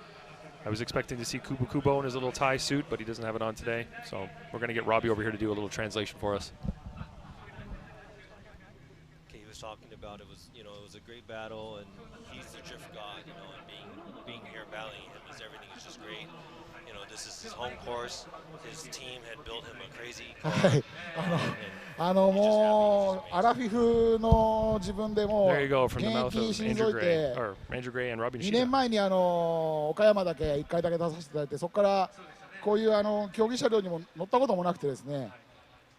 I was expecting to see Kumakubo in his little tie suit, but he doesn't have it on today. So we're going to get Robbie over here to do a little translation for us. Okay, he was talking about it was a great battle, and he's the drift god, and being here battling him everything is just great. This is his home course. His team had built him a crazy car. もうアラフィフの自分でも There you go 現 from the mouth 役 of 退い Andrew Gray, て or Andrew Gray and Robin 2年 Shida. 前に岡山だけ1回だけ出させていただいて、そこからこういう競技車両にも乗ったこともなくてですね、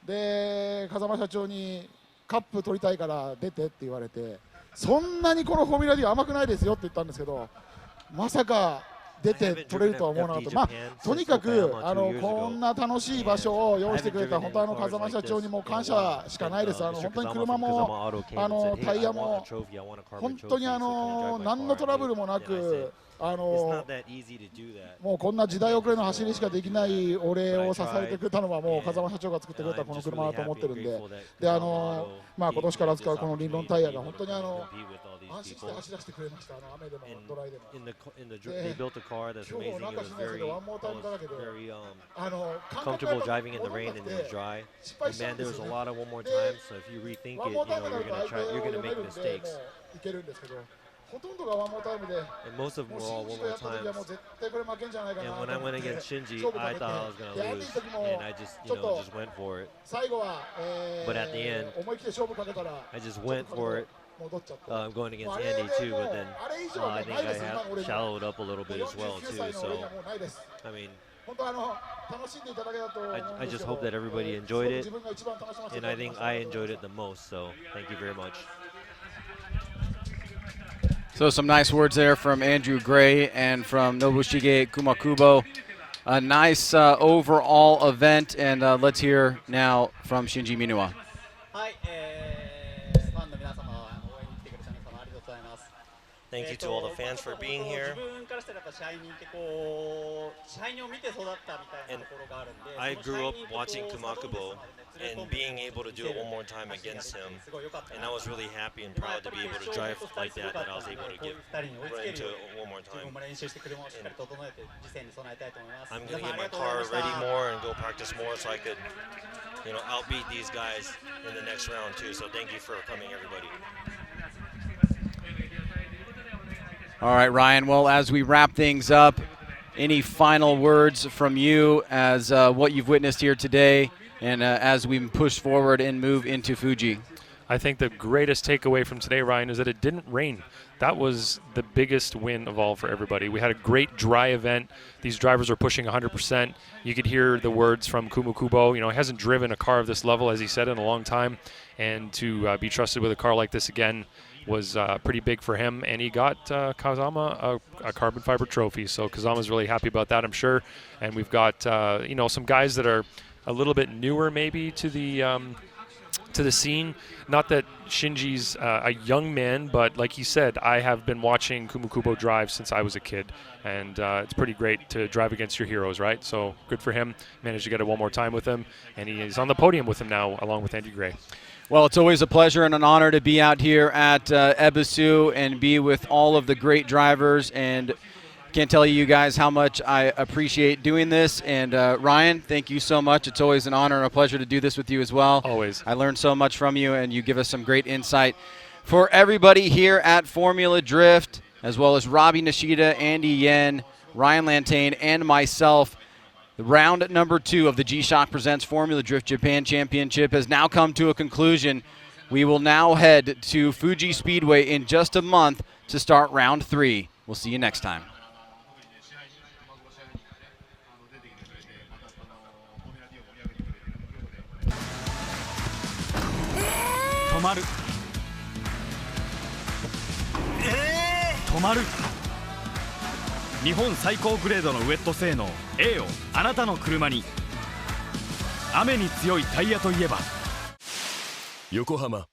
で風間社長にカップ取りたいから出てって言われて、そんなにこのフォーミュラ D は甘くないですよって言ったんですけど、まさか出て取れるとは思わなかった。まあとにかくこんな楽しい場所を用意してくれた本当風間社長にも感謝しかないです。本当に車もタイヤも本当に何のトラブルもなく。もうこんな時代遅れの走りしかできないお礼を支えてくれたのはもう風間社長が作ってくれたこの車だと思ってるんで、でまあ今年から使うこのリンロンタイヤが本当に安心して走らせてくれました。雨でもドライでも。They built a car that's 今日 amazing. なん It か was しないですけ very, どワンモータイムだらけで very 感覚が comfortable driving in the rain and it was dry. 失敗 And した man, んで there す was よ a ね。 lot of one more time. So if you rethink ワン it, モータイムになると you're gonna make もう mistakes. いけるんですけど、ほとんどがワンモータイムで。 And most of them もう were 新 all 次と one や more った時はもう times. 絶対これ負けんじゃないかな And と when I 思っ went て against Shinji, 勝負か I けて thought I was gonna で、あの lose, 時も and I just, ちょっと just went for it. 最後はBut at the end, 思い切って勝負かけたら I just went for it. 戻っちゃった。 Going against もうあれ Andy で too, もう but then あれ以上は I もう think ない I です今 have 俺には。 shallowed up a little bit as well 49 too. 歳の俺に So はもうないです。 I mean, 本当楽しんでいただけたと思うんですけど、 I just hope that everybody enjoyed it, 自分が一番楽しませてい and た I だき think ました。 I enjoyed it the most. So thank you very much. So some nice words there from Andrew Gray and from Nobushige Kumakubo. A nice overall event, and let's hear now from Shinji Minua. はい、ファンの皆様、応援に来てくれた皆様ありがとうございます。 Thank you to all the fans for being here. 自分からしたらやっぱ支配人ってこう支配人を見て育ったみたいなところがあるんで、 I その grew up 支配人 watching とこう Kumakubo and being able to do it one more time against him. すごい良かった And I was really happy and proud to be able to drive like that, that I was able to get right into it one more 自分 time. も練習して車をしっかり整えて次戦に備えたいと思います。 I'm 皆 going to さん get あり my がとうござい car ました。 ready more and go practice more so I could, outbeat these guys in the next round too. So thank you for coming, everybody. All right, Ryan. Well, as we wrap things up, any final words from you as what you've witnessed here today and as we push forward and move into Fuji? I think the greatest takeaway from today, Ryan, is that it didn't rain. That was the biggest win of all for everybody. We had a great dry event. These drivers were pushing 100%. You could hear the words from Kumakubo. He hasn't driven a car of this level, as he said, in a long time. And to be trusted with a car like this again was pretty big for him. And he got Kazama a carbon fiber trophy. So Kazama's really happy about that, I'm sure. And we've got, some guys that are a little bit newer maybe to the to the scene. Not that Shinji's a young man, but like he said, I have been watching Kumukubo drive since I was a kid, and it's pretty great to drive against your heroes, right? So good for him. Managed to get it one more time with him, and he is on the podium with him now, along with Andy Gray. Well, it's always a pleasure and an honor to be out here at Ebisu and be with all of the great drivers, and can't tell you guys how much I appreciate doing this. And Ryan, thank you so much. It's always an honor and a pleasure to do this with you as well. Always. I learned so much from you, and you give us some great insight. For everybody here at Formula Drift, as well as Robbie Nishida, Andy Yen, Ryan Lantain, and myself, the round number 2 of the G-Shock Presents Formula Drift Japan Championship has now come to a conclusion. We will now head to Fuji Speedway in just a month to start round 3. We'll see you next time. 止まる、止まる。日本最高グレードのウェット性能 A をあなたの車に。雨に強いタイヤといえば横浜。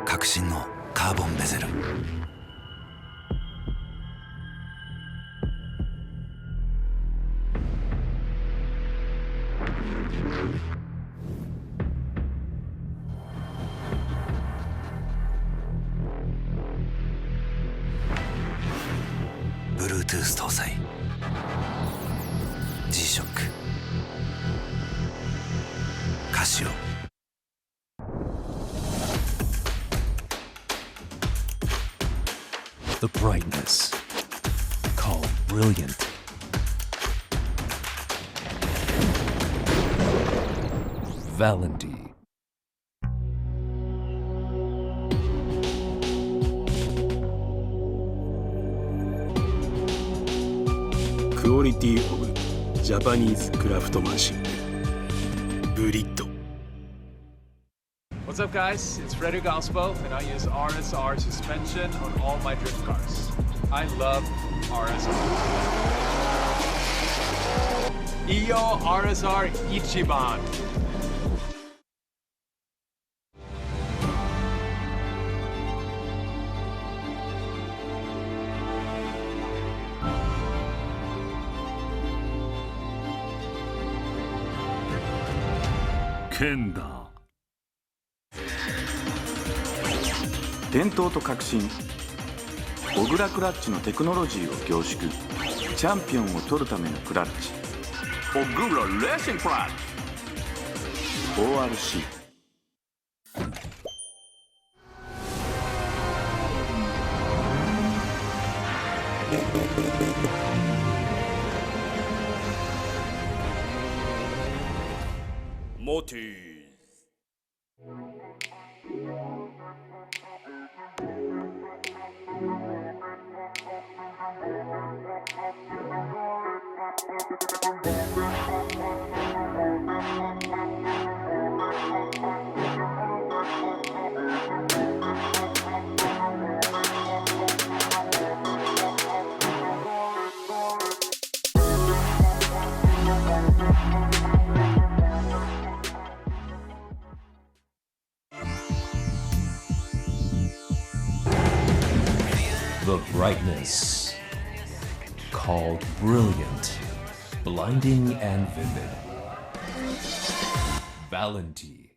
革新のカーボンベゼル。Bluetooth 搭載 G-SHOCK カシオ。 The brightness called brilliant. Valenti. Quality of Japanese craftsmanship. Grid. What's up, guys? It's Frederick Alspo, and I use RSR suspension on all my drift cars. I love RSR. Iyo RSR Ichiban. Kenda. 伝統と革新、小倉クラッチのテクノロジーを凝縮、チャンピオンを取るためのクラッチ、小倉レーシングクラッチ ORC。 モティー。 The brightness called brilliant, blinding and vivid. Valenti.